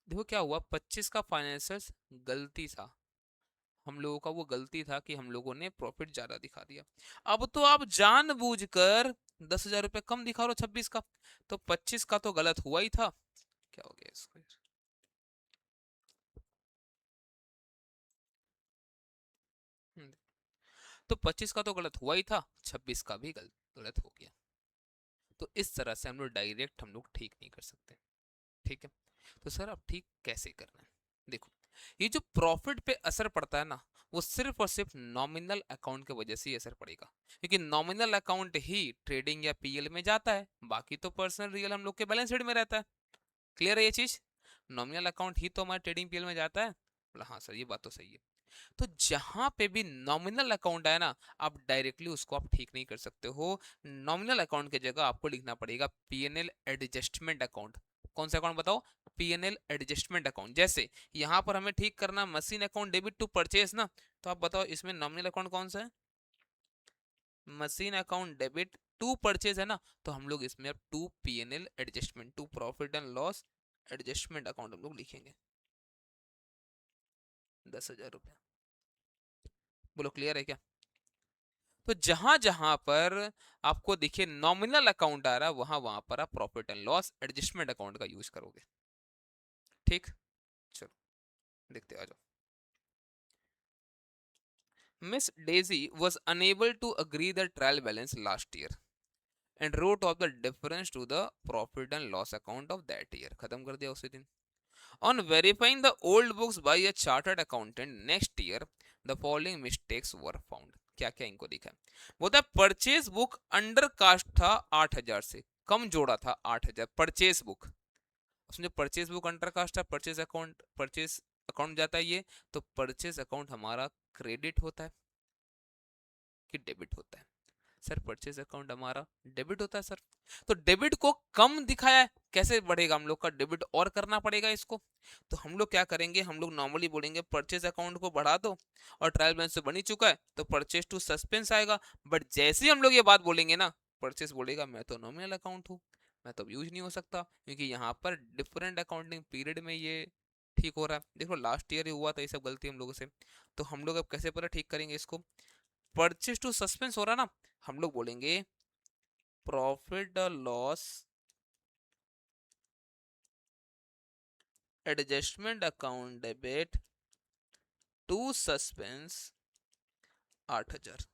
[SPEAKER 1] देखो क्या हुआ, 25 का फाइनेंशियल गलती था, हम लोगों का वो गलती था कि हम लोगों ने प्रॉफिट ज्यादा दिखा दिया। अब तो आप जानबूझकर 10,000 रुपये कम दिखा रहे हो 26 का, तो 25 का तो गलत हुआ ही था। क्या हो गया इसको यार? हम्म, तो 25 का तो गलत हुआ ही था, 26 का भी गलत गलत हो गया। तो इस तरह से हम लोग डायरेक्ट हम लोग ठीक नहीं कर सकते। ठीक है, तो सर अब ठीक कैसे करना है? देखो, ये जो प्रॉफिट पे असर पड़ता है ना, वो सिर्फ और सिर्फ नॉमिनल अकाउंट की वजह से ही असर पड़ेगा, क्योंकि नॉमिनल अकाउंट ही ट्रेडिंग या पीएल में जाता है, बाकी तो पर्सनल रियल हम लोग के बैलेंस शीट में रहता है। क्लियर है ये चीज? नॉमिनल अकाउंट ही तो हमारे ट्रेडिंग पीएल में जाता है। बोला हाँ सर ये बात तो सही है। तो जहां पे भी नॉमिनल अकाउंट है ना, आप डायरेक्टली उसको आप ठीक नहीं कर सकते हो। नॉमिनल अकाउंट की जगह आपको लिखना पड़ेगा पीएनएल एडजस्टमेंट अकाउंट। कौन सा अकाउंट बताओ? PNL adjustment account. जैसे यहाँ पर हमें ठीक करना machine account debit to purchase ना, तो आप बताओ इसमें नॉमिनल अकाउंट कौन सा है? Machine account debit to purchase है ना, तो हम लोग इसमें अब to PNL adjustment, to profit and loss adjustment account हम लोग लिखेंगे 10,000 रुपये। बोलो क्लियर है क्या? तो जहां जहां पर आपको दिखे नॉमिनल अकाउंट आ रहा है, वहां वहां पर आप profit and loss adjustment account का यूज करोगे। ठीक, चलो देखते आ जाओ। Miss Daisy was unable to agree the trial balance last year and wrote off the difference to the profit and loss account of that year। खत्म कर दिया उसी दिन। On verifying the old books by a chartered accountant next year, the following mistakes were found। क्या क्या इनको दिखा है? बोलता है परचेज बुक अंडर कास्ट था 8,000 से, कम जोड़ा था 8,000 परचेज बुक। उसमें परचेज बुक अंडर कास्ट है, परचेज अकाउंट जाता है ये, तो परचेज अकाउंट हमारा क्रेडिट होता है कि डेबिट होता है? सर परचेज अकाउंट हमारा डेबिट होता है सर। तो डेबिट को कम दिखाया है, कैसे बढ़ेगा हम लोग का डेबिट, और करना पड़ेगा इसको। तो हम लोग क्या करेंगे, हम लोग नॉर्मली बोलेंगे परचेज अकाउंट को बढ़ा दो, और ट्रायल बैलेंस तो बन ही चुका है तो परचेज टू सस्पेंस आएगा। बट जैसे ही हम लोग ये बात बोलेंगे ना, परचेज बोलेगा मैं तो नॉमिनल अकाउंट हूँ, मैं तो यूज नहीं हो सकता, क्योंकि यहाँ पर डिफरेंट अकाउंटिंग पीरियड में ये ठीक हो रहा है। देखो लास्ट ईयर ही हुआ था ये सब गलती हम लोगों से। तो हम लोग अब कैसे पता ठीक करेंगे इसको? परचेज टू सस्पेंस हो रहा ना, हम लोग बोलेंगे profit loss adjustment account debit to suspense 8,000।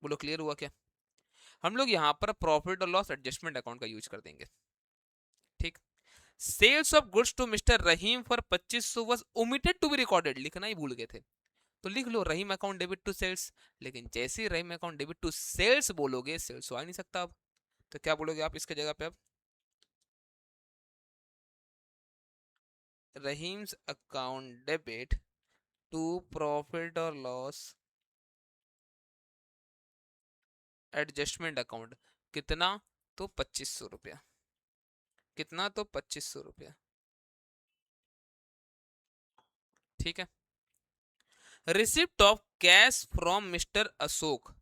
[SPEAKER 1] बोलो क्लियर हुआ क्या? हम लोग यहाँ पर प्रॉफिट और लॉस एडजस्टमेंट अकाउंट का यूज कर देंगे। ठीक, sales of goods to mister Rahim for 2500 was omitted to be recorded, लिखना ही भूल गए थे, तो लिख लो Rahim account debit to sales. लेकिन जैसे ही Rahim account debit to sales बोलोगे, सेल्स हो आ नहीं सकता अब, तो क्या बोलोगे आप इसके जगह पे अब? Rahim's account debit to profit और लॉस एडजस्टमेंट अकाउंट कितना, तो 2500 रुपया। कितना, तो 2500 रुपया। ठीक है। Receipt of cash from mister Ashok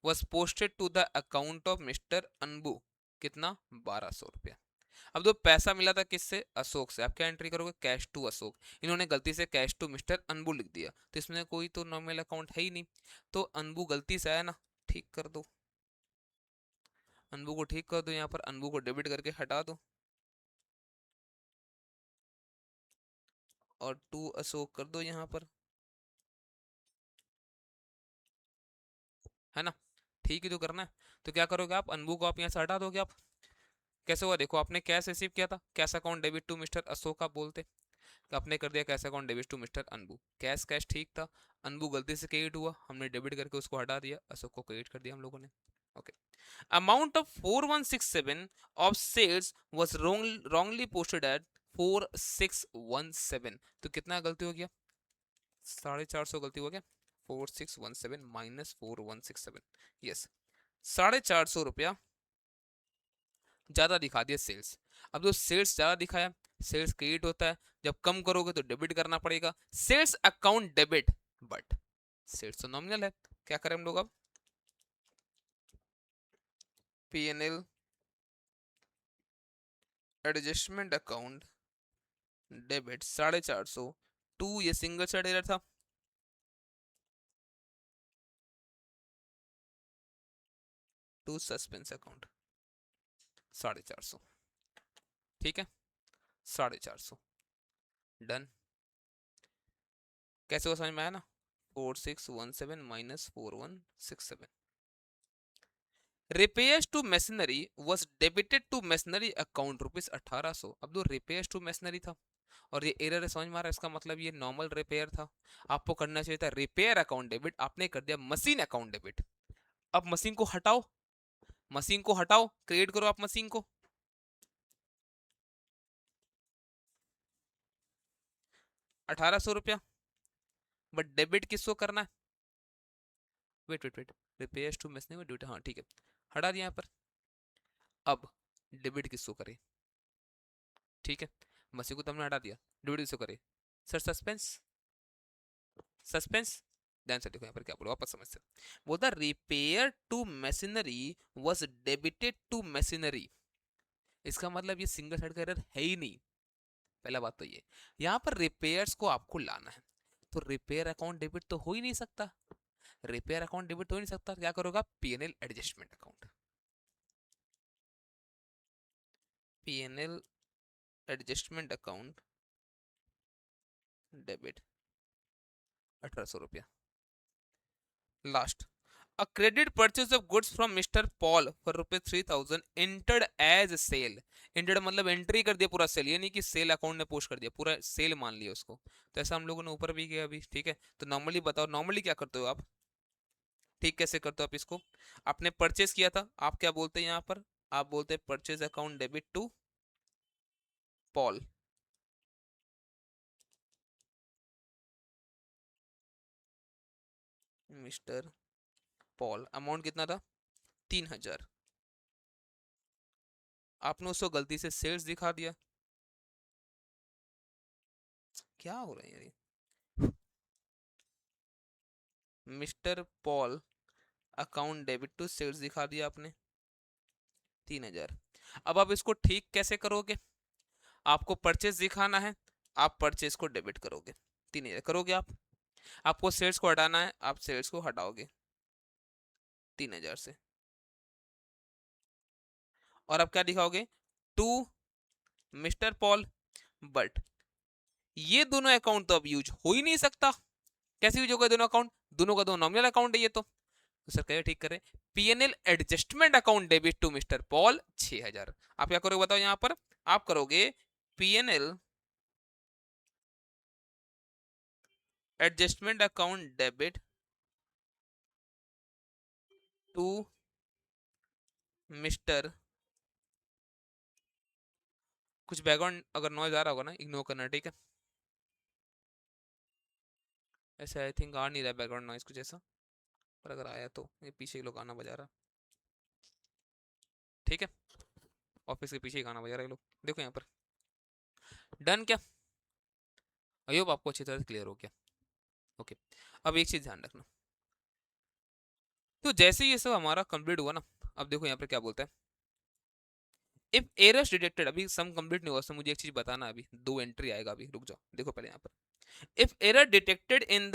[SPEAKER 1] was posted to the account of mister Anbu. कितना, 1200 रुपया। अब जो पैसा मिला था किससे, अशोक से, आप क्या एंट्री करोगे, कैश टू अशोक। इन्होंने गलती से कैश टू मिस्टर अनबू लिख दिया, तो इसमें कोई तो नॉमिनल अकाउंट है ही नहीं, तो अनबू गलती से आया ना, ठीक कर दो। अनबू को ठीक कर दो, यहाँ पर अनबू को डेबिट करके हटा दो, और टू अशोक कर दो यहाँ पर, है ना। ठीक है, जो करना है। तो क्या करोगे आप, अनबू को आप यहाँ से हटा दोगे आप। कैसे हुआ देखो, आपने कैश रिसीव किया था, cash account debit to mister Ashok आप बोलते, तो आपने कर दिया cash account debit to mister Anbu. Cash cash ठीक था, अनबू गलती से क्रेडिट हुआ, हमने डेबिट करके उसको हटा दिया, अशोक को क्रेडिट कर दिया हम लोगों ने। Okay. Amount of 4167 of sales was wrongly posted at 4617। तो कितना गलती हो गया, 450 गलती हो गया। 4617 माइनस 4167, यस, 450 रुपया ज्यादा दिखा दिया सेल्स। अब जो सेल्स ज्यादा दिखाया, सेल्स क्रेडिट होता है, जब कम करोगे तो डेबिट करना पड़ेगा, sales account debit, but sales तो नॉमिनल है। क्या करें हम लोग अब, PNL adjustment account debit 450, to, ये सिंगल साइड एरर था, टू सस्पेंस अकाउंट 450। ठीक है, 450 डन। कैसे वो समझ में आया ना, 4617 minus 4167। Repairs to machinery was debited to machinery account ₹1800। अब जो रिपेयर्स टू मशीनरी था, और ये एरर है, समझ में आ रहा है, इसका मतलब ये नॉर्मल रिपेयर था, आपको करना चाहिए था रिपेयर अकाउंट डेबिट, आपने कर दिया मशीन अकाउंट डेबिट। अब मशीन को हटाओ, मशीन को हटाओ, क्रिएट करो आप मशीन को, 1800 रुपया, बट डेबिट किसको करना है, wait wait wait, repairs to machinery duty, हाँ ठीक है, हटा दिया यहाँ पर। अब डेबिट किसको करे, ठीक है, मशीन को तो हमने हटा दिया, डेबिट किसको करे, सर सस्पेंस, सस्पेंस। ध्यान से देखो यहाँ पर क्या बोलो, वापस समझते, बोलता repair to machinery was debited to machinery. इसका मतलब ये सिंगल साइड का एरर है ही नहीं, पहला बात तो ये। यहाँ पर रिपेयर्स को आपको लाना है, तो रिपेयर अकाउंट डेबिट तो हो ही नहीं सकता, रिपेयर अकाउंट डेबिट हो ही नहीं सकता, क्या करोगे, PNL adjustment account, PNL adjustment account debit 1800 रुपया। Last, a credit purchase of goods from Mr. Paul for ₹3000 entered as sale। entered मतलब एंट्री कर दिया पूरा सेल, ये नहीं कि सेल अकाउंट ने पोस्ट कर दिया, पूरा सेल मान लिया उसको। तो ऐसा हम लोगों ने ऊपर भी किया अभी, ठीक है। तो नॉर्मली बताओ, नॉर्मली क्या करते हो आप, ठीक कैसे करते हो आप इसको, आपने परचेज किया था, आप क्या बोलते हैं यहाँ पर, आप बोलते हैं purchase account debit to Paul, mister Paul, amount कितना था, 3000। आपने उसको गलती से सेल्स दिखा दिया, क्या हो रहा है यार, mister Paul account debit to sales दिखा दिया आपने, 3000। अब आप इसको ठीक कैसे करोगे, आपको परचेज दिखाना है, आप परचेज को डेबिट करोगे, 3000 करोगे आप, आपको सेल्स को हटाना है, आप सेल्स को हटाओगे 3000 से, और आप क्या दिखाओगे, टू मिस्टर पॉल, बट ये दोनों अकाउंट तो अब यूज हो ही नहीं सकता, कैसे यूज होगा दोनों अकाउंट, दोनों का दोनों नॉमिनल अकाउंट है ये तो सर कहे ठीक करें, PNL adjustment account debit to mister Paul 6000। आप क्या करोगे बताओ यहाँ पर, आप करोगे PNL adjustment account debit to mister, कुछ बैकग्राउंड अगर नॉइज आ रहा होगा ना, इग्नोर करना, ठीक है। ऐसे आई थिंक आ नहीं रहा बैकग्राउंड नॉइज कुछ ऐसा, पर अगर आया तो ये पीछे लोग गाना बजा रहा।
[SPEAKER 2] ठीक है, ऑफिस के पीछे ही गाना बजा रहे लोग, देखो यहाँ पर। डन क्या? आई होप आपको अच्छी तरह से क्लियर हो गया। ओके, अब एक चीज ध्यान रखना, तो जैसे ही ये सब हमारा कंप्लीट हुआ ना, अब देखो यहाँ पर क्या बोलता है, इफ एरर्स डिटेक्टेड, अभी सम कंप्लीट नहीं हुआ, तो मुझे एक चीज बताना, अभी दो एंट्री आएगा, अभी रुक जाओ, देखो पहले यहाँ पर, if error detected in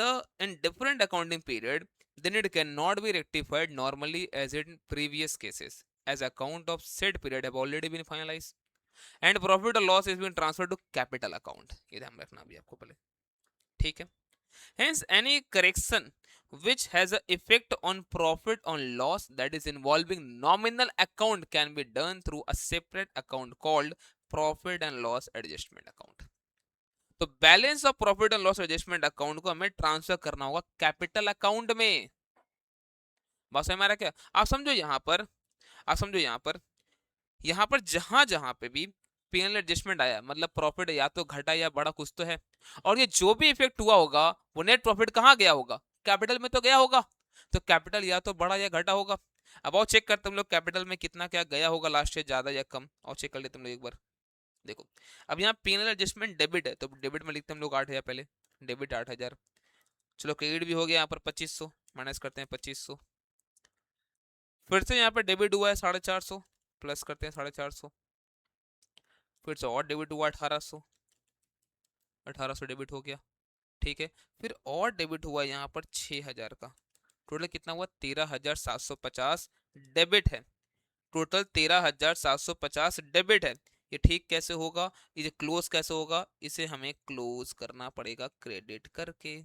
[SPEAKER 2] different accounting period, then it cannot be rectified normally as in previous cases, as account of said period have already been finalized and profit or loss is been transferred to capital account, ये ध्यान रखना अभी आपको पहले, ठीक है। Hence any correction which has a effect on profit or loss that is involving nominal account can be done through a separate account called profit and loss adjustment account। तो balance of profit and loss adjustment account को हमें transfer करना होगा capital account में। बस हमारा क्या, आप समझो यहाँ पर, आप समझो यहाँ पर जहां जहां पे भी पीएनएल एडजस्टमेंट आया, मतलब प्रॉफिट या तो घटा या बढ़ा कुछ तो है, और ये जो भी इफेक्ट हुआ होगा वो नेट प्रॉफिट कहाँ गया होगा, कैपिटल में तो गया होगा। तो कैपिटल या तो बढ़ा या घटा होगा। अब और चेक करते हम लोग कैपिटल में कितना क्या गया होगा लास्ट ईयर, ज्यादा या कम, और चेक कर लेते हम लोग एक बार। देखो अब यहाँ पीएनएल एडजस्टमेंट डेबिट है, तो डेबिट में लिखते हैं हम लोग 8,000 पहले, डेबिट 8,000। चलो क्रेडिट भी हो गया यहाँ पर 2500, माइनस करते हैं 2500। फिर से यहाँ पर डेबिट हुआ है 450, प्लस करते हैं 450। फिर से और डेबिट हुआ 1800, 1800 डेबिट हो गया, ठीक है। फिर और डेबिट हुआ यहाँ पर 6000 का, टोटल कितना हुआ 13,750 डेबिट है, टोटल 13,750 डेबिट है। ये ठीक कैसे होगा, ये क्लोज कैसे होगा, इसे हमें क्लोज करना पड़ेगा क्रेडिट करके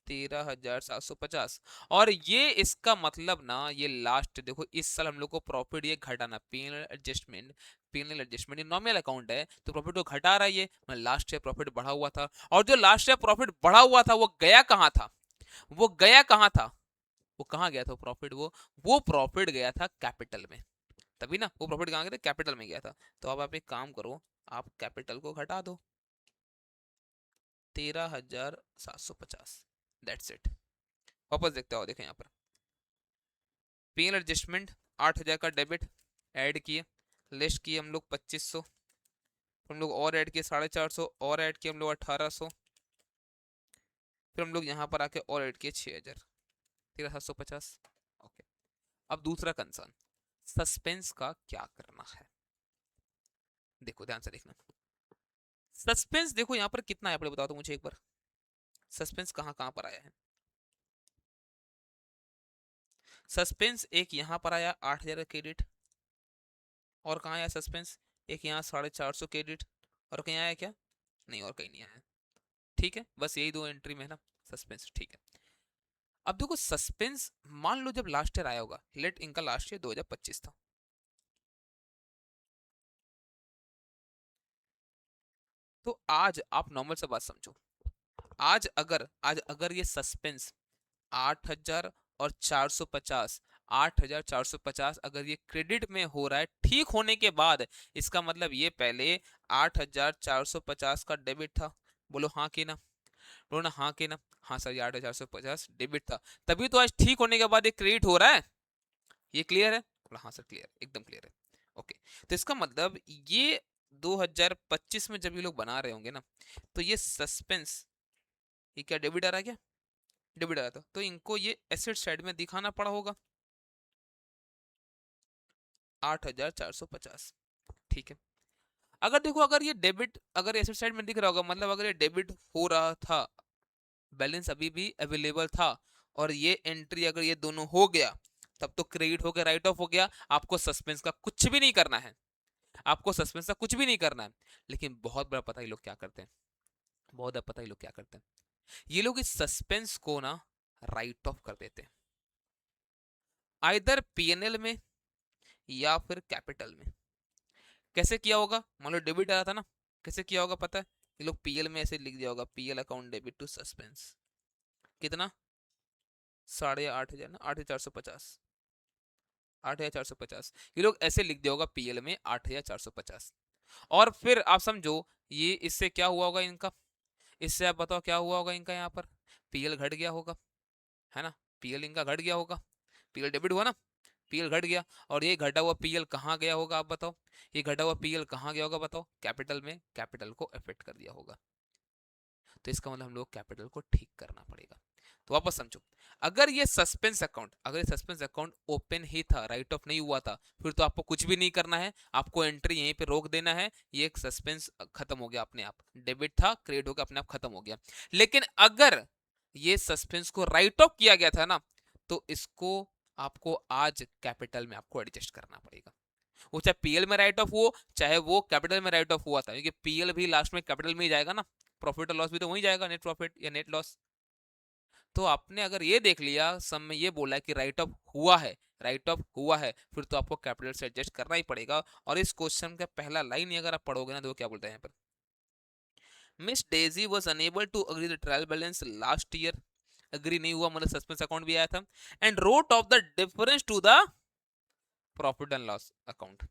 [SPEAKER 2] 13,750। और ये इसका मतलब ना, ये लास्ट देखो इस साल हम लोग को प्रॉफिट ये घटाना, पीएनएल एडजस्टमेंट, पीएनएल एडजस्टमेंट ये नॉमिनल अकाउंट है, तो प्रॉफिट को घटा रहा है ये, लास्ट ईयर प्रॉफिट बढ़ा हुआ था, और जो लास्ट ईयर प्रॉफिट बढ़ा हुआ था वो गया कहाँ था, वो गया कहाँ था, वो कहाँ गया था प्रॉफिट, वो प्रॉफिट गया था कैपिटल में, तभी ना वो प्रॉफिट कहाँ गया था, कैपिटल में गया था। तो अब आप एक काम करो, आप कैपिटल को घटा दो 13,750, दैट्स इट। वापस देखते हो, देखें यहाँ पर पीएल एडजस्टमेंट 8,000 का डेबिट ऐड किए, लिस्ट किए हम लोग 2500, फिर हम लोग और ऐड किए 450, और ऐड किए हम लोग 1800, फिर हम लोग यहाँ पर आके और ऐड किए 6,000, 13,750। ओके, अब दूसरा कंसर्न, सस्पेंस का क्या करना है। देखो ध्यान से देखना, सस्पेंस देखो यहाँ पर कितना है, आप बताओ तो मुझे एक बार, सस्पेंस कहाँ कहाँ पर आया है। सस्पेंस एक यहाँ पर आया 8,000 का क्रेडिट, और कहाँ आया सस्पेंस, एक यहाँ 450 क्रेडिट, और कहीं आया क्या, नहीं और कहीं नहीं आया, ठीक है, बस यही दो एंट्री में है ना सस्पेंस, ठीक है। अब देखो सस्पेंस, मान लो जब लास्ट ईयर आया होगा, लेट इनका लास्ट ईयर 2025 था, तो आज आप नॉर्मल से बात समझो, आज अगर ये सस्पेंस 8,000 और 450, 8,450 अगर ये क्रेडिट में हो रहा है ठीक होने के बाद, इसका मतलब ये पहले 8,450 का डेबिट था, बोलो हाँ कि ना, बोलो ना हाँ कि ना, हाँ सर ये 8,450 डेबिट था, तभी तो आज ठीक होने के बाद ये क्रेडिट हो रहा है, ये क्लियर है, बोला हाँ सर क्लियर, एकदम क्लियर है। ओके, तो इसका मतलब ये 2025 में जब ये लोग बना रहे होंगे ना, तो ये सस्पेंस, ये क्या डेबिट आ रहा है क्या, डेबिट आ रहा था, तो इनको ये एसेट साइड में दिखाना पड़ा होगा 8,450, ठीक है। अगर देखो अगर ये डेबिट अगर एसेट साइड में दिख रहा होगा, मतलब अगर ये डेबिट हो रहा था, बैलेंस अभी भी अवेलेबल था, और ये एंट्री अगर ये दोनों हो गया, तब तो क्रेडिट हो गया, राइट ऑफ हो गया, आपको सस्पेंस का कुछ भी नहीं करना है, आपको सस्पेंस का कुछ भी नहीं करना है। लेकिन बहुत बड़ा पता ही लोग क्या करते हैं, बहुत बड़ा पता ही लोग क्या करते हैं, ये लोग इस सस्पेंस को ना राइट ऑफ कर देते हैं, आइदर पीएनएल में या फिर कैपिटल में। कैसे किया होगा, मान लो डेबिट आया था ना, कैसे किया होगा पता है, ये लोग पीएल में ऐसे लिख दिया होगा, PL account debit to suspense, कितना 8,500 ना, 8,450, 8,450, ये लोग ऐसे लिख दिया होगा पीएल में 8,450। और फिर आप समझो ये इससे क्या हुआ होगा इनका, इससे आप बताओ क्या हुआ होगा इनका, यहाँ पर पीएल घट गया होगा, है ना, पीएल इनका घट गया होगा, पीएल डेबिट हुआ ना, पीएल घट गया, और ये घटा हुआ पीएल कहाँ गया होगा आप बताओ, ये घटा हुआ पीएल कहाँ गया होगा बताओ, कैपिटल में, कैपिटल को अफेक्ट कर दिया होगा। तो इसका मतलब हम लोग कैपिटल को ठीक करना पड़ेगा। तो वापस समझो, अगर ये सस्पेंस अकाउंट, अगर ये सस्पेंस अकाउंट ओपन ही था, राइट ऑफ नहीं हुआ था, फिर तो आपको कुछ भी नहीं करना है, आपको एंट्री यहीं पे रोक देना है, ये एक सस्पेंस खत्म हो गया अपने आप, डेबिट था क्रेडिट होकर अपने आप खत्म हो गया। लेकिन अगर ये सस्पेंस को राइट ऑफ किया गया था ना, तो इसको आपको आज कैपिटल में आपको एडजस्ट करना पड़ेगा। वो चाहे पीएल में राइट ऑफ हो, चाहे वो कैपिटल में राइट ऑफ हुआ था, क्योंकि पीएल भी लास्ट में कैपिटल में ही जाएगा ना, प्रॉफिट और लॉस भी तो वही जाएगा, नेट प्रॉफिट या नेट लॉस। तो आपने अगर ये देख लिया सम में ये बोला है कि राइट ऑफ हुआ है, राइट ऑफ हुआ है, फिर तो आपको कैपिटल से एडजस्ट करना ही पड़ेगा। और इस क्वेश्चन का पहला लाइन ही अगर आप पढ़ोगे ना, तो क्या बोलते हैं यहाँ पर, miss Daisy was unable to agree the trial balance last year, agree नहीं हुआ मतलब सस्पेंस अकाउंट भी आया था, and wrote off the difference to the profit and loss account,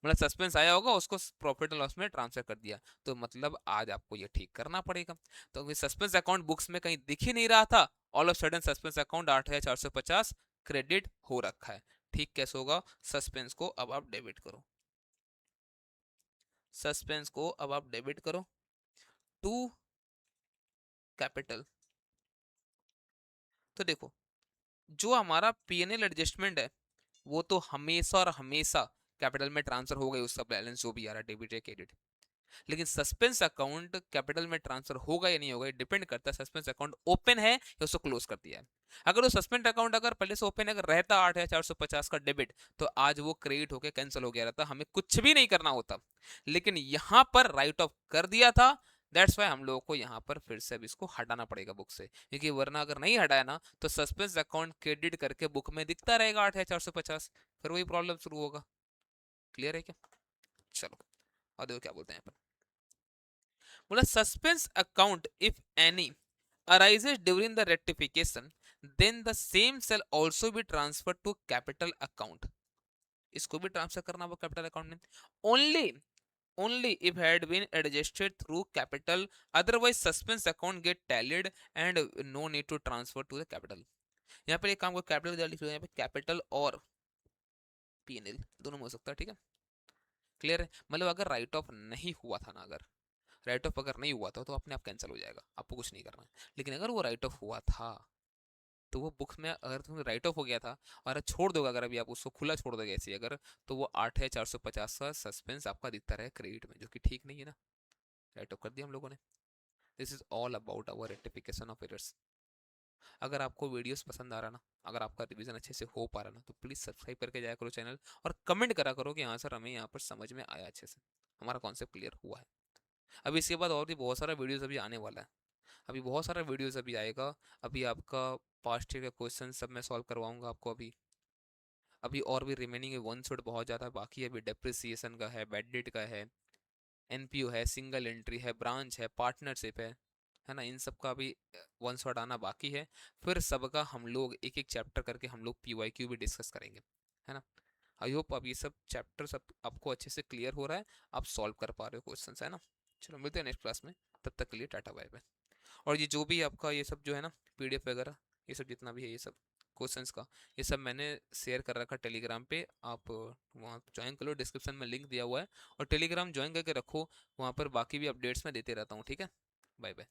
[SPEAKER 2] मतलब सस्पेंस आया होगा उसको प्रॉफिट एंड लॉस में ट्रांसफर कर दिया। तो मतलब आज आपको ये ठीक करना पड़ेगा। तो सस्पेंस अकाउंट बुक्स में कहीं दिख ही नहीं रहा था, all of sudden suspense account 8,450 credit हो रखा है। ठीक कैसे होगा, सस्पेंस को अब आप डेबिट करो, सस्पेंस को अब आप डेबिट करो टू कैपिटल। तो देखो, जो हमारा पीएनएल एडजस्टमेंट है वो तो हमेशा और हमेशा कैपिटल में ट्रांसफर हो गई, उसका बैलेंस जो भी आ रहा है डेबिट या क्रेडिट। लेकिन सस्पेंस अकाउंट कैपिटल में ट्रांसफर होगा या नहीं होगा, डिपेंड करता है सस्पेंस अकाउंट ओपन है या उसको क्लोज कर दिया है। अगर वो सस्पेंड अकाउंट अगर पहले से ओपन अगर रहता 8,450 का डेबिट, तो आज वो क्रेडिट होकर कैंसिल हो गया रहता, हमें कुछ भी नहीं करना होता। लेकिन यहाँ पर राइट ऑफ कर दिया था, दैट्स वाई हम लोगों को यहाँ पर फिर से अब इसको हटाना पड़ेगा बुक से, क्योंकि वरना अगर नहीं हटाया ना तो सस्पेंस अकाउंट क्रेडिट करके बुक में दिखता रहेगा 8,450, फिर वही प्रॉब्लम शुरू होगा। क्लियर है क्या? चलो और देखो क्या बोलते हैं यहाँ पर, बोला suspense account if any arises during the rectification, then the same shall also be transferred to capital account, इसको भी ट्रांसफर करना होगा कैपिटल अकाउंट में, only only if had been adjusted through capital, otherwise suspense account get tallied and no need to transfer to the capital। यहाँ पर एक काम को कैपिटल लिख लो, यहाँ पे कैपिटल और पीएनएल दोनों में हो सकता है, ठीक है, क्लियर है। मतलब अगर राइट ऑफ नहीं हुआ था ना, अगर राइट ऑफ अगर नहीं हुआ था तो अपने आप कैंसिल हो जाएगा, आपको कुछ नहीं करना है। लेकिन अगर वो राइट ऑफ हुआ था, तो वो बुक्स में अगर तुम्हें राइट ऑफ हो गया था और छोड़ दोगे, अगर अभी आप उसको खुला छोड़ दोगे ऐसे अगर, तो वो 8,450 का सस्पेंस आपका दिखता रहे क्रेडिट में, जो कि ठीक नहीं है ना, राइट ऑफ कर दिया हम लोगों ने। This is all about our rectification of errors. अगर आपको वीडियोस पसंद आ रहा ना, अगर आपका रिवीजन अच्छे से हो पा रहा ना, तो प्लीज़ सब्सक्राइब करके जाया करो चैनल, और कमेंट करा करो कि हाँ सर हमें यहाँ पर समझ में आया, अच्छे से हमारा कॉन्सेप्ट क्लियर हुआ है। अभी इसके बाद और भी बहुत सारा वीडियोस अभी आने वाला है, अभी बहुत सारा वीडियोस अभी आएगा। अभी आपका पास्ट ईयर का क्वेश्चन सब मैं सॉल्व करवाऊंगा आपको। अभी अभी और भी रिमेनिंग है, वन शॉट बहुत ज़्यादा बाकी है, अभी डेप्रिसिएशन का है, बैड डेट का है, एनपीओ है, सिंगल एंट्री है, ब्रांच है, पार्टनरशिप है ना, इन सब का अभी वन शॉट आना बाकी है। फिर सबका हम लोग एक एक चैप्टर करके हम लोग पीवाईक्यू भी डिस्कस करेंगे, है ना। आई होप अब ये सब चैप्टर सब आपको अच्छे से क्लियर हो रहा है, आप सॉल्व कर पा रहे हो क्वेश्चन, है ना। चलो मिलते हैं नेक्स्ट क्लास में, तब तक के लिए टाटा बाय बाय। और ये जो भी आपका ये सब जो है ना पीडीएफ वगैरह, ये सब जितना भी है ये सब क्वेश्चंस का, ये सब मैंने शेयर कर रखा टेलीग्राम पे, आप वहाँ ज्वाइन कर लो, डिस्क्रिप्शन में लिंक दिया हुआ है, और टेलीग्राम ज्वाइन करके रखो, वहाँ पर बाकी भी अपडेट्स मैं देते रहता हूँ, ठीक है। Bye bye.